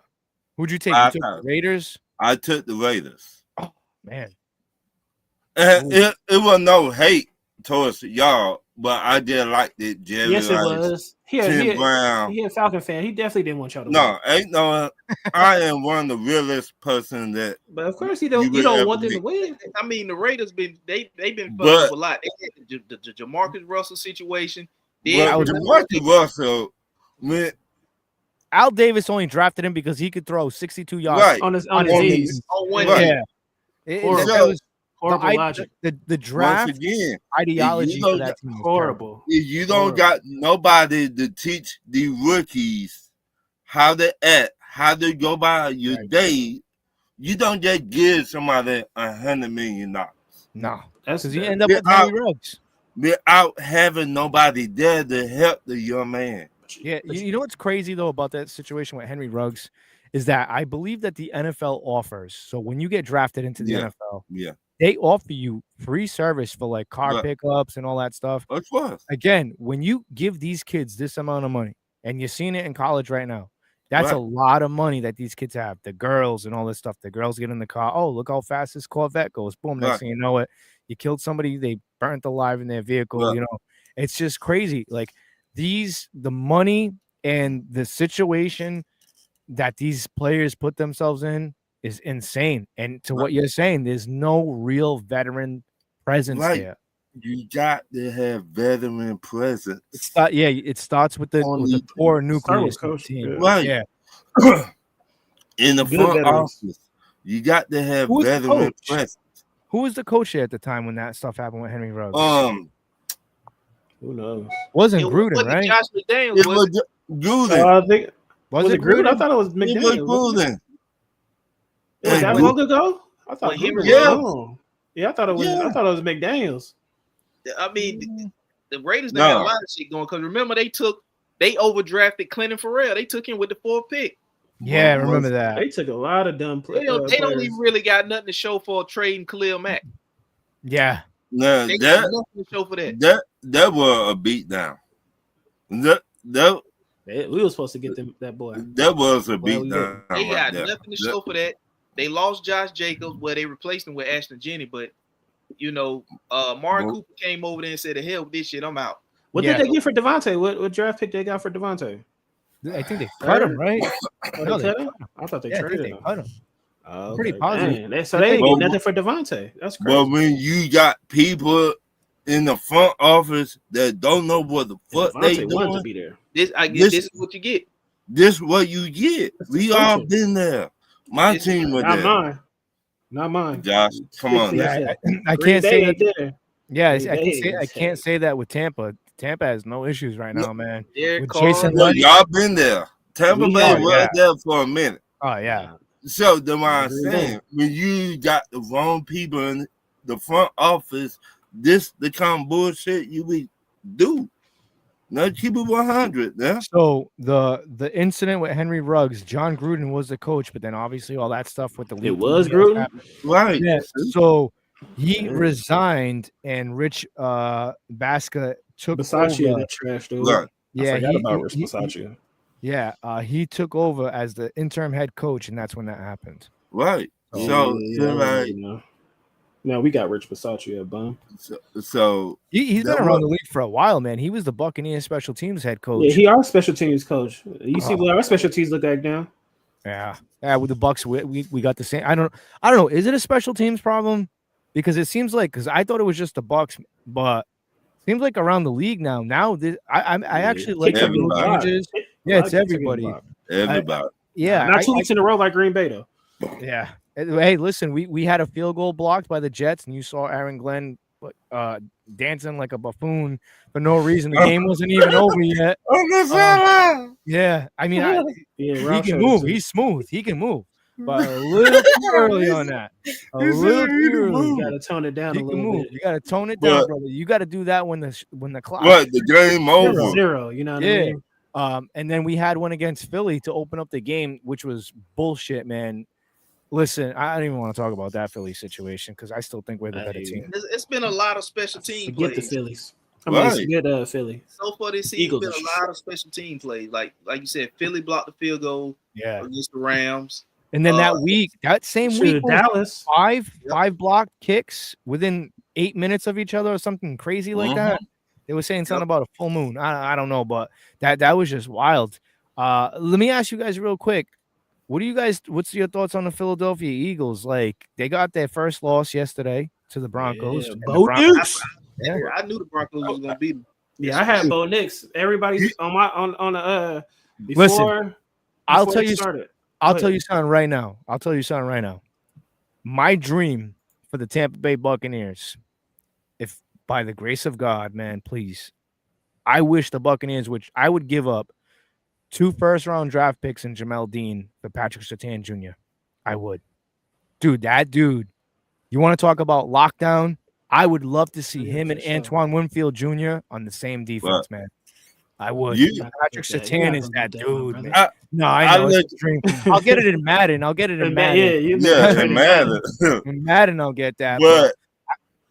Who'd you take? You took the 5,000. Raiders? I took the Raiders. Man. And it was no hate towards y'all. but I just like that Jerry Yes, it Rice, was. Tim Brown. He a Falcon fan. He definitely didn't want y'all to win. No, ain't no. I am one of the realest person that. But of course, you You don't would ever want them to meet. win. I mean, the Raiders been they've been fucking But- up a lot. They had the Jamarcus Russell situation. Well, Then Jamarcus Russell, man, Al Davis only drafted him because he could throw 62 yards. right? On his On his knees. knees. on one Right. hand, Yeah. Horrible. That was Horrible the, logic. the draft Once again, ideology don't for that team. was terrible. Horrible. if you don't Horrible. got nobody to teach the rookies how to act, how to go by your Right. day, you don't just give somebody $100 million No, That's because you that- end up Yeah, with Henry Ruggs. without having nobody there to help the young man. Yeah, you know what's crazy though about that situation with Henry Ruggs is that I believe that the NFL offers. So when you get drafted into the Yeah. NFL, Yeah, they offer you free service for like car Right. pickups and all that stuff. of course. Again, when you give these kids this amount of money, and you're seeing it in college right now, that's a Right. lot of money that these kids have. The girls and all this stuff. The girls get in the car. Oh, look how fast this Corvette goes. Boom. Next Right. thing you know it, you killed somebody. They burnt alive in their vehicle. Right. You know, it's just crazy. Like the money and the situation that these players put themselves in is insane. And to what you're saying, there's no real veteran presence Right. there. You got to have veteran presence. It starts with the core nucleus of the coach, team. yeah. Right. Yeah. In the Good front veterans. office, you got to have Who's the veteran coach? presence. Who was the coach there at the time when that stuff happened with Henry Ruggs? Who knows? Wasn't it Gruden, wasn't right? Josh McDaniels. It Was was Gruden. I think was it Gruden? I thought it was It was McDaniel. Gruden. It was that And long ago? I thought Well, Gruden was yeah. long. Yeah, I thought it was. Yeah. I thought it was McDaniels. I mean, the Raiders No. they had a lot of shit going because remember they overdrafted Clinton Farrell. They took him with the 4th pick. Yeah, I remember that. They took a lot of dumb They don't players. even really got nothing to show for trading Khalil Mack. Yeah. Now They got that nothing to show for that. that was a beatdown. That We were supposed to get that boy. that was a Well, we beatdown. They right got there. nothing to show for that. They lost Josh Jacobs, where they replaced him with Ashton Jennings, but you know, Mark Well- Cooper came over there and said, "The hell with this shit, I'm out." What Yeah. did they get for Devontae? What draft pick they got for Devontae? I think they cut him, right? Oh, No, they they cut him? I thought they Yeah, I think traded they him. cut him. Oh, Pretty okay. positive. Dang. So they didn't Well, get nothing for Devontae. That's crazy. But when you got people in the front office that don't know what the fuck they Devontae wanted to doing, be there. This This- is what you get. this what you get. That's the We all coaching. been there. My This- team was Not there. mine. Not mine. Josh, come on. Yeah, now. I Green can't Bay say ain't that. there. Yeah, I Green can't Bay say I is can't heavy. say that with Tampa. Tampa has no issues right now, man. Derek With Carr, Jason Well, Lundy. y'all been there. Tampa We Bay have, was yeah. there for a minute. Oh yeah. So the what I'm Green Bay. saying, when you got the wrong people in the front office, this the kind of bullshit you would do. Now keep it 100. Yeah. So the incident with Henry Ruggs, John Gruden was the coach, but then obviously all that stuff with the league was stuff Gruden? happened. Right. Yeah. So he Yeah. resigned, and Rich Basca took Versace over. that trash dude. Right. Yeah, I forgot he- about Rich he- Versace. he took over as the interim head coach, and that's when that happened. Right. Oh, So, Yeah, like, you know. Now we got Rich Versace at bum. so He's That been around was- the league for a while, man. He was the Buccaneers special teams head coach. Yeah, he our special teams coach. You see Oh. what our special teams look like now? Yeah, with the Bucks, we got the same. I don't know. Is it a special teams problem? Because it seems like I thought it was just the Bucks, but seems like around the league now. Now I actually like the rule Everybody. changes. Yeah, it's everybody. everybody. Yeah, Not 2 weeks in a row like Green Bay though. yeah. Hey, listen, we had a field goal blocked by the Jets, and you saw Aaron Glenn dancing like a buffoon for no reason. The game wasn't even over yet. Yeah, I mean, Yeah, he Rob can showed move. it too. He's smooth. He can move, but a little too early on that. A He said little he too can early. move. You gotta tone it down He a can little move. bit. You got to tone it down, But- brother. You got to do that when the clock. What the game over? Zero, you know what I Yeah. mean? And then we had one against Philly to open up the game, which was bullshit, man. Listen, I don't even want to talk about that Philly situation because I still think we're the better Hey, team. it's been a lot of special team Forget the plays. Phillies. Right. Forget Philly. So far this season, Eagles been are a lot of special team plays. Like you said, Philly blocked the field goal Yeah. against the Rams. And then that same Shoot, week, was Dallas. five blocked kicks within 8 minutes of each other or something crazy like that. They were saying something about a full moon. I don't know, but that was just wild. Let me ask you guys real quick. What's your thoughts on the Philadelphia Eagles? Like, they got their first loss yesterday to the Broncos. Yeah, and Bo Nix. I knew the Broncos was gonna beat them. Yeah, I had Bo Nix. Everybody's on the before. Listen, I'll tell you. Started. I'll tell you something right now. My dream for the Tampa Bay Buccaneers, if by the grace of God, man, please, I wish the Buccaneers, which I would give up 2 first-round draft picks in Jamel Dean for Patrick Surtain Jr. I would. Dude, that dude, you want to talk about lockdown? I would love to see him and Antoine Winfield Jr. on the same defense, man. I would. Patrick Surtain is that dude, man. I know. It's a dream. I'll get it in Madden. Yeah, in Madden. In Madden, I'll get that. But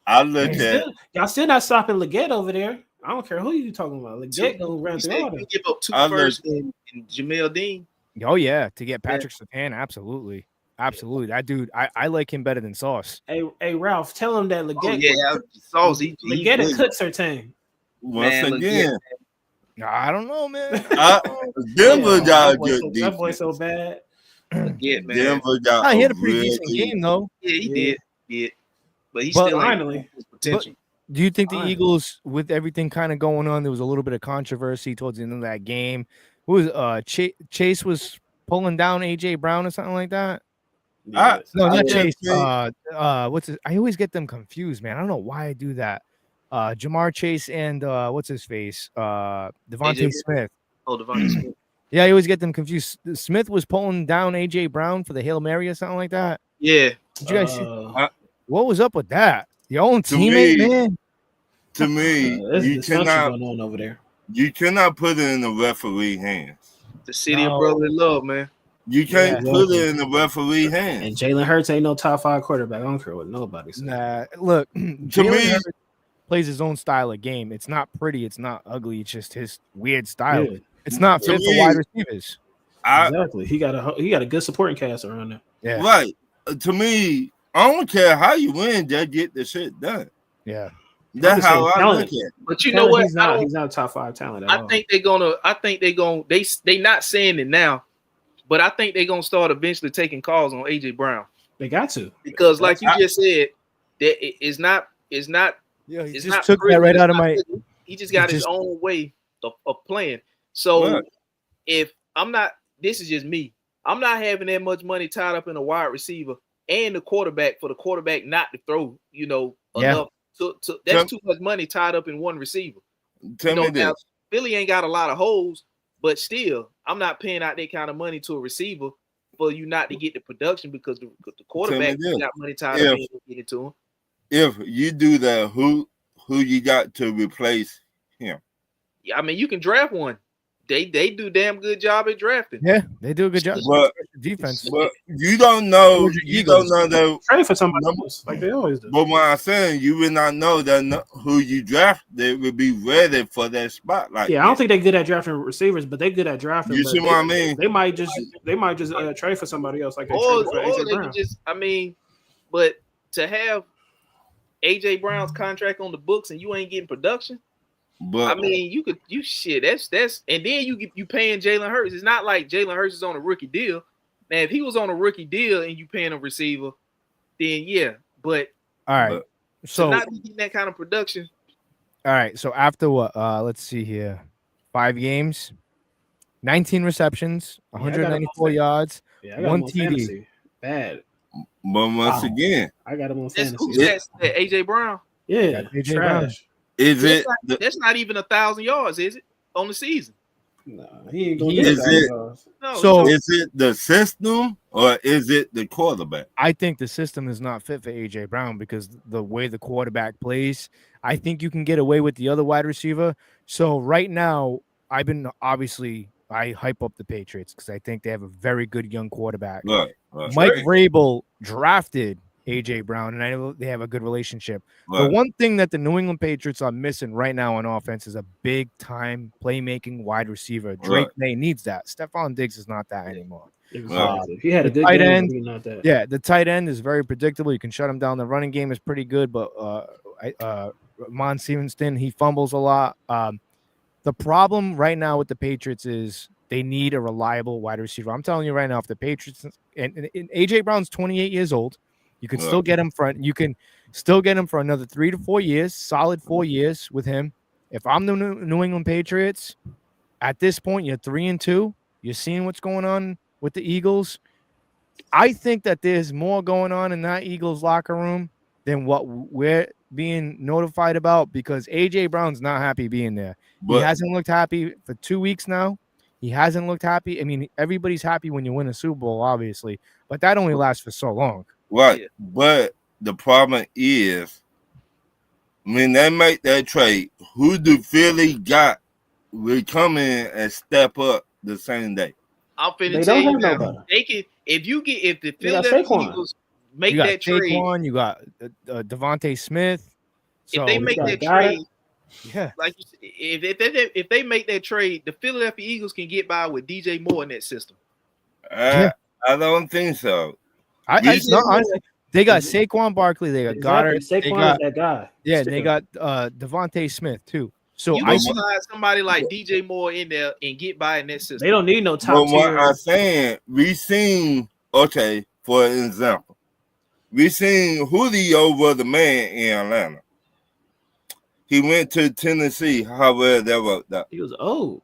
I look at y'all still not stopping Leggett over there. I don't care who you talking about. Leggett gonna run through all that. Give up 2 firsts in Jamel Dean. Oh yeah, to get Patrick Surtain, absolutely. That dude, I like him better than Sauce. Hey, Ralph, tell him that Leggett. Sauce. Leggett and cut Surtain. Once again. I don't know, man. Denver got a good defense. That boy so bad. Man. Denver got he had a pretty decent game, though. Yeah, he did. Yeah. But he's still finally potential. Do you think the Eagles, with everything kind of going on, there was a little bit of controversy towards the end of that game? Who was Chase was pulling down AJ Brown or something like that? No, not Chase. What's his? I always get them confused, man. I don't know why I do that. Jamar Chase and what's his face? Devontae Smith. Oh, Devontae Smith. Yeah, I always get them confused. Smith was pulling down AJ Brown for the Hail Mary or something like that. Yeah. Did you guys see? What was up with that? Your own teammate, man. To me, you cannot going on over there. You cannot put it in the referee hands. The city of brotherly love, man. You can't put it in the referee hands. And Jalen Hurts ain't no top 5 quarterback. I don't care what nobody says. Nah, look, to me, Hurts plays his own style of game. It's not pretty. It's not ugly. It's just his weird style. Yeah. It's not fit for wide receivers. Exactly. He got a good supporting cast around there. Yeah. Right. To me, I don't care how you win, just get the shit done. Yeah. That's how I look at it. But you know what? He's not a top 5 talent at all. I think they not saying it now, but I think they're gonna start eventually taking calls on AJ Brown. They got to. Because like you just said, that it's not yeah, he just took that right out of my. He just got his own way of playing. So if I'm not, this is just me. I'm not having that much money tied up in a wide receiver and the quarterback for the quarterback not to throw, enough. That's too much money tied up in one receiver. Tell me this. Now, Philly ain't got a lot of holes, but still, I'm not paying out that kind of money to a receiver for you not to get the production because the quarterback got money tied up in get it to him. If you do that, who you got to replace him? Yeah, I mean, you can draft one. They do damn good job at drafting. Yeah, they do a good job. But defense. But you don't know. You don't know that. Trade for somebody else, like they always do. But what I'm saying, you will not know that who you draft. They will be ready for that spot. Like, I don't think they're good at drafting receivers, but they're good at drafting. You see what I mean? They might just trade for somebody else, like they or traded for AJ Brown. But to have AJ Brown's contract on the books and you ain't getting production. But that's and then you paying Jalen Hurts. It's not like Jalen Hurts is on a rookie deal. Now, if he was on a rookie deal and you paying a receiver, then yeah. But all right, so not getting that kind of production. All right, so after what? Let's see here, 5 games, 19 receptions, 194 yards, 1 TD. Bad. But once again, I got him on fantasy. Who's that? AJ Brown. Yeah, AJ Brown. That's not even 1,000 yards, is it, on the season? No, he ain't going to get it. No, so is it the system or is it the quarterback? I think the system is not fit for AJ Brown because the way the quarterback plays. I think you can get away with the other wide receiver. So right now, I hype up the Patriots because I think they have a very good young quarterback. Right. Mike Vrabel drafted AJ Brown, and I know they have a good relationship. The one thing that the New England Patriots are missing right now on offense is a big-time playmaking wide receiver. Drake May needs that. Stephon Diggs is not that anymore. He had a good tight game, end. Not that. Yeah, the tight end is very predictable. You can shut him down. The running game is pretty good, but Ramon Stevenson, he fumbles a lot. The problem right now with the Patriots is they need a reliable wide receiver. I'm telling you right now, if the Patriots and AJ Brown's 28 years old, you can still get him you can still get him for another 3 to 4 years, solid 4 years with him. If I'm the New England Patriots, at this point, you're 3-2. You're seeing what's going on with the Eagles. I think that there's more going on in that Eagles locker room than what we're being notified about, because AJ Brown's not happy being there. He hasn't looked happy for 2 weeks now. He hasn't looked happy. I mean, everybody's happy when you win a Super Bowl, obviously, but that only lasts for so long. Right. Yeah. But the problem is, when they make that trade, who do Philly got will come in and step up the same day? I'm finna tell you now. They can, if the Philadelphia Eagles make that trade, you got Devontae Smith. If they make that trade, yeah, like you said, if they make that trade, the Philadelphia Eagles can get by with DJ Moore in that system. I don't think so. Honestly, they got Saquon Barkley, they got Goddard, Saquon is that guy. Yeah, they got Devontae Smith too. So you can slide somebody like DJ Moore in there and get by in that system. They don't need no top tier. What I'm saying, we seen, okay, for example, we seen Julio was the man in Atlanta. He went to Tennessee, however that worked out. He was old.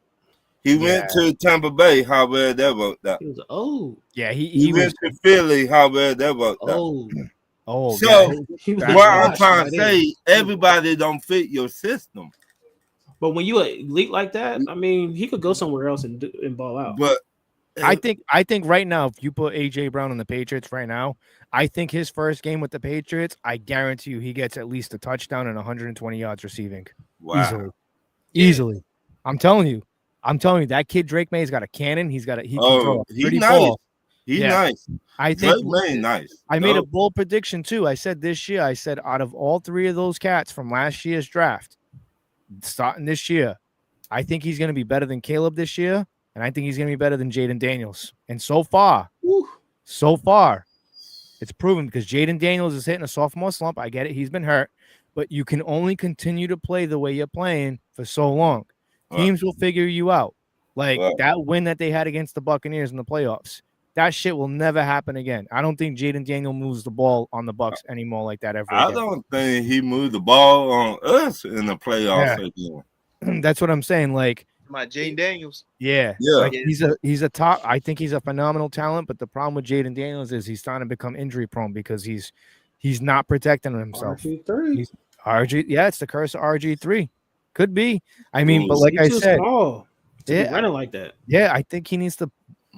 He went to Tampa Bay, however that worked out. He was old. Yeah, he went to Philly, however that worked out. Oh, so what I'm trying to say, everybody don't fit your system. But when you elite like that, I mean, he could go somewhere else and ball out. But I think right now, if you put AJ Brown on the Patriots right now, I think his first game with the Patriots, I guarantee you, he gets at least a touchdown and 120 yards receiving. Wow. Easily. I'm telling you, that kid Drake May's got a cannon. He can throw a pretty ball. He's nice. I think nice. I made a bold prediction too. I said this year, out of all three of those cats from last year's draft, starting this year, I think he's going to be better than Caleb this year, and I think he's going to be better than Jaden Daniels. And so far, it's proven, because Jaden Daniels is hitting a sophomore slump. I get it. He's been hurt, but you can only continue to play the way you're playing for so long. Teams will figure you out. Like that win that they had against the Buccaneers in the playoffs. That shit will never happen again. I don't think Jaden Daniels moves the ball on the Bucs anymore like that ever again. I don't think he moved the ball on us in the playoffs again. That's what I'm saying. Like my Jaden Daniels. Yeah. Like he's a top. I think he's a phenomenal talent, but the problem with Jaden Daniels is he's starting to become injury prone because he's not protecting himself. RG3. Yeah, it's the curse of RG3. Could be. I mean, but like I said, running like that. Yeah, I think he needs to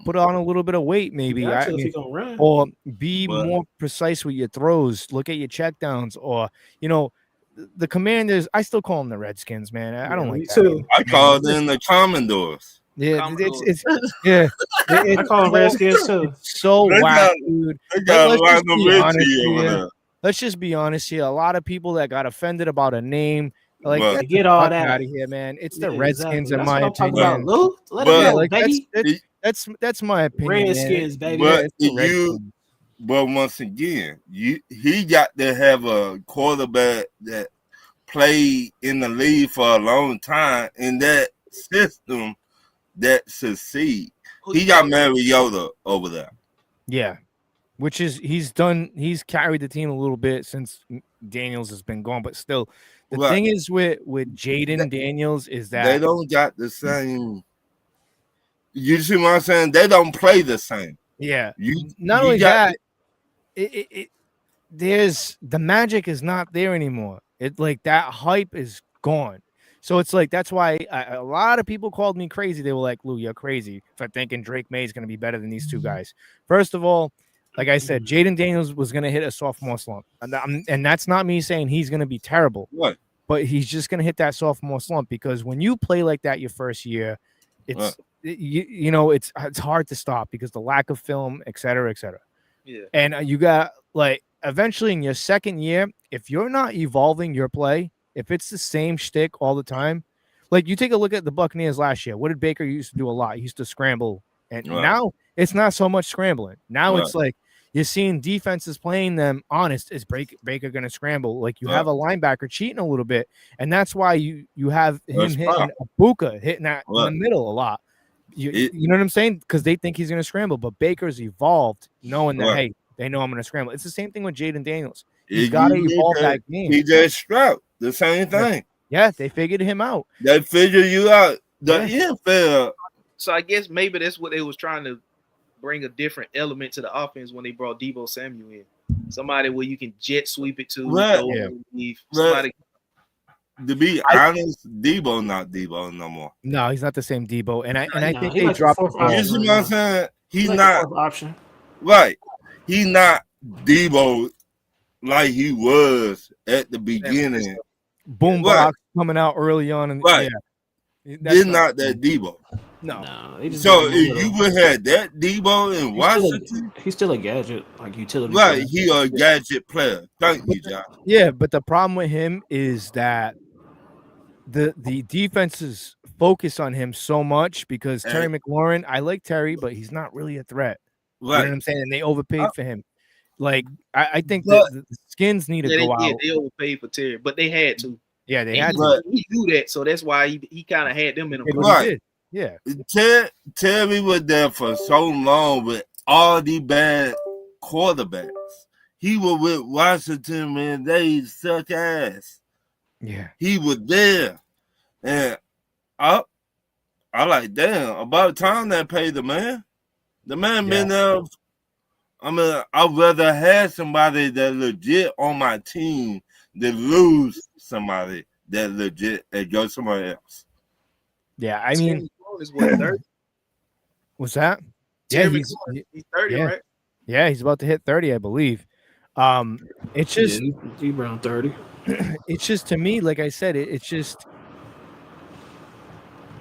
put on a little bit of weight, maybe, or be more precise with your throws. Look at your checkdowns, or the Commanders. I still call them the Redskins, man. I don't like that. Too. I call them the Commodores. Yeah, it's they call them Redskins too. So wow, dude. Let's just be honest here. A lot of people that got offended about a name. Like, get all that out of here, man. It's the Redskins, in my opinion. That's my opinion. Redskins, baby. But once again, he got to have a quarterback that played in the league for a long time in that system that succeed. He got Mariota over there. Yeah. Which is he's carried the team a little bit since Daniels has been gone, but still the thing is with Jaden Daniels is that they don't got the same. You see what I'm saying? They don't play the same. Yeah. Not only that, there's the magic is not there anymore. It like that hype is gone. So it's like that's why a lot of people called me crazy. They were like, "Lou, you're crazy for thinking Drake May is going to be better than these two guys." First of all, like I said, Jaden Daniels was going to hit a sophomore slump. And that's not me saying he's going to be terrible. What? But he's just going to hit that sophomore slump because when you play like that your first year, it's it's hard to stop because the lack of film, et cetera, et cetera. Yeah. And you got like eventually in your second year, if you're not evolving your play, if it's the same shtick all the time, like you take a look at the Buccaneers last year. What did Baker used to do a lot? He used to scramble. And now it's not so much scrambling. Now it's like you're seeing defenses playing them honest. Is Baker going to scramble? Like you have a linebacker cheating a little bit, and that's why you have him hitting Buka hitting that in the middle a lot. You know what I'm saying? Because they think he's going to scramble, but Baker's evolved knowing that hey, they know I'm going to scramble. It's the same thing with Jaden Daniels. He's got to evolve that game. TJ Stroud, the same thing. Yeah, they figured him out. They figured you out. The NFL. So I guess maybe that's what they was trying to bring a different element to the offense when they brought Deebo Samuel in. Somebody where you can jet sweep it to. Somebody. To be honest, Deebo not Deebo no more. No, he's not the same Deebo, and I think they dropped. You see what I'm saying? He's not option. Right. He's not Deebo like he was at the beginning. Boombox coming out early on, and he's not that Deebo. No. So if you would have that Deebo in Washington, he's still a gadget, like utility. Right, player. he a gadget player. Thank you, John. Yeah, but the problem with him is that the defenses focus on him so much because Terry McLaurin, I like Terry, but he's not really a threat. Right. You know what I'm saying? And they overpaid for him. Like I think the Skins need to go out. Yeah, they overpaid for Terry, but they had to. Yeah, they had to. He do that, so that's why he kind of had them in a right. Yeah. Terry was there for so long with all the bad quarterbacks. He was with Washington, man. They suck ass. Yeah. He was there. And I like, damn, about time they paid the man. The man been there. I mean, I'd rather have somebody that legit on my team than lose somebody that legit and go somewhere else. Yeah, I mean, is what, 30? What's that? Yeah, he's 30, right? Yeah, he's about to hit 30, I believe. It's just around 30. It's just, to me, like I said, it's just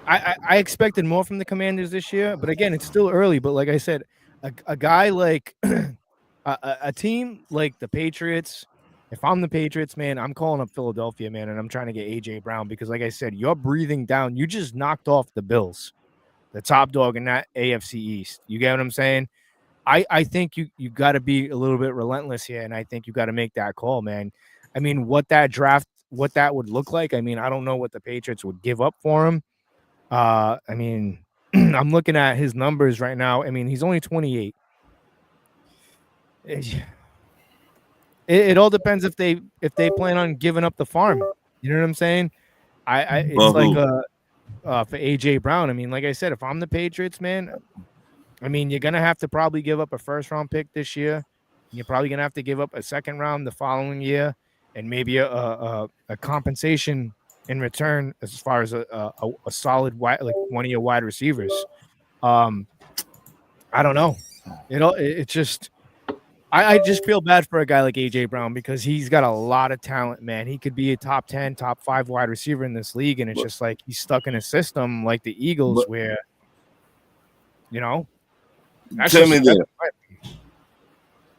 I expected more from the Commanders this year, but again, it's still early. But like I said, a guy like a team like the Patriots. If I'm the Patriots, man, I'm calling up Philadelphia, man, and I'm trying to get AJ Brown because, like I said, you're breathing down. You just knocked off the Bills, the top dog in that AFC East. You get what I'm saying? I think you got to be a little bit relentless here, and I think you got to make that call, man. I mean, what that would look like, I mean, I don't know what the Patriots would give up for him. I mean, I'm looking at his numbers right now. I mean, he's only 28. It all depends if they plan on giving up the farm. You know what I'm saying? It's like for AJ Brown. I mean, like I said, if I'm the Patriots, man, I mean, you're gonna have to probably give up a first-round pick this year. You're probably gonna have to give up a second round the following year, and maybe a compensation in return as far as a solid wide, like one of your wide receivers. I don't know. It just. I just feel bad for a guy like AJ Brown because he's got a lot of talent, man. He could be a top 10, top 5 wide receiver in this league, and it's just like he's stuck in a system like the Eagles where, you know. Tell me this.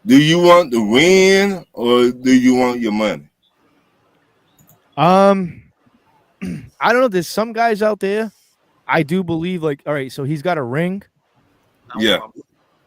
Do you want the win or do you want your money? I don't know. There's some guys out there. I do believe, like, all right, so he's got a ring. Yeah.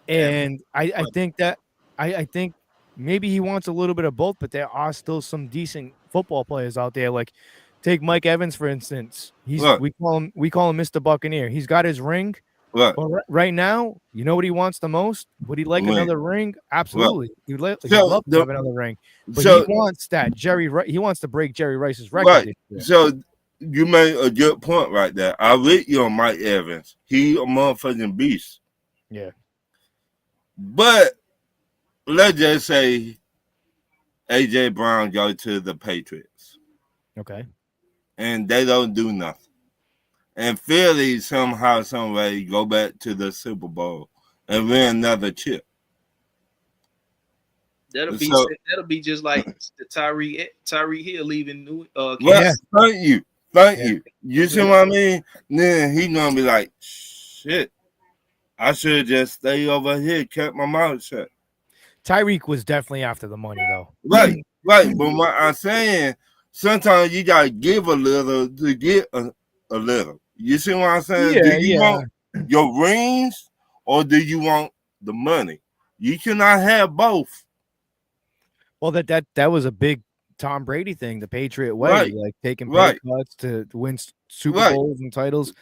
And I think that. I think maybe he wants a little bit of both, but there are still some decent football players out there. Like, take Mike Evans, for instance. We call him Mr. Buccaneer. He's got his ring. But right now, you know what he wants the most? Would he like another ring? Absolutely. He'd love to have another ring. But he wants that he wants to break Jerry Rice's record. Right. So you made a good point right there. I with you on Mike Evans. He a motherfucking beast. Yeah. But let's just say AJ Brown go to the Patriots. Okay. And they don't do nothing. And Philly somehow, some way go back to the Super Bowl and win another chip. That'll be just like the Tyreek Hill leaving Thank you. You see what I mean? Then he gonna be like, shit. I should have just stayed over here, kept my mouth shut. Tyreek was definitely after the money, though. Right. But what I'm saying, sometimes you gotta give a little to get a little. You see what I'm saying? Do you want your rings or do you want the money? You cannot have both. Well, that was a big Tom Brady thing, the Patriot way, Right. like taking pay Right. cuts to win Super Right. Bowls and titles.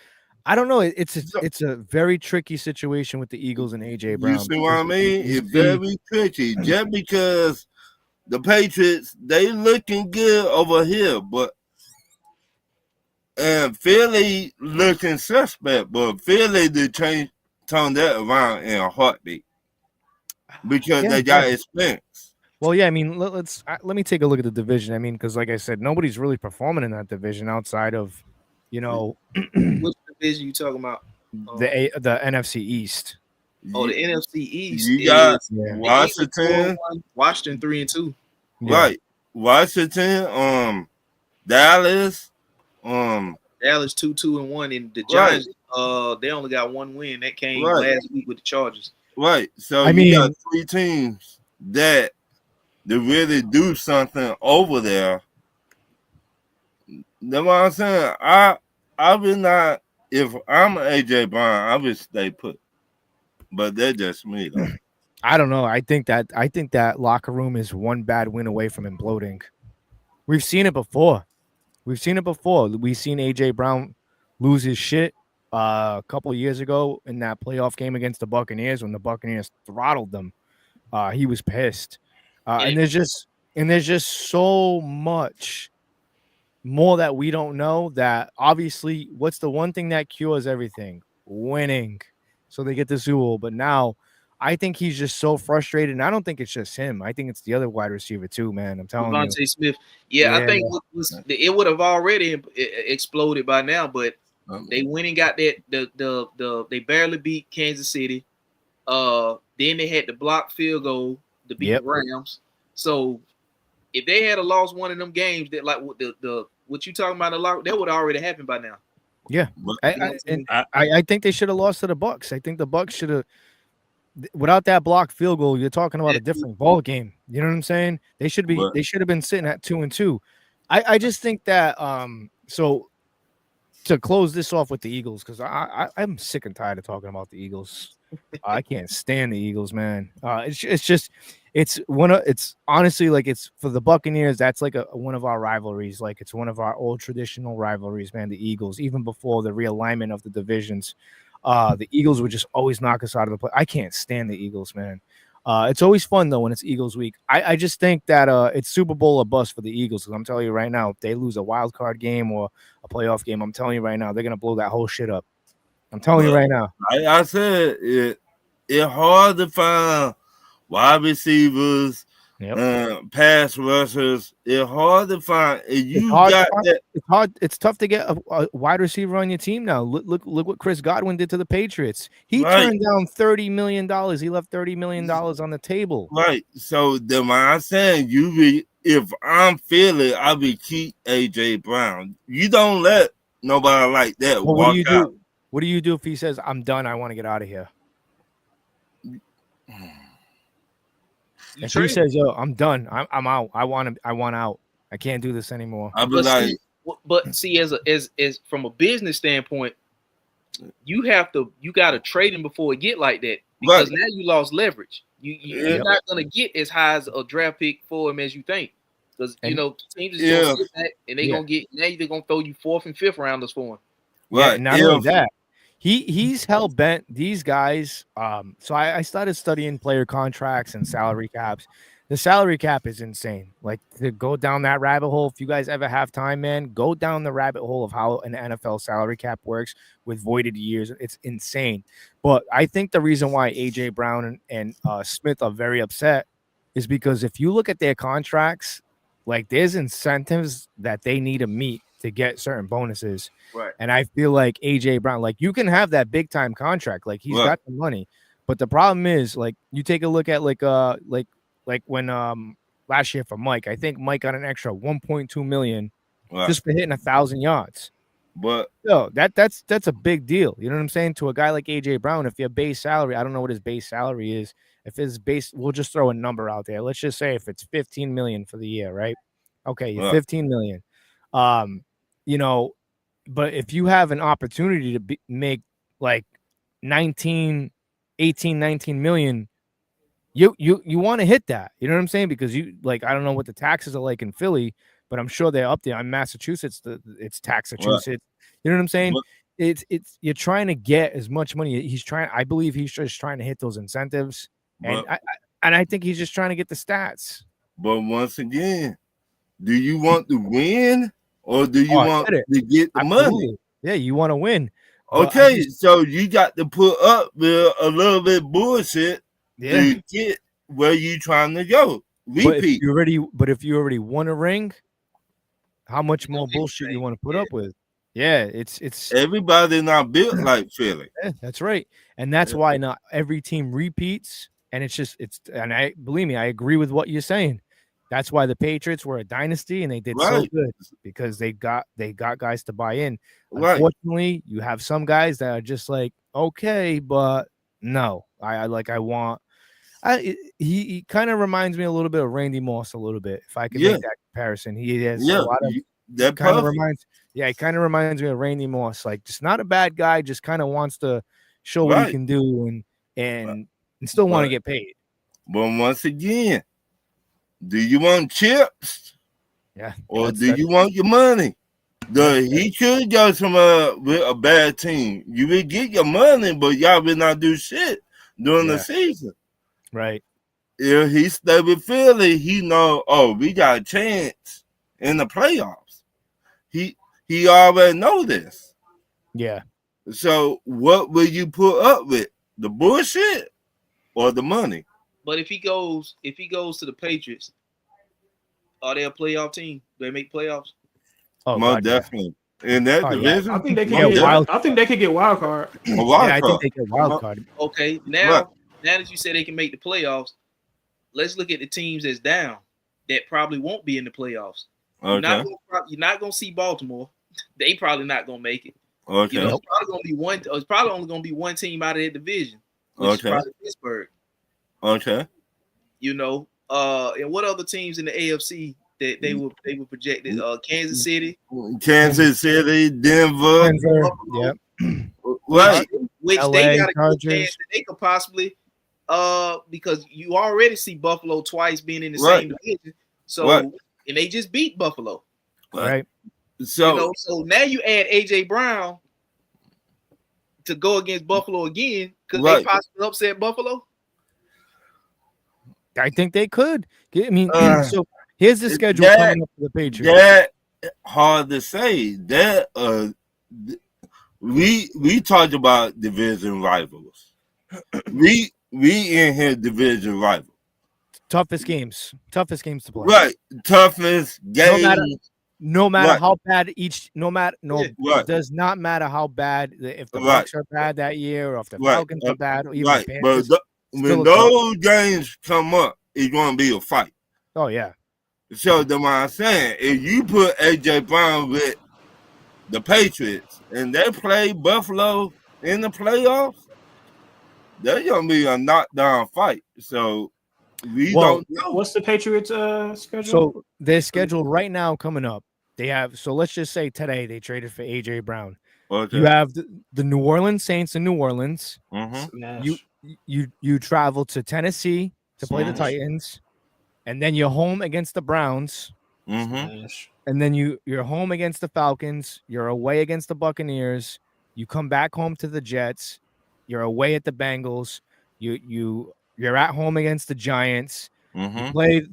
I don't know. It's So- a very tricky situation with the Eagles and AJ Brown. You see what I mean? It's It's very tricky. Just because the Patriots, they looking good over here, but and Philly looking suspect, but Philly they turn that around in a heartbeat because Yeah, they got yeah. experience. Well, yeah, I mean, let me take a look at the division. I mean, because like I said, nobody's really performing in that division outside of, you know, Which division you talking about? the NFC East. Oh, the NFC East. You got is Yeah. Washington, Washington 3-2. Yeah. right? Washington, Dallas, Dallas 2-2-1, and the Right. Giants. They only got one win that came Right. last week with the Chargers. right. So I you mean- got 3 teams that really do something over there. That's what I'm saying. I would not. If I'm AJ Brown, I would stay put. But that's just me, though. I don't know. I think that locker room is one bad win away from imploding. We've seen it before. We've seen AJ Brown lose his shit a couple of years ago in that playoff game against the Buccaneers when the Buccaneers throttled them. He was pissed. And there's just so much more that we don't know. That obviously, what's the one thing that cures everything? Winning. So they get the Super Bowl. But now, I think he's just so frustrated, and I don't think it's just him. I think it's the other wide receiver too, man. I'm telling you. Devontae Smith. Yeah, I think it would have already exploded by now, but they went and got that. They barely beat Kansas City. Then they had the blocked field goal to beat the Rams. So if they had lost one of them games, that like the what you talking about, that would have already happened by now. Yeah, I think they should have lost to the Bucs. I think the Bucs should have. Without that blocked field goal, you're talking about a different ball game. You know what I'm saying? They should have been sitting at 2-2. I just think that so to close this off with the Eagles, because I'm sick and tired of talking about the Eagles. I can't stand the Eagles, man. It's honestly like it's for the Buccaneers. That's like one of our rivalries. Like it's one of our old traditional rivalries, man. The Eagles, even before the realignment of the divisions. The Eagles would just always knock us out of the play. I can't stand the Eagles, man. It's always fun though when it's Eagles week. I just think that it's Super Bowl or bust for the Eagles. Because I'm telling you right now, if they lose a wild card game or a playoff game, I'm telling you right now, they're gonna blow that whole shit up. I'm telling you right now. I said it's hard to find wide receivers, pass rushers. It's hard to find. It's tough to get a wide receiver on your team now. Look what Chris Godwin did to the Patriots. He turned down $30 million. He left $30 million on the table. Right. So then when I'm saying if I'm feeling, I will keep AJ Brown. You don't let nobody like that well, walk out. What do you do if he says, "I'm done. I want to get out of here"? If he says, "Yo, I'm done. I'm out. I want out. I can't do this anymore." But see, as from a business standpoint, you got to trade him before it get like that, because now you lost leverage. You're not gonna get as high as a draft pick for him as you think, because teams is gonna sit back and they gonna get now they're gonna throw you 4th and 5th rounders for him. Right. Not only that. He's hell bent. These guys. So I started studying player contracts and salary caps. The salary cap is insane. Like to go down that rabbit hole. If you guys ever have time, man, go down the rabbit hole of how an NFL salary cap works with voided years. It's insane. But I think the reason why AJ Brown and Smith are very upset is because if you look at their contracts, like there's incentives that they need to meet to get certain bonuses. Right. And I feel like AJ Brown, like you can have that big time contract, like he's got the money, but the problem is like you take a look at like when last year for Mike, I think Mike got an extra 1.2 million just for hitting 1,000 yards. But that's a big deal. You know what I'm saying? To a guy like AJ Brown, if your base salary, I don't know what his base salary is. If his base, we'll just throw a number out there. Let's just say if it's 15 million for the year, right? Okay, you're 15 million. But if you have an opportunity to make like 19 million you want to hit that. You know what I'm saying? Because you like, I don't know what the taxes are like in Philly, but I'm sure they're up there. I'm Massachusetts. It's Taxachusetts. You know what I'm saying? What? It's you're trying to get as much money. I believe he's just trying to hit those incentives, and I think he's just trying to get the stats. But once again, do you want to win or do you want to get the Absolutely. money? Yeah, you want to win. Okay, so you got to put up with a little bit bullshit to get where you trying to go. Repeat. But if you already won a ring, how much more bullshit you want to put up with? Yeah, it's everybody not built like Philly. Yeah, that's right, and that's why not every team repeats. And and believe me, I agree with what you're saying. That's why the Patriots were a dynasty and they did so good because they got guys to buy in. Unfortunately, you have some guys that are just like, okay, but no, he kind of reminds me a little bit of Randy Moss a little bit. If I can make that comparison, he has a lot of that kind of reminds. Yeah, it kind of reminds me of Randy Moss. Like, just not a bad guy, just kind of wants to show what he can do and still want to get paid. But once again, do you want chips? Yeah. Or do you want your money? He could go somewhere with a bad team. You will get your money, but y'all will not do shit during the season. Right. If he stay with Philly, he know, we got a chance in the playoffs. He already know this. Yeah. So what will you put up with? The bullshit or the money? But if he goes to the Patriots, are they a playoff team? Do they make playoffs? Oh, most definitely. In that division, I think they can get wild. I think they could get wild card. I think they get wild card. Okay, now that you say they can make the playoffs, let's look at the teams that's down that probably won't be in the playoffs. Okay. You're not gonna see Baltimore. They probably not gonna make it. Okay. It's probably gonna be one. It's probably only gonna be one team out of that division, which is probably Pittsburgh. Okay. And what other teams in the AFC that they were projected? Kansas City, Denver. Yep. Right. Which LA, they got a good Chargers. chance that they could possibly because you already see Buffalo twice being in the same division. So and they just beat Buffalo. Right. So so now you add AJ Brown to go against Buffalo again. Could they possibly upset Buffalo? I think they could. I mean, so here's the schedule coming up for the Patriots. That hard to say. That we talked about division rivals. we in here division rivals. Toughest games to play. Right, toughest game. No matter how bad it does not matter how bad if the Bucs are bad that year or if the Falcons are bad or even the Panthers. But when those games come up, it's going to be a fight. Oh yeah. So the what I'm saying, if you put AJ Brown with the Patriots and they play Buffalo in the playoffs, there's going to be a knockdown fight. So we don't know. What's the Patriots schedule? So their schedule right now coming up, they have, so let's just say today they traded for AJ Brown. Okay. You have the New Orleans Saints in New Orleans. Mm-hmm. You travel to Tennessee to play the Titans, and then you're home against the Browns. Mm-hmm. And then you're home against the Falcons. You're away against the Buccaneers. You come back home to the Jets. You're away at the Bengals. You're at home against the Giants. Mm-hmm. You play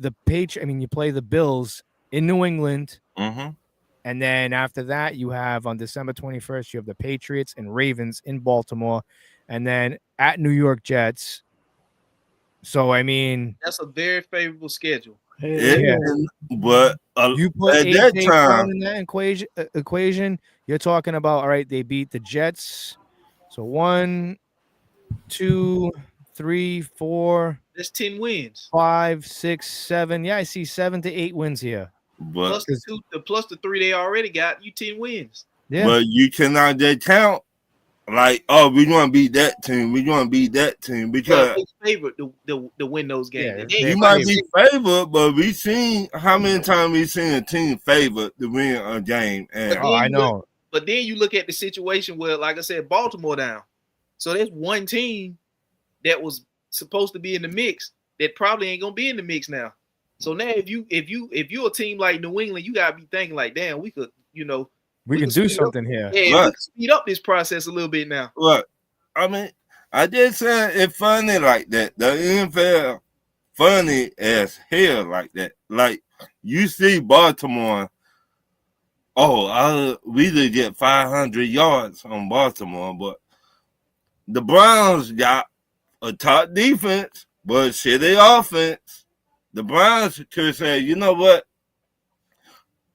you play the Bills in New England. Mm-hmm. And then after that, you have on December 21st, you have the Patriots and Ravens in Baltimore, and then at New York Jets. So I mean, that's a very favorable schedule. Yeah. But you put at AJ that Brown time in that equation, you're talking about, all right, they beat the Jets. So 1, 2, 3, 4. That's 10 wins. 5, 6, 7. Yeah, I see 7 to 8 wins here. But plus the 3 they already got, you 10 wins. Yeah. But you cannot just count like, we want to beat that team. We want to beat that team because it's favorite to win those games. You might be favored, but we seen how many times we seen a team favored to win a game. And I know. But then you look at the situation where, like I said, Baltimore down. So there's one team that was supposed to be in the mix that probably ain't gonna be in the mix now. So now if you're a team like New England, you gotta be thinking like, damn, we could, we can do something here. Yeah, we can speed up this process a little bit now. Look, I mean, I just said it's funny like that. The NFL funny as hell like that. Like you see Baltimore. We did get 500 yards on Baltimore, but the Browns got a top defense, but shitty offense. The Browns could say, you know what?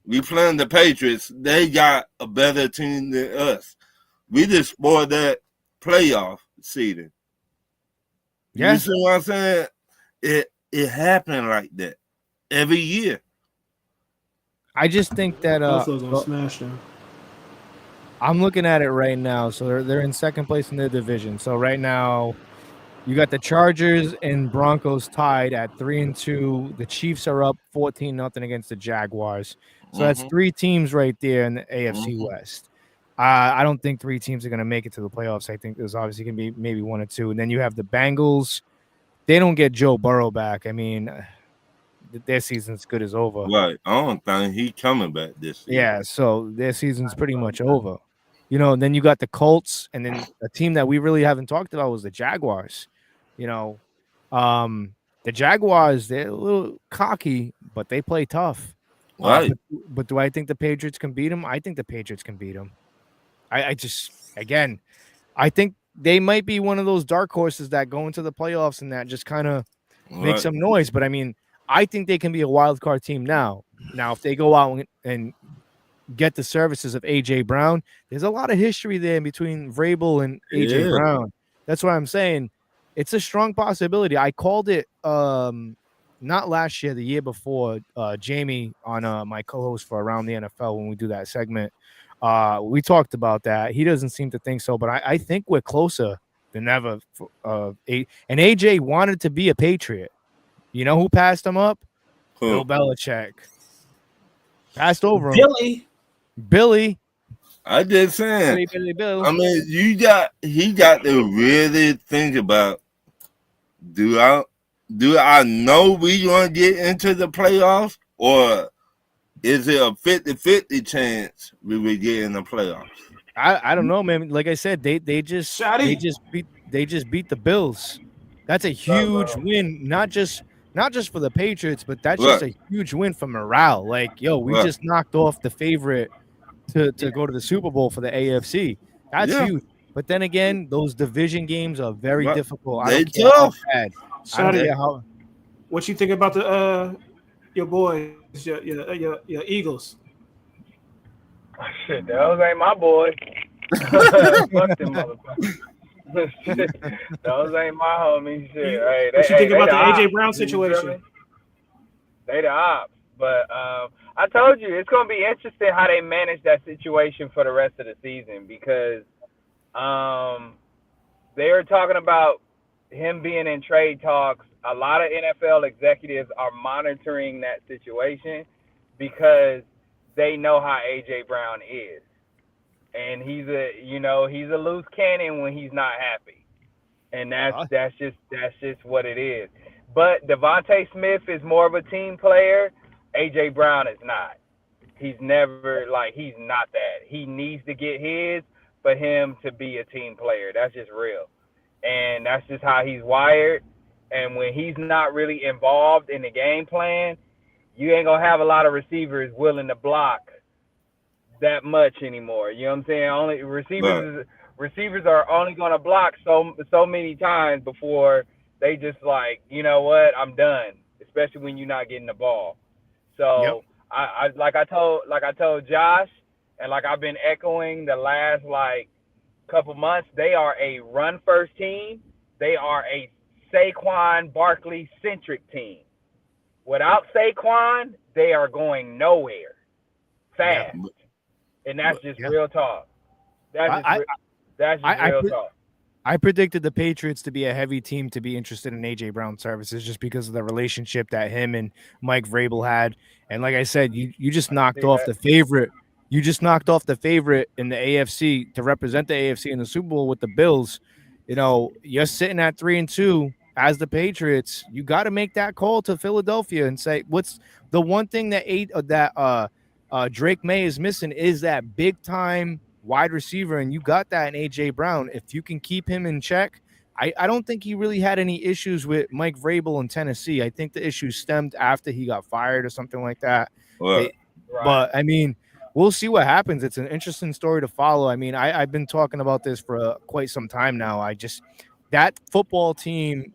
We playing the Patriots. They got a better team than us. We just spoiled that playoff seeding. Yeah. You see what I'm saying? It happened like that every year. I just think that Buffalo's gonna smash them. I'm looking at it right now. So they're in second place in their division. So right now, you got the Chargers and Broncos tied at 3-2. The Chiefs are up 14-0 against the Jaguars. So that's 3 teams right there in the AFC West. I don't think 3 teams are going to make it to the playoffs. I think there's obviously going to be maybe 1 or 2. And then you have the Bengals. They don't get Joe Burrow back. I mean, their season's good as over. Right. I don't think he's coming back this season. Yeah, so their season's pretty much over. And then you got the Colts, and then a team that we really haven't talked about was the Jaguars. The Jaguars, they're a little cocky, but they play tough. Right. But do I think the Patriots can beat them? I think the Patriots can beat them. I think they might be one of those dark horses that go into the playoffs and that just kind of make some noise. But, I mean, I think they can be a wild card team now. Now, if they go out and get the services of A.J. Brown, there's a lot of history there between Vrabel and A.J. Brown. That's what I'm saying. It's a strong possibility. I called it not last year, the year before. Jamie on my co-host for Around the NFL when we do that segment. We talked about that. He doesn't seem to think so, but I think we're closer than ever. And AJ wanted to be a Patriot. You know who passed him up? Bill Belichick. Passed over him. Billy. I just saying. Bill. I mean, he got to really think about, do I know we gonna get into the playoffs, or is it a 50-50 chance we will get in the playoffs? I don't know, man. Like I said, they just beat the Bills. That's a huge win, not just for the Patriots, but that's just a huge win for morale. Like, we just knocked off the favorite to go to the Super Bowl for the AFC. That's huge. But then again, those division games are very difficult. I don't care how bad. What you think about the your boys, your Eagles? Shit, those ain't my boys. Fuck them motherfuckers. Those ain't my homies. Shit. What you think about the A.J. Brown situation? They the ops. But I told you, it's going to be interesting how they manage that situation for the rest of the season, because they were talking about him being in trade talks. A lot of NFL executives are monitoring that situation because they know how A.J. Brown is. And he's a loose cannon when he's not happy. And that's just what it is. But Devontae Smith is more of a team player. A.J. Brown is not. He's not that. He needs to get his for him to be a team player. That's just real. And that's just how he's wired. And when he's not really involved in the game plan, you ain't going to have a lot of receivers willing to block that much anymore. You know what I'm saying? Only receivers are only going to block so many times before they just like, you know what, I'm done, especially when you're not getting the ball. So I told Josh, and like I've been echoing the last couple months, they are a run first team. They are a Saquon Barkley centric team. Without Saquon, they are going nowhere fast. And that's just real talk. That's just real talk. I predicted the Patriots to be a heavy team to be interested in A.J. Brown services just because of the relationship that him and Mike Vrabel had. And like I said, you just knocked off the favorite. You just knocked off the favorite in the AFC to represent the AFC in the Super Bowl with the Bills. You're sitting at 3-2, as the Patriots, you got to make that call to Philadelphia and say, what's the one thing that Drake May is missing is that big time wide receiver, and you got that in AJ Brown. If you can keep him in check, I don't think he really had any issues with Mike Vrabel in Tennessee. I think the issue stemmed after he got fired or something like that. Right. But I mean, we'll see what happens. It's an interesting story to follow. I mean, I've been talking about this for quite some time now. That football team,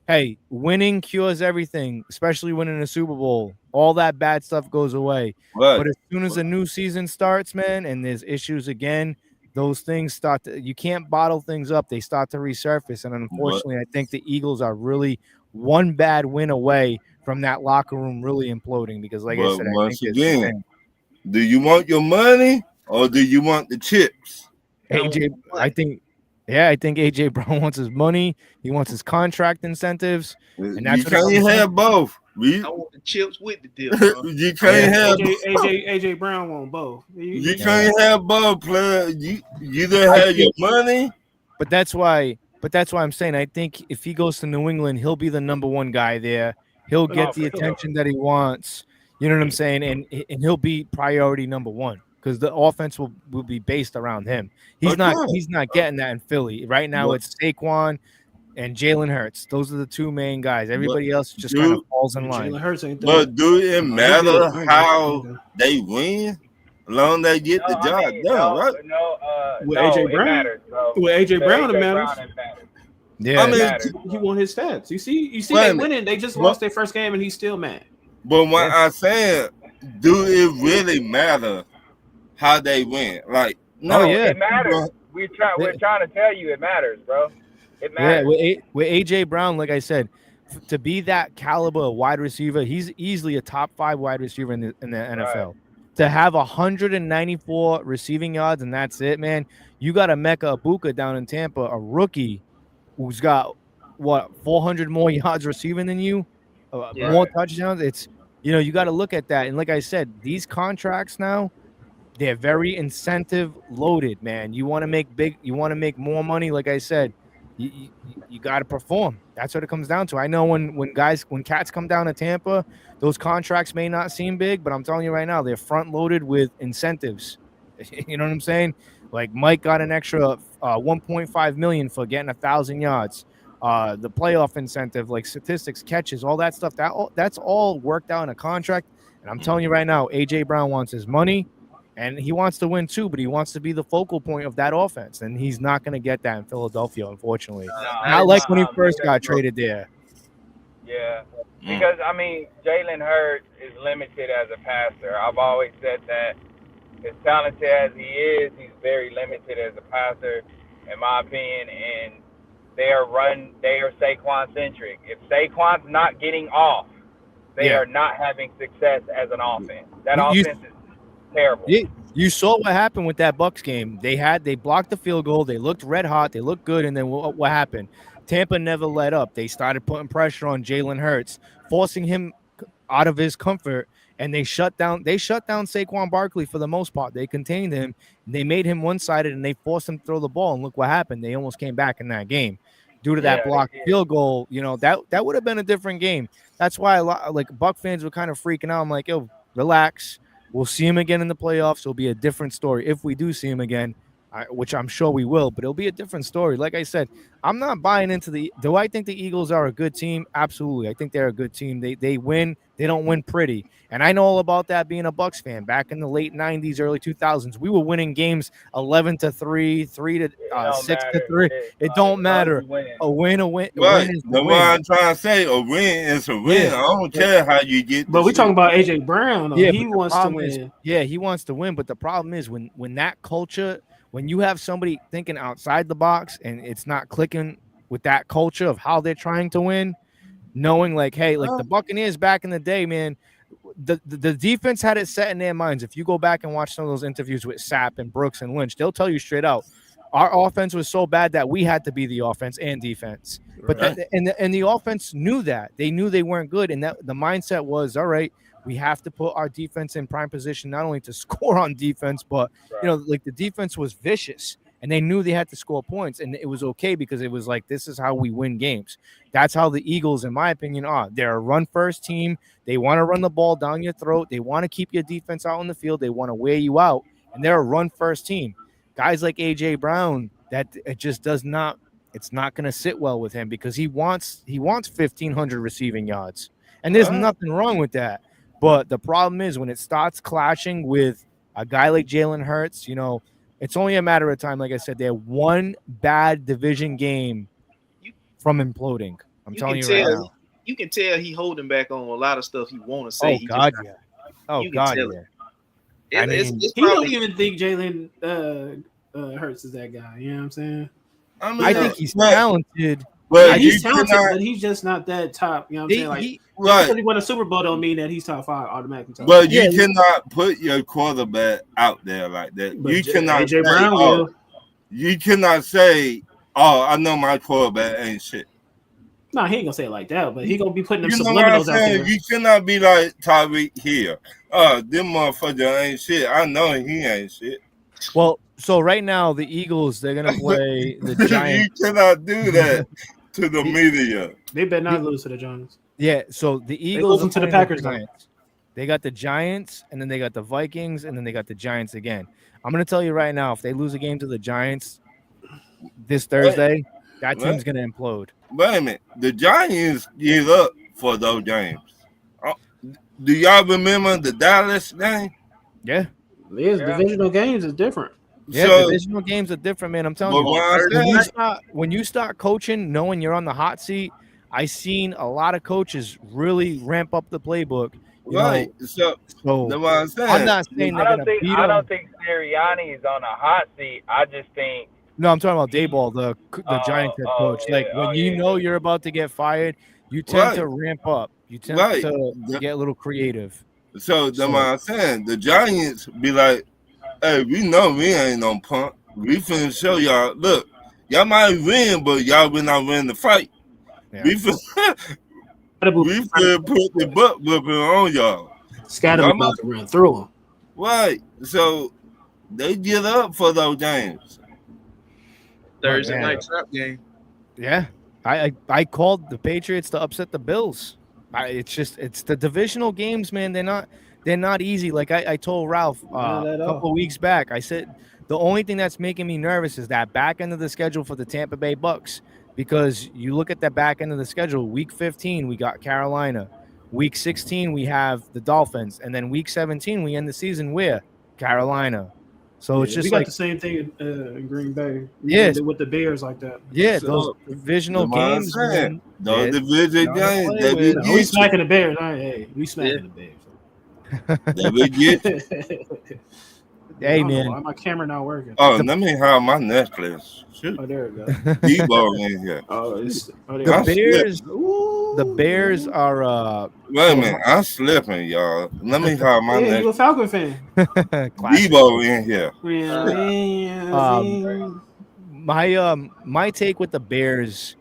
hey, winning cures everything, especially winning a Super Bowl. All that bad stuff goes away. Right. But as soon as the new season starts, man, and there's issues again, those things you can't bottle things up. They start to resurface. And unfortunately, I think the Eagles are really one bad win away from that locker room really imploding because, like I said, once again, do you want your money or do you want the chips? I think AJ Brown wants his money. He wants his contract incentives. And that's you can't have both. I want the chips with the deal. You can't have AJ Brown won both. You can't have both, player. You either have your money. But that's why I'm saying I think if he goes to New England, he'll be the number one guy there. He'll get the attention that he wants. You know what I'm saying? And he'll be priority number one because the offense will be based around him. He's not getting that in Philly. Right now it's Saquon and Jalen Hurts. Those are the two main guys. Everybody else just kind of falls in line. But do it matter how they win? As long as they get the job done, right? With AJ Brown, matters, with AJ Brown, it matters. Yeah, I mean, he won his stats. You see, they winning. They just lost their first game, and he's still mad. But when I said, do it really matter how they win? Like, no, it matters. We're trying to tell you it matters, bro. It matters. Yeah, with AJ Brown, like I said, to be that caliber of wide receiver, he's easily a top 5 wide receiver in the NFL. Right. To have 194 receiving yards and that's it, man. You got a Emeka Egbuka down in Tampa, a rookie who's got 400 more yards receiving than you, more touchdowns. It's you got to look at that. And like I said, these contracts now, they're very incentive loaded, man. You want to make more money. Like I said, you got to perform. That's what it comes down to. I know when cats come down to Tampa, those contracts may not seem big, but I'm telling you right now, they're front loaded with incentives. You know what I'm saying? Like Mike got an extra $1.5 million for getting 1,000 yards. The playoff incentive, like statistics, catches, all that stuff. That's all worked out in a contract. And I'm telling you right now, AJ Brown wants his money. And he wants to win too, but he wants to be the focal point of that offense. And he's not going to get that in Philadelphia, unfortunately. Not like when he first got traded there. Yeah. Because, I mean, Jalen Hurts is limited as a passer. I've always said that. As talented as he is, he's very limited as a passer, in my opinion. And they are Saquon-centric. If Saquon's not getting off, they are not having success as an offense. That offense is terrible. You saw what happened with that Bucs game. They blocked the field goal. They looked red hot. They looked good. And then what happened? Tampa never let up. They started putting pressure on Jalen Hurts, forcing him out of his comfort. And they shut down Saquon Barkley for the most part. They contained him. They made him one-sided, and they forced him to throw the ball. And look what happened. They almost came back in that game due to that blocked field goal. That would have been a different game. That's why a lot Buck fans were kind of freaking out. I'm like, yo, relax. We'll see him again in the playoffs. It'll be a different story if we do see him again, which I'm sure we will, but it'll be a different story. Like I said, I'm not buying into do I think the Eagles are a good team? Absolutely. I think they're a good team. They win. They don't win pretty. And I know all about that being a Bucs fan. Back in the late 90s, early 2000s, we were winning games 11-3, 6-3. It don't matter. A win. Right. The one I'm trying to say, a win is a win. I don't care how you get. But we're talking about AJ Brown. Yeah, he wants to win. He wants to win. But the problem is when that culture, when you have somebody thinking outside the box and it's not clicking with that culture of how they're trying to win, knowing like, hey, like the Buccaneers back in the day, man, the defense had it set in their minds. If you go back and watch some of those interviews with Sapp and Brooks and Lynch, they'll tell you straight out, our offense was so bad that we had to be the offense and defense. But and the offense knew that. They knew they weren't good, and that the mindset was, all right, we have to put our defense in prime position not only to score on defense, but like the defense was vicious. and they knew they had to score points, and it was okay because it was like, this is how we win games. That's how the Eagles, in my opinion, are. They're a run-first team. They want to run the ball down your throat. They want to keep your defense out on the field. They want to wear you out, and they're a run-first team. Guys like A.J. Brown, that it just does not – it's not going to sit well with him because he wants 1,500 receiving yards, and there's nothing wrong with that. But the problem is when it starts clashing with a guy like Jalen Hurts, it's only a matter of time. Like I said, they're one bad division game from imploding. I'm telling you right now. You can tell he holding back on a lot of stuff he want to say. Oh, God, yeah. Oh, God, yeah. It's he don't even think Jalen Hurts is that guy. You know what I'm saying? I think he's talented. But he's talented, but he's just not that top. You know what I'm saying? Like, right. He won a Super Bowl don't mean that he's top 5 automatically. Top but you cannot put your quarterback out there like that. But you cannot AJ Brown will. You cannot say, "Oh, I know my quarterback ain't shit." No, he ain't gonna say it like that, but he gonna be putting them You know what I'm subliminals out there. saying? You cannot be like Tyreek here. This motherfucker ain't shit. I know he ain't shit. Well, so right now the Eagles, they're gonna play the Giants. You cannot do that to the media. They better not lose to the Giants. Yeah, so the Eagles lose to the Packers. They got the Giants, and then they got the Vikings, and then they got the Giants again. I'm gonna tell you right now, if they lose a game to the Giants this Thursday, that team's gonna implode. Wait a minute, the Giants give up for those games. Do y'all remember the Dallas game? Yeah. Divisional games is different. Yeah, So, divisional games are different, man. I'm telling you. When you start coaching, knowing you're on the hot seat, I've seen a lot of coaches really ramp up the playbook. Right. So that's what I'm saying. I'm not saying they're going to beat them. I don't think Sirianni is on a hot seat. I just think. No, I'm talking about Daboll, the Giants head coach. When you know you're about to get fired, you tend to ramp up. You tend to get a little creative. So that's what I'm saying. The Giants be like, "Hey, we know we ain't no punk. We finna show y'all. Look, y'all might win, but y'all will not win the fight. Yeah. We finna put the butt whipping on y'all. Scatterman about to run through them. Right. So they get up for those games. Thursday night trap game. Yeah. I called the Patriots to upset the Bills. It's the divisional games, man. They're not easy. Like I told Ralph a couple of weeks back, I said the only thing that's making me nervous is that back end of the schedule for the Tampa Bay Bucks, because you look at the back end of the schedule. Week 15 we got Carolina, week 16 we have the Dolphins, and then week 17 we end the season with Carolina. So it's just we got the same thing in Green Bay. Yes, with the Bears like that. Yeah, those divisional games. Those division games. We smacking the Bears. We smacking the Bears. Hey man, my camera not working. Oh, let me have my necklace. Shoot. Oh, there we go. Debo in here. The Bears are. Wait a minute, I'm slipping, y'all. Let me have my necklace. You a Falcon fan? Debo in here. My take with the Bears,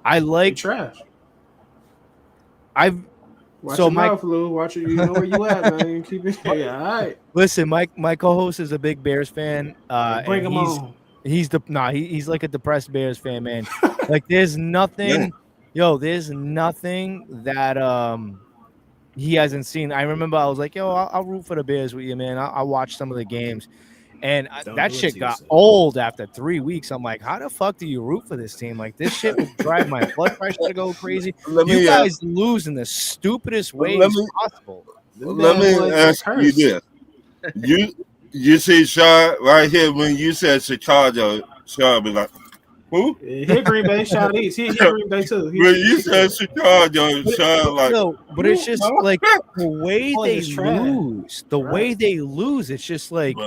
I like trash. Watch your mouth, Lou. Watch it. You know where you at, man. Keep it. Yeah, all right. Listen, my co-host is a big Bears fan. Bring him on. He's like a depressed Bears fan, man. Like there's nothing, there's nothing that he hasn't seen. I remember I was like, I'll root for the Bears with you, man. I'll watch some of the games. And that shit got old after 3 weeks. I'm like, how the fuck do you root for this team? Like, this shit would drive my blood pressure to go crazy. You guys lose in the stupidest ways possible. Let me ask you this. You see Shaw right here when you said Chicago, Shaw be like, who? He Green Bay, Shaw East. He Green Bay too. When you said Chicago, Shaw like. No, but it's just like the way they lose. The way they lose, it's just like.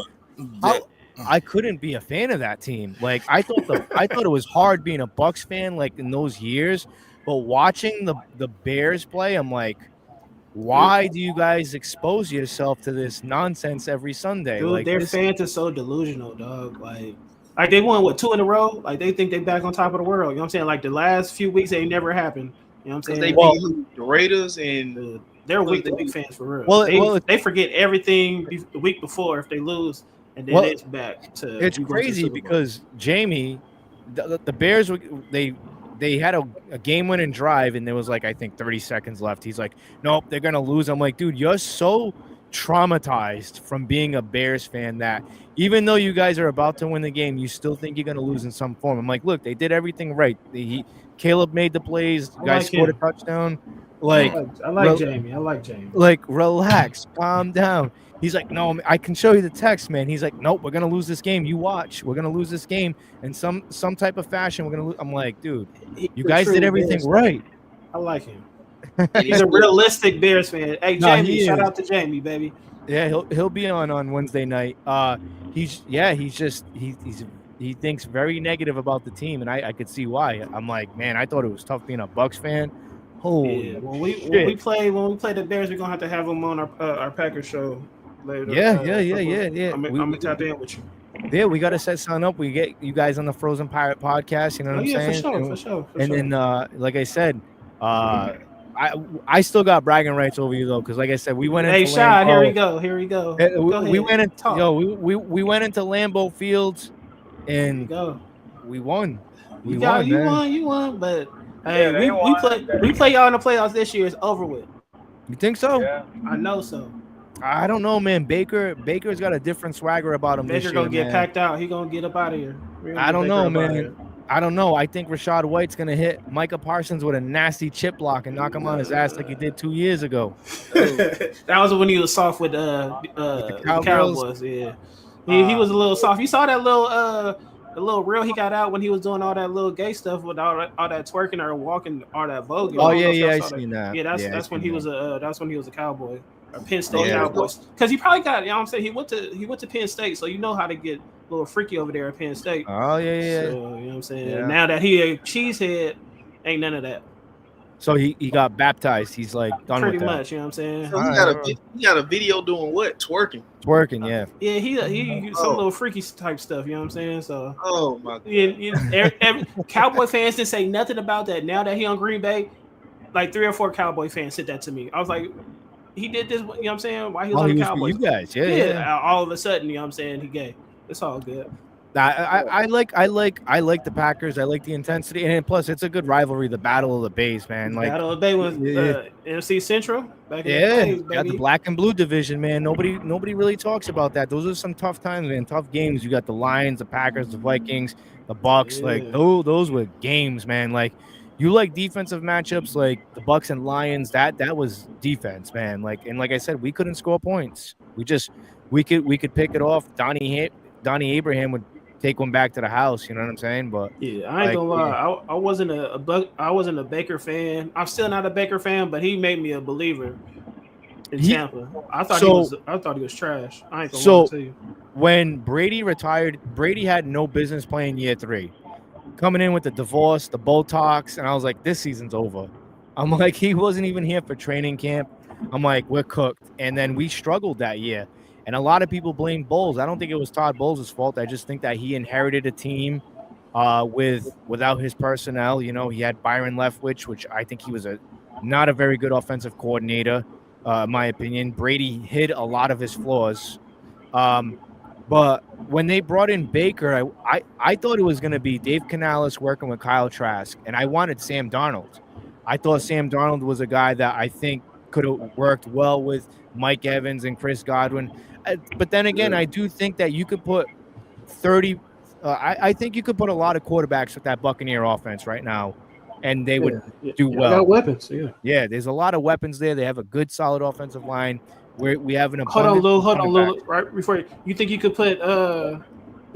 I couldn't be a fan of that team. Like I thought it was hard being a Bucks fan like in those years, but watching the Bears play, I'm like, why do you guys expose yourself to this nonsense every Sunday? Dude, like their fans are so delusional, dog. Like they won 2 in a row. Like they think they back on top of the world. You know what I'm saying? Like the last few weeks, they never happened. You know what I'm saying? They beat the Raiders and they're weak fans for real. They forget everything the week before if they lose. and then Well, it's back to It's you going to the crazy Super Bowl. because Jamie, the Bears, they had a game-winning drive, and there was like I think 30 seconds left. He's like, "Nope, they're gonna lose." I'm like, "Dude, you're so traumatized from being a Bears fan that even though you guys are about to win the game, you still think you're gonna lose in some form." I'm like, "Look, they did everything right. Caleb made the plays. I Guys like scored him. a touchdown. Like, I like Jamie. I like Jamie. like relax, calm down." He's like, "No, I can show you the text, man." He's like, "Nope, we're gonna lose this game. You watch. We're gonna lose this game in some type of fashion. We're gonna lose." I'm like, "Dude, you guys did everything right." I like him. He's a realistic Bears fan. Hey, No, Jamie, he shout is. out to Jamie, baby. Yeah, he'll be on Wednesday night. He thinks very negative about the team, and I could see why. I'm like, man, I thought it was tough being a Bucks fan. Holy Yeah, when we play the Bears, we're gonna have him on our Packers show later. Yeah. I'm gonna tap in with you. Yeah, we got to set something up. We get you guys on the Frozen Pirate podcast. You know what I'm saying? For sure. Then, like I said, I still got bragging rights over you though, because like I said, we went. Hey, into Shad, Lambeau. here we go. We went into talk. we went into Lambeau Fields, and we won. You won, but hey, Yeah, we play y'all in the playoffs this year. It's over with. You think so? Yeah. I know so. I don't know, man. Baker's got a different swagger about him. Baker this year, gonna get man. packed out. He gonna get up out of here. I don't know, man. I don't know. I think Rachaad White's gonna hit Micah Parsons with a nasty chip block and knock him on his ass like he did 2 years ago. That was when he was soft with the Cowboys. Yeah, he was a little soft. You saw that little reel he got out when he was doing all that little gay stuff with all that twerking or walking, all that vogue. Oh yeah, I seen that. Yeah, that's when he was a Cowboy. Or Penn State Cowboys, because he probably got, you know what I'm saying, he went to Penn State, so you know how to get a little freaky over there at Penn State. Oh yeah. So, you know what I'm saying. Yeah. Now that he a cheesehead, ain't none of that. So he got baptized. He's like done Pretty with that. much, you know what I'm saying. So he got a video doing what? Twerking. Twerking, yeah. Yeah, he some little freaky type stuff, you know what I'm saying. So Oh my God. every Cowboy fans didn't say nothing about that. Now that he on Green Bay, like 3 or 4 Cowboy fans said that to me. I was like, he did this, you know what I'm saying? Why he was on the Cowboys? You guys, yeah. All of a sudden, you know what I'm saying, he gay. It's all good. I like the Packers. I like the intensity, and plus it's a good rivalry. The Battle of the Bays, man. Like Battle of the Bay was NFC Central. Back in the days, got the black and blue division, man. Nobody really talks about that. Those are some tough times, man. Tough games. You got the Lions, the Packers, the Vikings, the Bucks. Yeah. Like those were games, man. Like you like defensive matchups, like the Bucks and Lions. That was defense, man. Like I said, we couldn't score points. We could pick it off. Donnie Abraham would take one back to the house. You know what I'm saying? But yeah, I ain't gonna lie. I wasn't a Baker fan. I'm still not a Baker fan, but he made me a believer in Tampa. I thought he was trash. I ain't gonna lie to you. When Brady retired, Brady had no business playing year 3. Coming in with the divorce, the Botox, and I was like, this season's over. I'm like, he wasn't even here for training camp. I'm like, we're cooked. And then we struggled that year. And a lot of people blame Bowles. I don't think it was Todd Bowles' fault. I just think that he inherited a team without his personnel. You know, he had Byron Leftwich, which I think he was not a very good offensive coordinator, in my opinion. Brady hid a lot of his flaws. But when they brought in Baker, I thought it was going to be Dave Canales working with Kyle Trask, and I wanted Sam Darnold. I thought Sam Darnold was a guy that I think could have worked well with Mike Evans and Chris Godwin. But then again, I do think that you could put 30 I think you could put a lot of quarterbacks with that Buccaneer offense right now, and they would do well. They got weapons, Yeah, there's a lot of weapons there. They have a good, solid offensive line. We have an hold on, Lil. Right before you think you could put the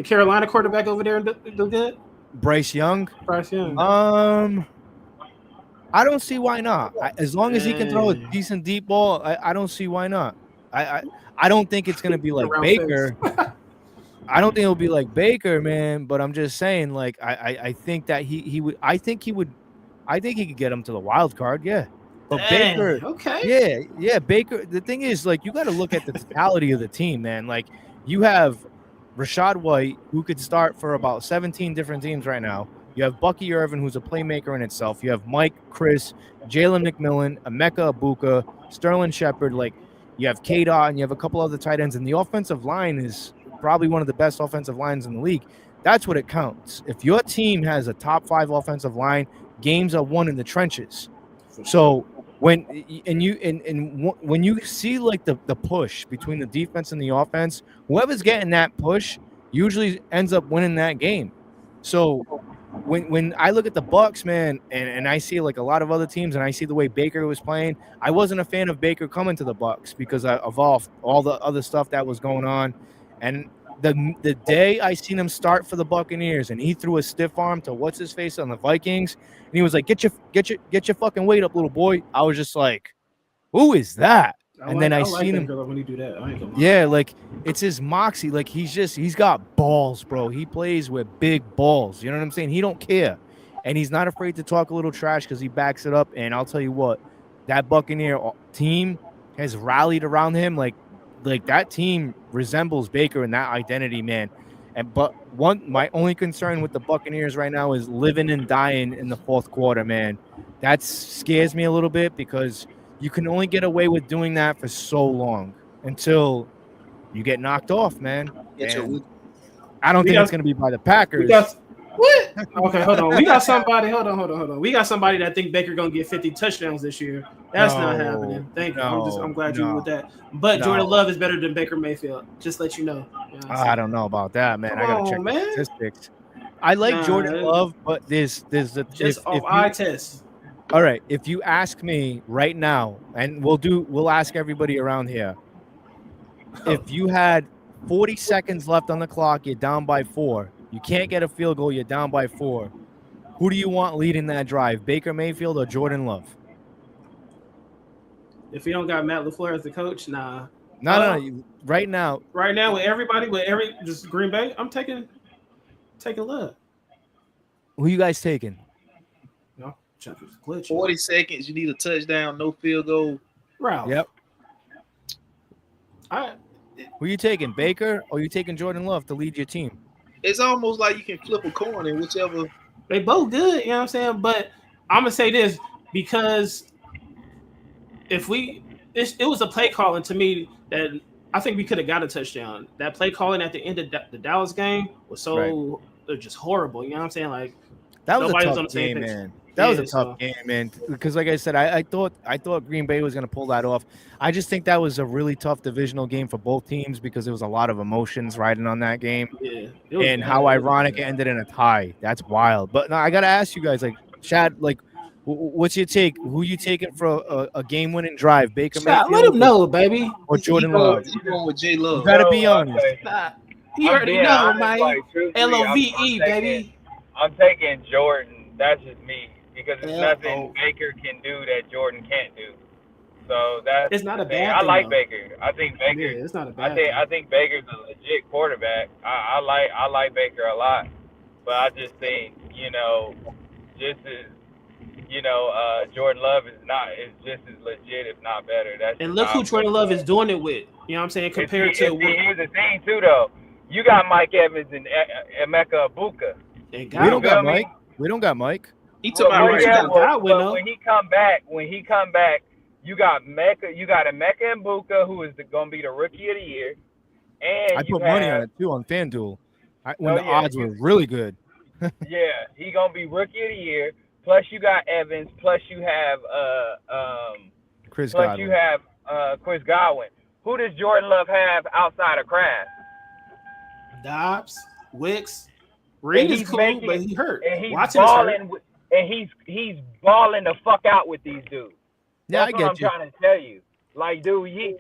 Carolina quarterback over there and do good? Bryce Young. I don't see why not. As long as he can throw a decent deep ball, I don't see why not. I don't think it's going to be like Baker. I don't think it'll be like Baker, man. But I'm just saying, like, I think that he would. I think he could get him to the wild card. Yeah. But Baker, okay. Yeah. Baker. The thing is, like, you got to look at the totality of the team, man. Like, you have Rachaad White, who could start for about 17 different teams right now. You have Bucky Irvin, who's a playmaker in itself. You have Mike, Chris, Jalen McMillan, Emeka Ibuka, Sterling Shepard. Like, you have K-Dot, and you have a couple other tight ends. And the offensive line is probably one of the best offensive lines in the league. That's what it counts. If your team has a top 5 offensive line, games are won in the trenches. So when you see like the push between the defense and the offense, whoever's getting that push usually ends up winning that game. So when I look at the Bucs, man, and I see like a lot of other teams, and I see the way Baker was playing, I wasn't a fan of Baker coming to the Bucs because of all the other stuff that was going on. And the day I seen him start for the Buccaneers and he threw a stiff arm to what's his face on the Vikings, and he was like, get your fucking weight up, little boy. I was just like, who is that? And then I seen him when he do that. I ain't gonna lie. Yeah, like it's his moxie. Like he's got balls, bro. He plays with big balls. You know what I'm saying? He don't care, and he's not afraid to talk a little trash because he backs it up. And I'll tell you what, that Buccaneer team has rallied around him. Like that team resembles Baker in that identity, man. But my only concern with the Buccaneers right now is living and dying in the fourth quarter, man. That scares me a little bit because you can only get away with doing that for so long until you get knocked off, man. I don't think it's going to be by the Packers. What? Okay, hold on. We got somebody. Hold on. We got somebody that think Baker gonna get 50 touchdowns this year. That's not happening. Thank you. I'm glad you with that. But Jordan Love is better than Baker Mayfield. Just let you know. I don't know about that, man. I gotta check the statistics. I like Jordan Love, but there's the eye test. All right, if you ask me right now, and we'll ask everybody around here, if you had 40 seconds left on the clock, you're down by 4. You can't get a field goal, you're down by 4. Who do you want leading that drive, Baker Mayfield or Jordan Love? If you don't got Matt LaFleur as the coach, nah. No. Right now, with just Green Bay, I'm taking Love. Who you guys taking? 40 seconds, you need a touchdown, no field goal. Ralph. Yep. Who you taking, Baker or you taking Jordan Love to lead your team? It's almost like you can flip a coin in whichever. They both good, you know what I'm saying? But I'm gonna say this because it was a play calling to me that I think we could have got a touchdown. That play calling at the end of the Dallas game was just horrible. You know what I'm saying? Like that was a tough game, man. That was a tough game, man. Because like I said, I thought Green Bay was going to pull that off. I just think that was a really tough divisional game for both teams because there was a lot of emotions riding on that game. Yeah. And how ironic it ended in a tie. That's wild. But no, I got to ask you guys, like, Chad, like, what's your take? Who you taking for a game-winning drive? Baker Mayfield? Let him know, baby. Or Jordan Love? You going with J Love? You got to be honest. He already know, man. LOVE, baby. I'm taking Jordan. That's just me. Because there's nothing Baker can do that Jordan can't do. So that's not a bad thing. I like Baker. I think Baker. Yeah, it's not a bad thing. I think Baker's a legit quarterback. I like Baker a lot, but I just think Jordan Love is just as legit, if not better. And look who Jordan Love is doing it with. You know what I'm saying? Compared to here's the thing too, though. You got Mike Evans and Emeka Egbuka. We don't got Mike. We don't got Mike. He took my when he come back, you got Emeka Egbuka, who is going to be the rookie of the year, and I put money on it too on FanDuel when the odds were really good. Yeah, he going to be rookie of the year. Plus you got Evans. Plus you have Chris Godwin. Who does Jordan Love have outside of Kraft? Dobbs, Wicks. Reed is cool, but he hurt. And he's balling the fuck out with these dudes. Yeah, That's what I'm trying to tell you. Like, dude, he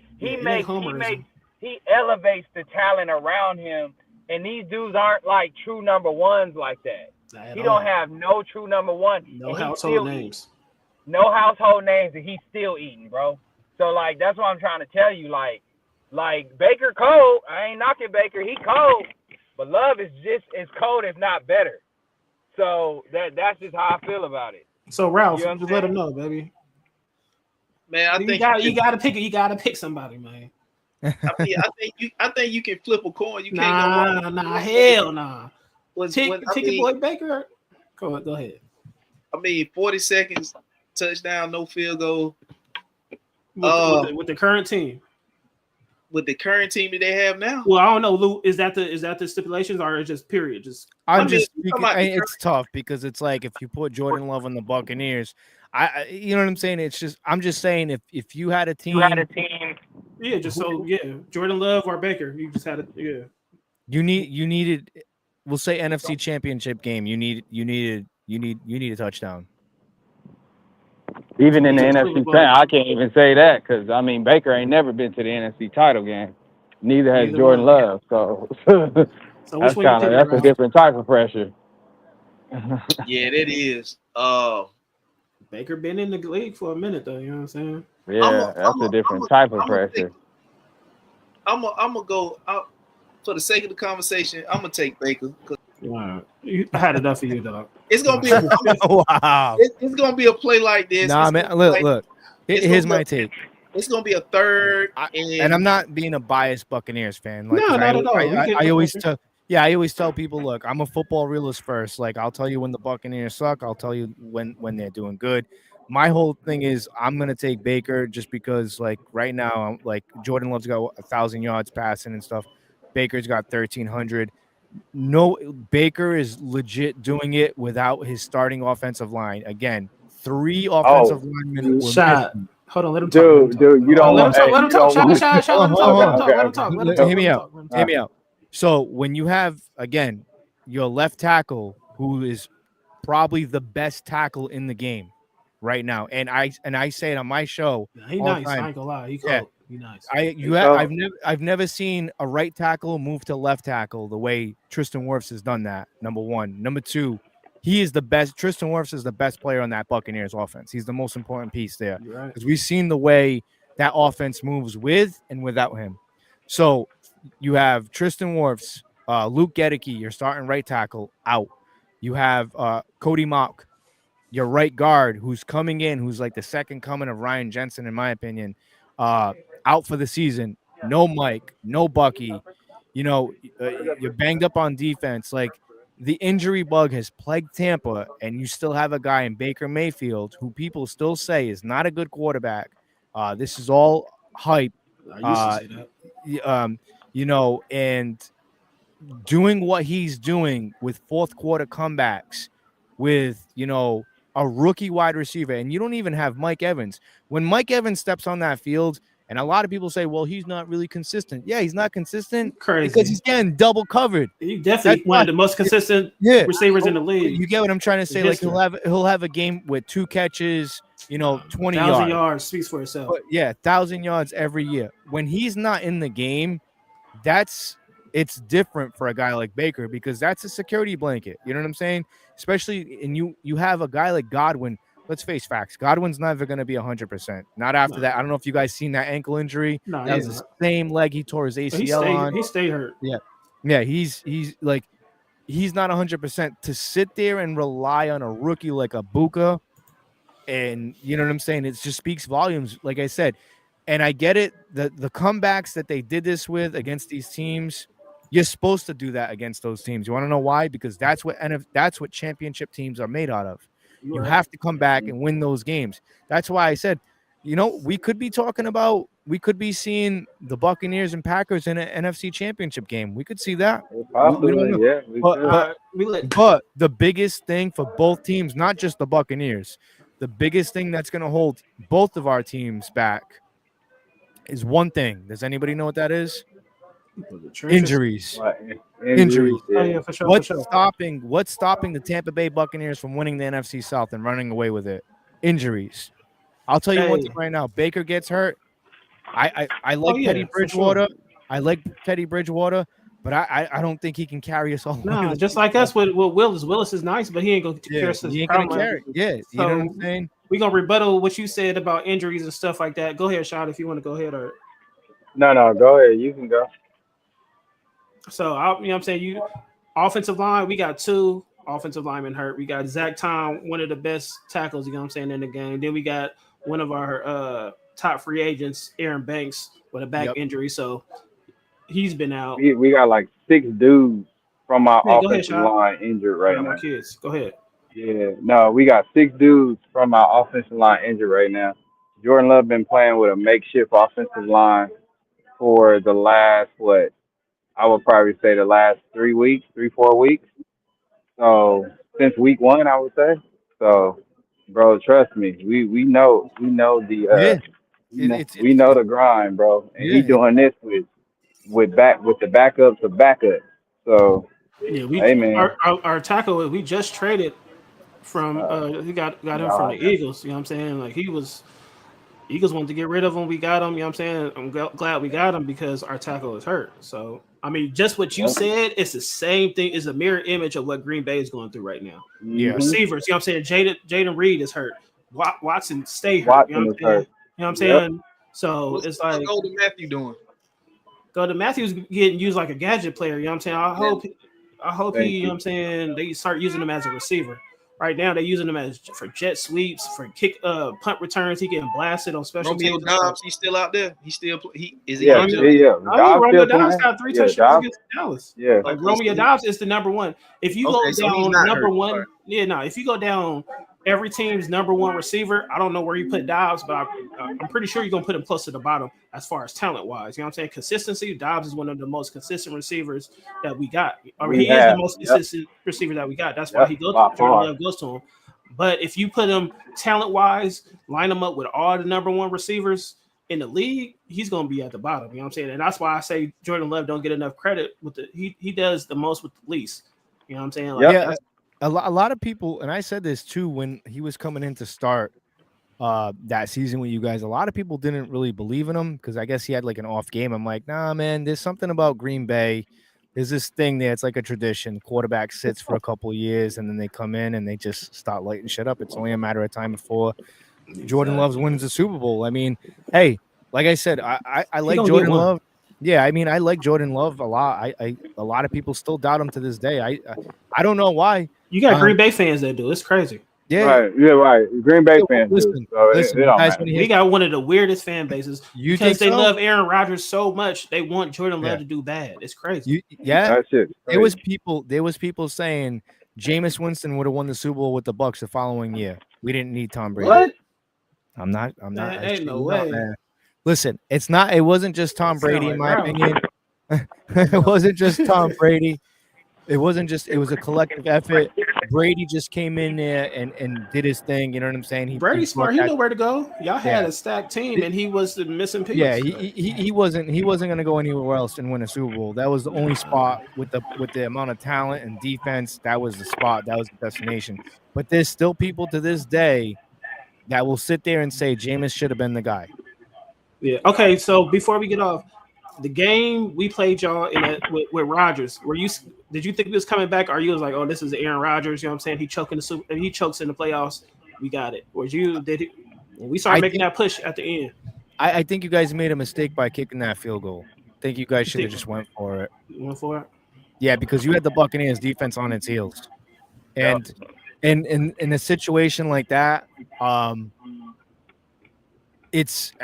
elevates the talent around him, and these dudes aren't like true number ones like that. He don't have no true number one. No household names. No household names, and he's still eating, bro. So like, that's what I'm trying to tell you. Like Baker cold. I ain't knocking Baker. He cold. But Love is just as cold, if not better. So that's just how I feel about it. So Ralph, just let him know, baby. Man, I think you gotta pick somebody, man. I think you can flip a coin. You can't go wrong. Hell nah. Pick your boy Baker. Go ahead. I mean, 40 seconds, touchdown, no field goal. With the current team. with the current team that they have now. Well, I don't know, Lou. Is that the stipulations or just period? Just it's tough because it's like if you put Jordan Love on the Buccaneers, you know what I'm saying? It's just I'm just saying if you had a team, yeah, just so Jordan Love or Baker, you just had it, yeah. You needed, we'll say NFC Championship game. You need a touchdown. Even in the NFC, I can't even say that because I mean Baker ain't never been to the NFC title game. Neither has Jordan Love. So that's a different type of pressure. Yeah, that is. Baker been in the league for a minute though. You know what I'm saying? Yeah, that's a different type of pressure. I'm gonna go out for the sake of the conversation. I'm gonna take Baker. Wow, I had enough of you, dog. It's gonna be wow. It's gonna be a play like this. Nah, man. Look. Here's my take. It's gonna be a third, and I'm not being a biased Buccaneers fan. Like, no, not at all. I always tell people, look, I'm a football realist first. Like, I'll tell you when the Buccaneers suck. I'll tell you when they're doing good. My whole thing is I'm gonna take Baker just because, like, right now, like Jordan Love's got 1,000 yards passing and stuff. Baker's got 1,300. No, Baker is legit doing it without his starting offensive line. Again, 3 offensive linemen. Hold on, let him talk. Dude, you don't let him talk. Let him talk. Hear me out. So when you have, again, your left tackle, who is probably the best tackle in the game right now, and I say it on my show. He nice. I ain't gonna lie. He cool. Yeah. He nice. I've never seen a right tackle move to left tackle the way Tristan Wirfs has done that. Number one. Number two, he is the best. Tristan Wirfs is the best player on that Buccaneers offense. He's the most important piece there because we've seen the way that offense moves with and without him. So you have Tristan Wirfs, Luke Gedeke, your starting right tackle, out. You have Cody Mauch, your right guard, who's coming in, who's like the second coming of Ryan Jensen, in my opinion, out for the season. No Mike, no Bucky. You know, you're banged up on defense. Like, the injury bug has plagued Tampa, and you still have a guy in Baker Mayfield who people still say is not a good quarterback. This is all hype. I used to say that. You know, and doing what he's doing with fourth quarter comebacks with, you know, a rookie wide receiver, and you don't even have Mike Evans. When Mike Evans steps on that field, and a lot of people say, well, he's not really consistent. Yeah, he's not consistent because he's getting double covered. You definitely one of the most consistent receivers in the league. You get what I'm trying to say? Like, he'll have a game with 2 catches, you know, 20 yards. 1,000 yards speaks for itself. But 1,000 yards every year. When he's not in the game, it's different for a guy like Baker because that's a security blanket. You know what I'm saying? Especially, and you have a guy like Godwin. Let's face facts. Godwin's never going to be 100%. Not after that. I don't know if you guys seen that ankle injury. No, that was the same leg he tore his ACL on. He stayed hurt. Yeah. He's like, he's not 100%. To sit there and rely on a rookie like a Buka, and you know what I'm saying? It just speaks volumes. Like I said, and I get it. The comebacks that they did this with against these teams. You're supposed to do that against those teams. You want to know why? Because that's what championship teams are made out of. You have to come back and win those games. That's why I said, you know, we could be seeing the Buccaneers and Packers in an NFC Championship game. We could see that. But the biggest thing for both teams, not just the Buccaneers, the biggest thing that's going to hold both of our teams back is one thing. Does anybody know what that is? Injuries. Injuries. Oh, yeah, for sure. What's stopping the Tampa Bay Buccaneers from winning the NFC South and running away with it? Injuries. I'll tell you one thing right now. Baker gets hurt. I like Teddy Bridgewater. Sure. I like Teddy Bridgewater, but I don't think he can carry us all. No, just like us with Willis. Willis is nice, but he ain't gonna carry us. He ain't gonna carry. Yeah, you know what I'm saying? We're gonna rebuttal what you said about injuries and stuff like that. Go ahead, Sean, if you want to go ahead. Or no, go ahead. You can go. So, you know what I'm saying? Offensive line, we got 2 offensive linemen hurt. We got Zach Tom, one of the best tackles, you know what I'm saying, in the game. Then we got one of our top free agents, Aaron Banks, with a back injury. So, he's been out. We got like 6 dudes from our offensive line injured right now. My kids. Go ahead. Yeah. No, we got 6 dudes from our offensive line injured right now. Jordan Love been playing with a makeshift offensive line. for the last I would probably say the last 3 weeks, 4 weeks. So since week one, I would say. So, bro, trust me, Yeah, it's we know the grind, bro, and he yeah. doing this with the backups of backups. So, Yeah, hey man, our tackle we just traded from uh, we got him from nah, the Eagles. You know what I'm saying? Like Eagles wanted to get rid of him. We got him. You know what I'm saying? I'm glad we got him because our tackle is hurt. So I mean, just what you yeah. said, it's the same thing. It's a mirror image of what Green Bay is going through right now. Yeah. hmm Receivers, you know what I'm saying? Jaden Reed is hurt. Watson stay hurt. You know Watson what is I'm saying? hurt. You know what I'm Yep. saying? So it's What's like Golden Matthew doing? go to Matthews getting used like a gadget player. You know what I'm saying? I hope he, Thank you know what you. I'm saying, they start using him as a receiver. Right now they're using him as for jet sweeps, for kick punt returns. He getting blasted on special Romeo teams and stuff. Dobbs, he's still out there. He still is he Yeah, out Romeo, there? yeah, yeah. I mean, Dobbs Romeo still Dobbs playing. got 3 Yeah, touchdowns Dobbs. against Dallas. Yeah. Like Okay, so Romeo Dobbs is the number one. If you go so he's down not number hurt. All one, right. yeah, no. If you go down every team's number one receiver, I don't know where you put Dobbs, but I'm pretty sure you're gonna put him close to the bottom as far as talent wise. You know what I'm saying? Consistency. Dobbs is one of the most consistent receivers that we got. I mean, We he is the have. most Yep. consistent receiver that we got. That's why Yep. he goes. By Jordan far. Love goes to him. But if you put him talent wise, line him up with all the number one receivers in the league, he's going to be at the bottom. You know what I'm saying? And that's why I say Jordan Love don't get enough credit with he does the most with the least. You know what I'm saying? Like Yep. Yeah, that's a lot of people, and I said this too when he was coming in to start that season with you guys. A lot of people didn't really believe in him because I guess he had like an off game. I'm like, nah, man, there's something about Green Bay. There's this thing there. It's like a tradition. Quarterback sits for a couple of years and then they come in and they just start lighting shit up. It's only a matter of time before Jordan Love wins the Super Bowl. I mean, hey, like I said, I he like gonna Jordan get one. Love. Yeah, I mean, I like Jordan Love a lot. A lot of people still doubt him to this day. I don't know why. You got Green Bay fans that do. It's crazy. Yeah, Right. Yeah. Right. Green Bay yeah, fans do. listen, So listen, it you don't guys matter. want to We hear? got one of the weirdest fan bases You because think they so? love Aaron Rodgers so much. They want Jordan Love Yeah. to do bad. It's crazy. Yeah. That shit. There was people saying Jameis Winston would have won the Super Bowl with the Bucks the following year. We didn't need Tom Brady. What? I'm not. Man, I ain't shit no you not, way. man. Listen, it's not. It wasn't just Tom Sound Brady, like in my Ralph. opinion. It wasn't just Tom Brady. It wasn't just. It was a collective effort. Brady just came in there and did his thing. You know what I'm saying? He Brady's brought smart. He that- knew where to go. Y'all had Yeah. a stacked team, and he was the missing piece. Yeah, he wasn't going to go anywhere else and win a Super Bowl. That was the only spot with the amount of talent and defense. That was the spot. That was the destination. But there's still people to this day that will sit there and say Jameis should have been the guy. Yeah. Okay. So before we get off, the game we played y'all in with Rodgers, did you think he was coming back, or you was like, oh, this is Aaron Rodgers? You know what I'm saying? He chokes in the playoffs. We got it. Or when we started making that push at the end? I think you guys made a mistake by kicking that field goal. I think you guys should have just went for it. You went for it. Yeah, because you had the Buccaneers defense on its heels, and in a situation like that, I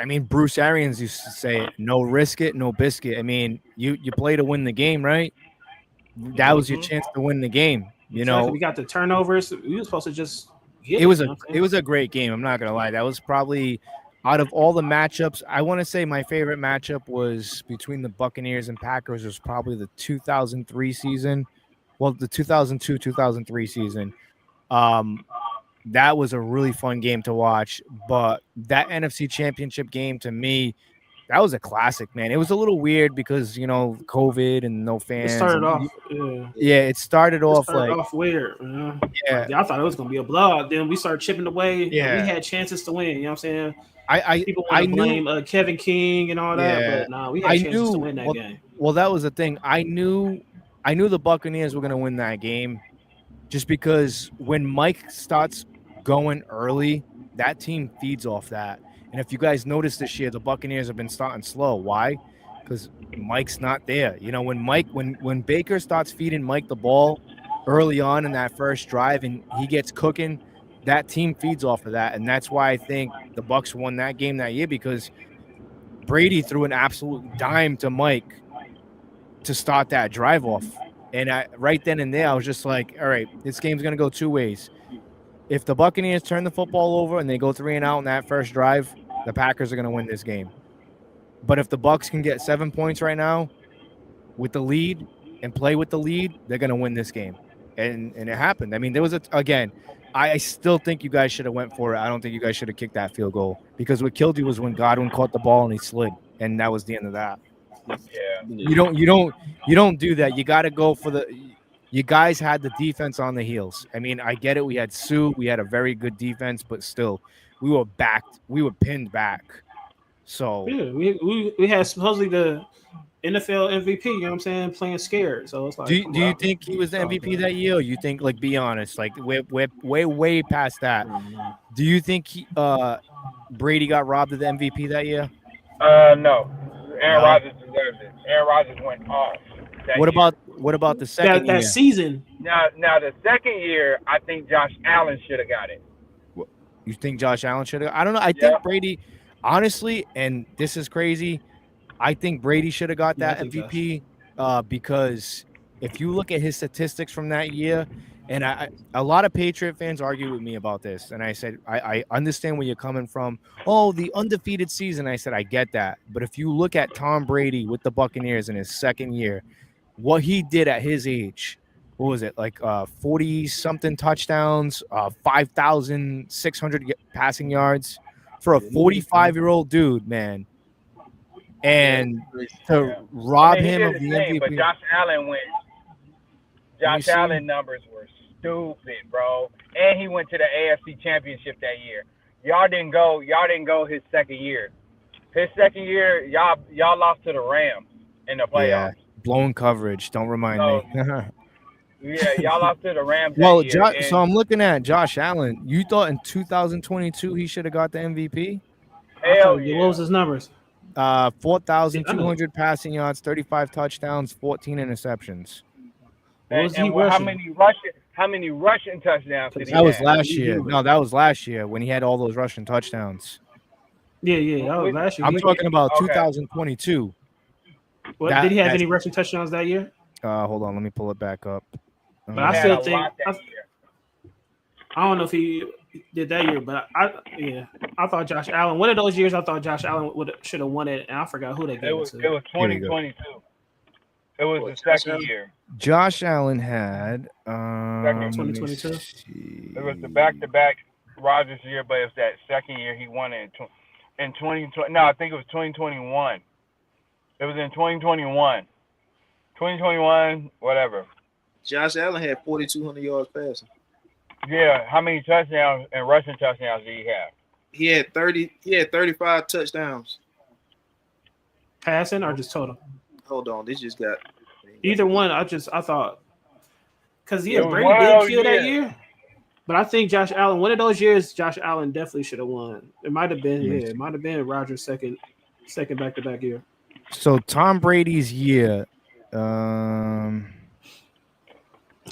mean, Bruce Arians used to say, no risk it, no biscuit. I mean, you play to win the game, right? That was your chance to win the game. You know, we got the turnovers. We were supposed to just get it was it. a great game. I'm not gonna lie. That was probably out of all the matchups. I want to say my favorite matchup was between the Buccaneers and Packers. Was probably the 2003 season. Well, the 2002-2003 season. That was a really fun game to watch. But that NFC Championship game, to me, that was a classic, man. It was a little weird because, you know, COVID and no fans. It started off. It started off weird. Yeah. I thought it was gonna be a blowout. Then we started chipping away. Yeah. We had chances to win. You know what I'm saying? People I want to blame Kevin King and all that, Yeah. but nah, we had chances to win that game. Well, that was the thing. I knew the Buccaneers were going to win that game just because when Mike starts going early, that team feeds off that. And if you guys notice this year, the Buccaneers have been starting slow. Why? Because Mike's not there. You know, when Baker starts feeding Mike the ball early on in that first drive and he gets cooking, that team feeds off of that. And that's why I think the Bucs won that game that year, because Brady threw an absolute dime to Mike to start that drive off. And right then and there, I was just like, all right, this game's going to go two ways. If the Buccaneers turn the football over and they go 3-and-out in that first drive, the Packers are going to win this game. But if the Bucks can get 7 points right now with the lead and play with the lead, they're gonna win this game. And it happened. I mean, there was again. I still think you guys should have went for it. I don't think you guys should have kicked that field goal because what killed you was when Godwin caught the ball and he slid, and that was the end of that. Yeah. You don't do that. You got to go for the. You guys had the defense on the heels. I mean, I get it. We had Sue. We had a very good defense, but still, we were backed. We were pinned back. So Yeah, we had supposedly the NFL MVP. You know what I'm saying? Playing scared. So it's like, do you think he was the MVP that year? Or you think, like, be honest, like we're way past that. Do you think Brady got robbed of the MVP that year? No. Aaron Rodgers deserves it. Aaron Rodgers went off. What about the second year? That season? Now the second year, I think Josh Allen should have got it. You think Josh Allen should have? I don't know. I think Brady, honestly, and this is crazy, I think Brady should have got that MVP because if you look at his statistics from that year, and a lot of Patriot fans argue with me about this, and I said, I understand where you're coming from. Oh, the undefeated season. I said, I get that. But if you look at Tom Brady with the Buccaneers in his second year, what he did at his age, what was it, like 40-something touchdowns, 5,600 passing yards for a 45-year-old dude, man. And to rob him of the MVP. But Josh Allen numbers were stupid, bro. And he went to the AFC Championship that year. Y'all didn't go his second year. His second year, y'all lost to the Rams in the playoffs. Yeah, blown coverage. Don't remind me. Yeah, y'all lost to the Rams. Well, so I'm looking at Josh Allen. You thought in 2022 he should have got the MVP? Hell yeah. What was his numbers? 4,200 passing yards, 35 touchdowns, 14 interceptions. And how many rushing touchdowns did he have? That was last year. No, that was last year when he had all those rushing touchdowns. Yeah, that was last year. I'm talking about 2022. Did he have any rushing touchdowns that year? Hold on, let me pull it back up. But I still think I don't know if he did that year, but I thought Josh Allen. One of those years, I thought Josh Allen should have won it, and I forgot who they gave it to. It was 2022. It was the second year. Josh Allen had 2022. It was the back-to-back Rodgers year, but it was that second year he won it in 2020. No, I think it was 2021. It was in 2021. 2021, whatever. Josh Allen had 4,200 yards passing. Yeah, how many touchdowns and rushing touchdowns did he have? He had 35 touchdowns. Passing or just total? Hold on, this just got either one. I thought because Brady did kill that year, but I think Josh Allen. One of those years, Josh Allen definitely should have won. It might have been it might have been Rodgers' second back-to-back year. So Tom Brady's year. So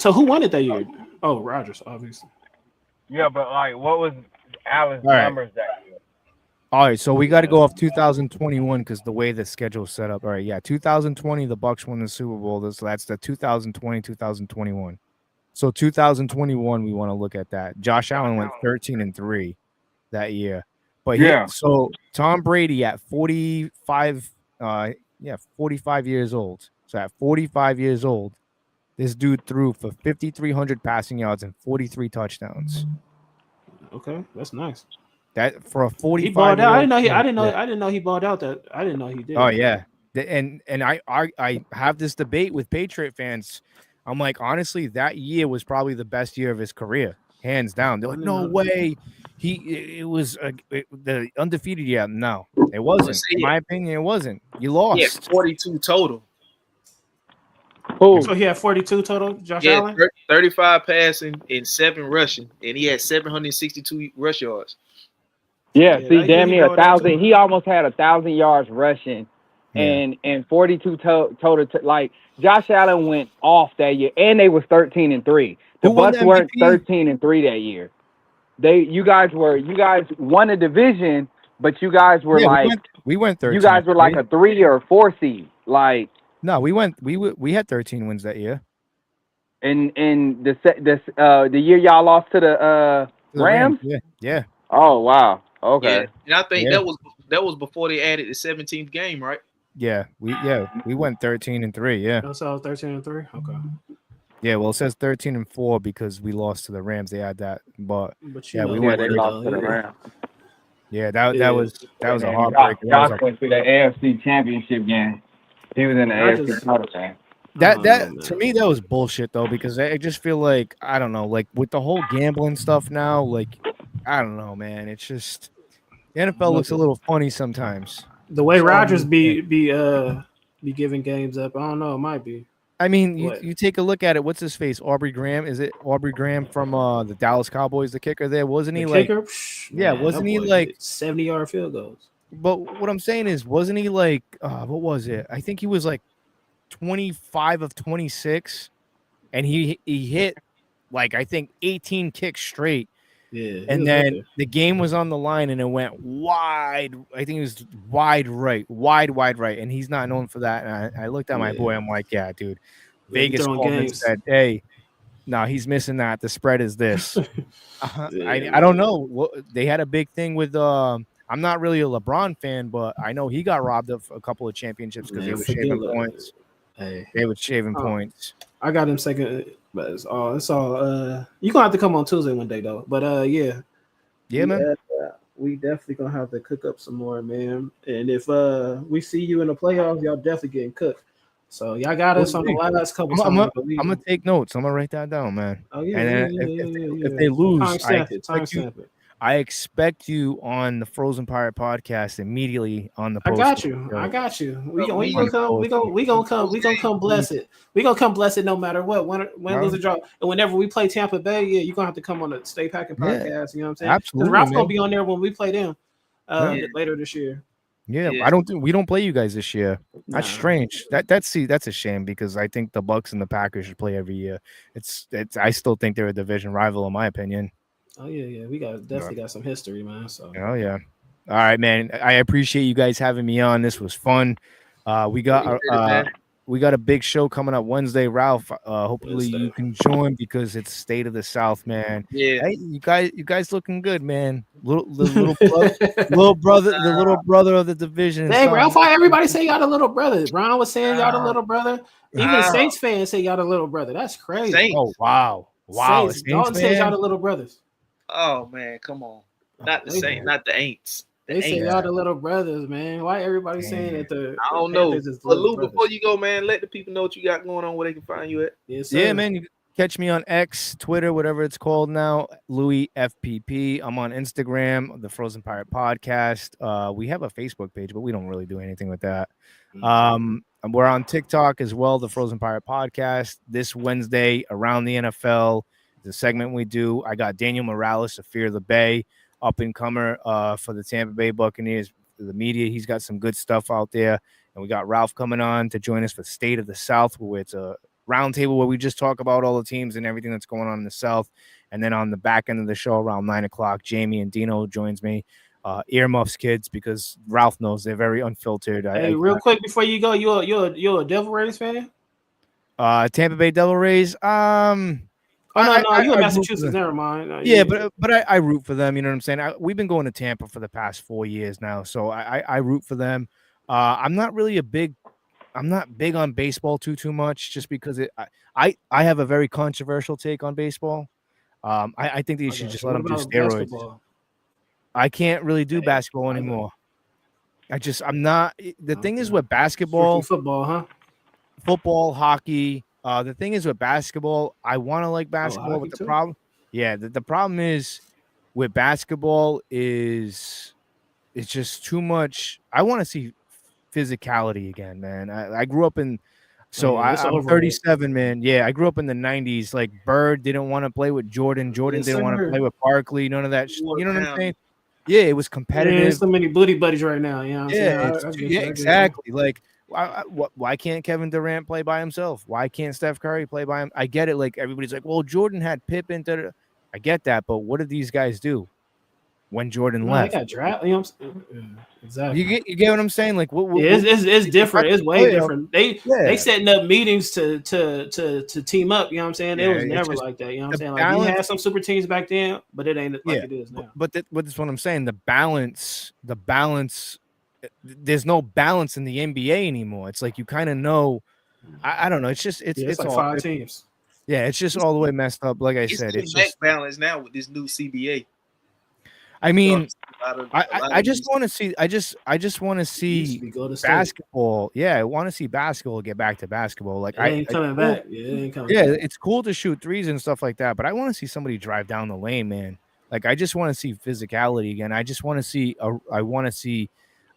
who won it that year? Oh, Rodgers, obviously. Yeah, but like, what was Allen's numbers that year? All right, so we got to go off 2021 because the way the schedule is set up. All right, 2020, the Bucs won the Super Bowl. So that's the 2020, 2021. So 2021, we want to look at that. Josh Allen went 13-3 that year. But so Tom Brady at 45, 45 years old. So at 45 years old, this dude threw for 5,300 passing yards and 43 touchdowns. Okay, that's nice. That for a 45. He balled out. I didn't know he balled out. That I didn't know he did. Oh yeah, and I have this debate with Patriot fans. I'm like, honestly, that year was probably the best year of his career, hands down. They're like, no way. It was the undefeated year. No, it wasn't. In my opinion, it wasn't. You lost. He had 42 total. Oh, so he had 42 total. Josh Allen, 35 passing and 7 rushing, and he had 762 rush yards. Yeah, see, damn near 1,000. He almost had 1,000 yards rushing, and 42 total. Like Josh Allen went off that year, and they was 13-3. The Bucs weren't 13-3 that year. You guys won a division, but you guys were we went 13. You guys were like a 3 or 4 seed. Like no, we had 13 wins that year. And the year y'all lost to the Rams. Yeah. Oh wow. Okay. Yeah. And I think that was that was before they added the 17th game, right? Yeah, we went 13-3. Yeah. Oh, so 13-3. Okay. Yeah, well, it says 13-4 because we lost to the Rams. They had that, but yeah, we went. They lost to the Rams. Yeah, that was a heartbreak. Josh went to the AFC Championship game. He was in the AFC title game. That to me that was bullshit though, because I just feel like I don't know, like with the whole gambling stuff now, like I don't know, man. It's just the NFL looks a little funny sometimes. The way Rodgers be giving games up, I don't know. It might be. I mean, you take a look at it. What's his face? Aubrey Graham. Is it Aubrey Graham from the Dallas Cowboys? The kicker there, wasn't he? Kicker? Yeah, Man, wasn't he like 70-yard field goals? But what I'm saying is, wasn't he like what was it? I think he was like 25 of 26, and he hit like I think 18 kicks straight. Yeah, and then the game was on the line and it went wide. I think it was wide right, and he's not known for that. And I looked at my boy. I'm like, yeah, dude. Vegas said, hey, no, he's missing that. The spread is this. I don't know. They had a big thing with. I'm not really a LeBron fan, but I know he got robbed of a couple of championships because they were shaving points. They were shaving points. I got him second. But it's all you're gonna have to come on Tuesday one day though. But man. We definitely gonna have to cook up some more, man. And if we see you in the playoffs, y'all definitely getting cooked. So y'all got us on the last couple. I'm gonna take notes. I'm gonna write that down, man. Oh yeah. If they lose, I expect you on the Frozen Pirate podcast immediately on the post. I got you. We gonna come bless it. We gonna come bless it no matter what. Win, lose, or draw. And whenever we play Tampa Bay, yeah, you're gonna have to come on the Stay Packing podcast. You know what I'm saying? Absolutely. Ralph's gonna be on there when we play them later this year. Yeah, we don't play you guys this year. That's strange. That's a shame because I think the Bucks and the Packers should play every year. I still think they're a division rival in my opinion. Oh yeah. We definitely got some history, man. So oh yeah. All right, man. I appreciate you guys having me on. This was fun. We got a big show coming up Wednesday, Ralph. Hopefully you can join because it's State of the South, man. Yeah. Hey, you guys looking good, man. Little brother of the division. Hey, Ralph, why everybody say y'all the little brother? Brown was saying y'all the little brother. Even Saints fans say y'all the little brother. That's crazy. Saints. Oh wow. Saints. Dalton says y'all the little brothers. Oh man, come on. Not the Saints, not the Aints. They say y'all the little brothers, man. Why everybody saying that I don't know. But Lou, before you go, man, let the people know what you got going on, where they can find you at. Yes, yeah, man. You can catch me on X, Twitter, whatever it's called now. Louis FPP. I'm on Instagram, the Frozen Pirate Podcast. We have a Facebook page, but we don't really do anything with that. And we're on TikTok as well, the Frozen Pirate Podcast. This Wednesday around the NFL. The segment we do, I got Daniel Morales of Fear the Bay, up and comer for the Tampa Bay Buccaneers, the media. He's got some good stuff out there. And we got Ralph coming on to join us for State of the South, where it's a roundtable where we just talk about all the teams and everything that's going on in the South. And then on the back end of the show around 9:00, Jamie and Dino joins me. Earmuffs kids, because Ralph knows they're very unfiltered. Hey, real quick before you go, you're a Devil Rays fan? Tampa Bay Devil Rays. No, you're in Massachusetts. Never mind. Yeah, but I root for them. You know what I'm saying? We've been going to Tampa for the past 4 years now, so I root for them. I'm not big on baseball too much, just because I have a very controversial take on baseball. I think they should just let them do steroids. Basketball? I can't really do basketball anymore. I'm not. The thing is with basketball, football, huh? Football, hockey. The thing is with basketball, I want to like basketball, but the problem is with basketball is it's just too much. I want to see physicality again, man. I grew up in, I'm 37, man. Yeah, I grew up in the 90s. Like Bird didn't want to play with Jordan. Jordan didn't want to play with Barkley. None of that. You know what I'm saying? Yeah, it was competitive. There's so many booty buddies right now. You know what I'm saying? Exactly. Like, why can't Kevin Durant play by himself? Why can't Steph Curry play by him? I get it. Like everybody's like, well, Jordan had Pippen. I get that, but what did these guys do when Jordan left? They got drafted. You know what I'm saying? Exactly. You get what I'm saying? Like, it's different. It's way different. They setting up meetings to team up. You know what I'm saying? It was never like that. You know what I'm saying? Like we had some super teams back then, but it ain't like it is now. But that's what I'm saying. The balance there's no balance in the NBA anymore. It's like you kind of know. I don't know. It's just it's like all 5 teams. Yeah, it's just all the way messed up. Like I It's said, it's back just balance now with this new CBA. I mean, I I just want to see. I just want to see basketball. Yeah, I want to see basketball get back to basketball. Like it ain't coming back. Yeah, it ain't coming. Yeah, back. it's cool to shoot threes and stuff like that, but I want to see somebody drive down the lane, man. Like I just want to see physicality again. I just want to see. I want to see.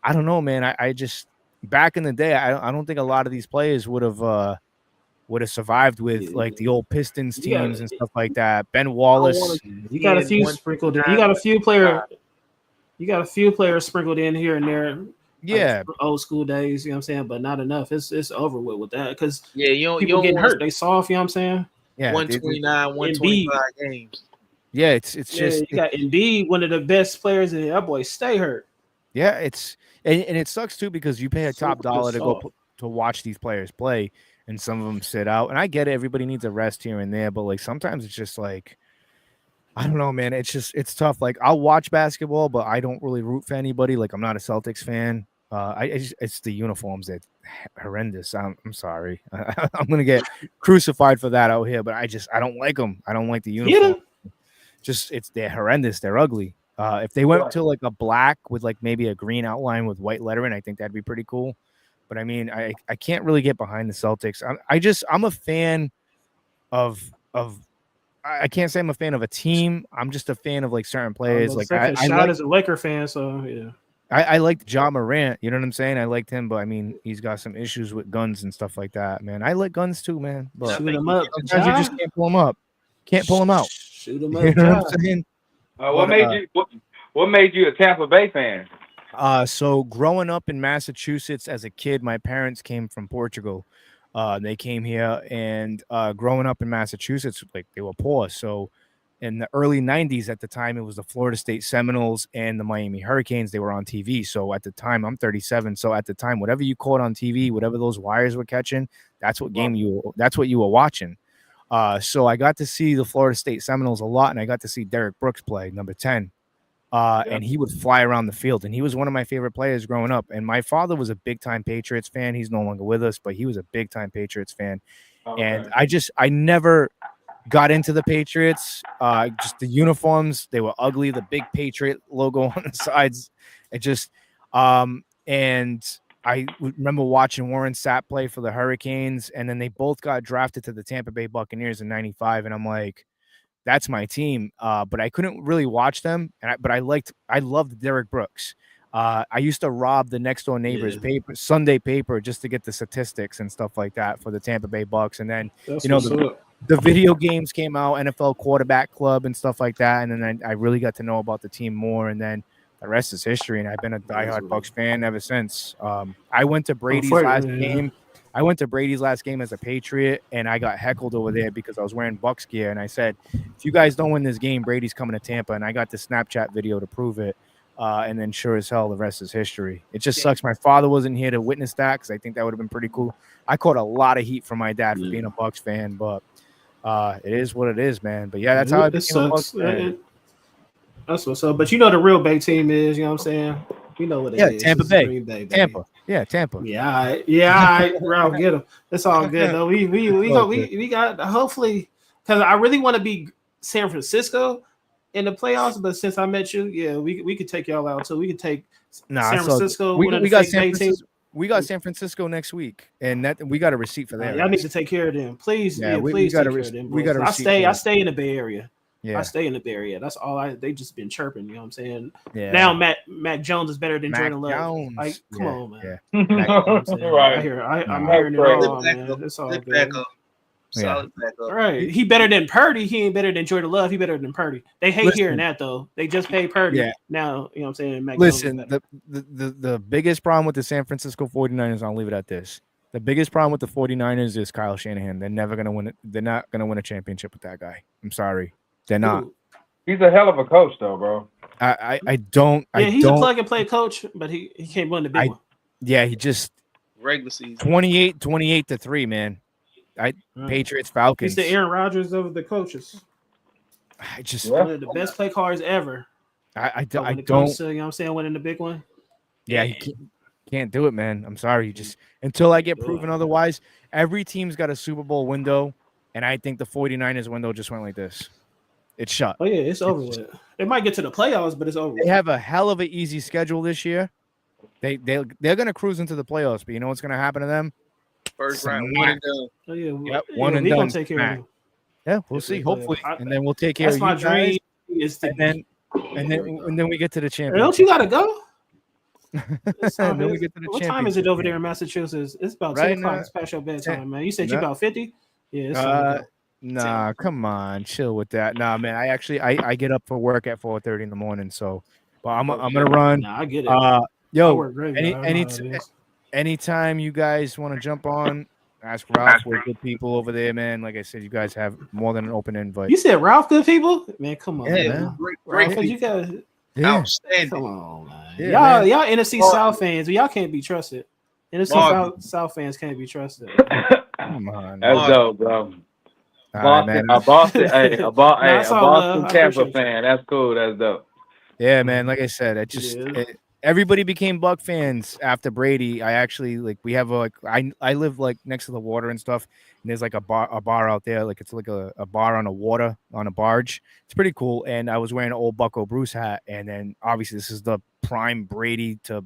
I don't know, man. I just back in the day, I don't think a lot of these players would have survived with like the old Pistons teams and stuff like that. Ben Wallace. You got a few sprinkled in. You got a few players. You got a few players sprinkled in here and there. Yeah, like old school days. You know what I'm saying, but not enough. It's over with that because you people don't get hurt. They soft. You know what I'm saying? Yeah, 129, 125 games. Yeah, it's just you got Embiid, one of the best players, and that boy stay hurt. Yeah, it's and it sucks too because you pay a top dollar to go to watch these players play, and some of them sit out. And I get it; everybody needs a rest here and there, but like sometimes it's just like I don't know, man. It's tough. Like I'll watch basketball, but I don't really root for anybody. Like I'm not a Celtics fan. It's the uniforms that horrendous. I'm sorry. I'm gonna get crucified for that out here, but I don't like them. I don't like the uniform. They're horrendous. They're ugly. If they went to like a black with like maybe a green outline with white lettering, I think that'd be pretty cool. But I mean, I can't really get behind the Celtics. I'm a fan of I can't say I'm a fan of a team. I'm just a fan of like certain players. Like I like, as a Laker fan, so yeah. I liked Ja Morant. You know what I'm saying? I liked him, but I mean, he's got some issues with guns and stuff like that, man. I like guns too, man. But shoot him up. Sometimes you just can't pull him up. Can't pull him out. Shoot him up. You know what I'm saying? What made you a Tampa Bay fan? So growing up in Massachusetts as a kid, my parents came from Portugal. They came here, and growing up in Massachusetts, like they were poor. So in the early 90s, at the time, it was the Florida State Seminoles and the Miami Hurricanes. They were on TV. So at the time, I'm 37. So at the time, whatever you caught on TV, whatever those wires were catching, that's what you were watching. So I got to see the Florida State Seminoles a lot, and I got to see Derek Brooks play, number 10. And he would fly around the field, and he was one of my favorite players growing up. And my father was a big-time Patriots fan. He's no longer with us, but he was a big-time Patriots fan. Okay. And I never got into the Patriots. Just the uniforms, they were ugly. The big Patriot logo on the sides. It just and I remember watching Warren Sapp play for the Hurricanes, and then they both got drafted to the Tampa Bay Buccaneers in '95, and I'm like, that's my team. But I couldn't really watch them, but I loved Derek Brooks. I used to rob the next door neighbor's paper, Sunday paper, just to get the statistics and stuff like that for the Tampa Bay Bucks. And then the video games came out, NFL Quarterback Club and stuff like that. And then I really got to know about the team more. And then the rest is history. And I've been a diehard Bucks fan ever since. I went to Brady's last game. I went to Brady's last game as a Patriot, and I got heckled over there because I was wearing Bucks gear. And I said, if you guys don't win this game, Brady's coming to Tampa. And I got the Snapchat video to prove it. And then sure as hell, the rest is history. It just sucks. My father wasn't here to witness that because I think that would have been pretty cool. I caught a lot of heat from my dad for being a Bucks fan, but it is what it is, man. But yeah, that's how I became a Bucks fan. That's what's up. But you know the real big team is, you know what I'm saying? You know what it is. Tampa Bay. Tampa. Yeah, Tampa. Yeah, all right. Ralph, get him. It's all good though. We got hopefully because I really want to be San Francisco in the playoffs, but since I met you, yeah, we could take y'all out too. We could take San Francisco. We got San Francisco. We got San Francisco next week, and that we got a receipt for that. Y'all need to take care of them, please. Yeah, please take care of them. We got. I stay in the Bay Area. Yeah, I stay in the Bay Area. That's all. They just been chirping. You know what I'm saying? Yeah. Now Mac Jones is better than Jordan Love. Like, come on, man. Yeah. Right. I'm hearing it all, man. It's all good. Solid backup. Right. He better than Purdy. He ain't better than Jordan Love. He better than Purdy. They hate hearing that though. They just pay Purdy. Yeah. Now, you know what I'm saying? Mac Listen, the biggest problem with the San Francisco 49ers, I'll leave it at this. The biggest problem with the 49ers is Kyle Shanahan. They're never going to win it. They're not going to win a championship with that guy. I'm sorry. They're not. He's a hell of a coach though, bro. I don't. Yeah, he's a plug and play coach, but he can't win the big one. Yeah, he just regular season 28-3, man. Patriots, Falcons. He's the Aaron Rodgers of the coaches. One of the best play cards ever. I don't. To, you know what I'm saying, winning the big one. Yeah, he can't do it, man. I'm sorry. You just until I get proven otherwise, every team's got a Super Bowl window, and I think the 49ers window just went like this. It's shut. Oh yeah, it's over with. They might get to the playoffs, but it's over. They have a hell of an easy schedule this year. They're gonna cruise into the playoffs, but you know what's gonna happen to them? First round, one and done. Oh yeah, Yep, one and we done. gonna take care of them. Yeah, we'll see. Hopefully, and then we'll take care That's of my you guys. dream. Is to And then we get to the Hey, championship. don't you gotta go? And then we get to the What time is it over there in Massachusetts? It's about 10 o'clock. now, It's past your bedtime, 10. man. You said you about 50? Yeah, it's Nah, come on, chill with that. Nah, man, I get up for work at 4:30 in the morning, so but I'm gonna run. Nah, I get it. Yo, I work great, anytime you guys want to jump on, ask Ralph. We're good people over there, man. Like I said, you guys have more than an open invite. You said Ralph good people? Man, come on. Yeah, man. Great Ralph, you got outstanding. come on, man. Yeah, y'all NFC South fans, y'all can't be trusted. NFC South fans can't be trusted. Come on, That's dope, bro. All right, man. A Boston I Tampa appreciate fan. That's cool. That's dope. Yeah, man. Like I said, everybody became Buck fans after Brady. I actually we have I live next to the water and stuff, and there's like a bar out there, like it's like a bar on a barge. It's pretty cool. And I was wearing an old Bucko Bruce hat, and then obviously this is the prime Brady to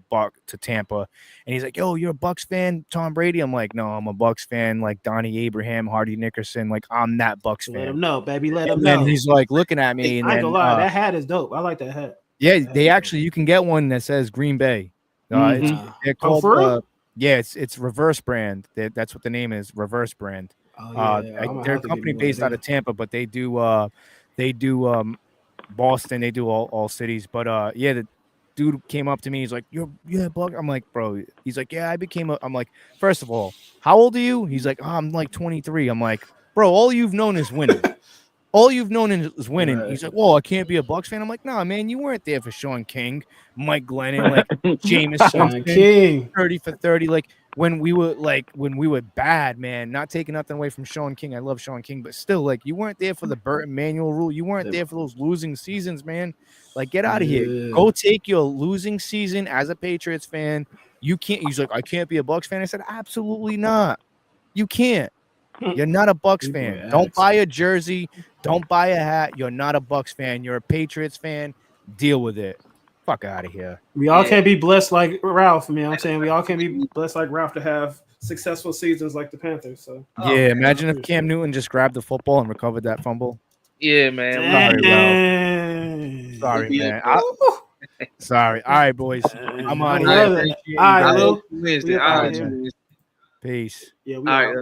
Tampa, and he's like, "Yo, you're a Bucks fan, Tom Brady?" I'm like, "No, I'm a Bucks fan, like Donnie Abraham, Hardy Nickerson, like I'm that Bucks fan." Let him know, baby. Let him And know. then he's like looking at me, and I ain't then, gonna lie, that hat is dope. I like that hat. yeah, they actually you can get one that says Green Bay. They're called for real? yeah, it's Reverse Brand. That's what the name is, Reverse Brand. They're a company based out of Tampa, but they do Boston, they do all cities. But yeah, the dude came up to me, he's like, "You're Buck." I'm like, "Bro," he's like, "Yeah, I'm like, first of all, how old are you?" He's like, "Oh, I'm like 23. I'm like, "Bro, all you've known is winning." All you've known is winning. Right. He's like, "Well, I can't be a Bucks fan." I'm like, "Nah, man, you weren't there for Sean King, Mike Glennon, like Jameis King, 30 for 30. Like when we were bad, man. Not taking nothing away from Sean King. I love Sean King, but still, like you weren't there for the Burton Manual rule. You weren't there for those losing seasons, man. Like get out of here. Go take your losing season as a Patriots fan. You can't." He's like, "I can't be a Bucks fan." I said, "Absolutely not. You can't. You're not a Bucks fan. Don't buy a jersey. Don't buy a hat. You're not a Bucks fan. You're a Patriots fan. Deal with it. Fuck out of here." We all can't be blessed like Ralph. I'm saying we all can't be blessed like Ralph to have successful seasons like the Panthers. So yeah, imagine if Cam Newton just grabbed the football and recovered that fumble. Yeah, man. Sorry, man. Sorry. All right, boys. I'm on here. All right, Lil. Wednesday. Peace. Peace. Yeah, all right.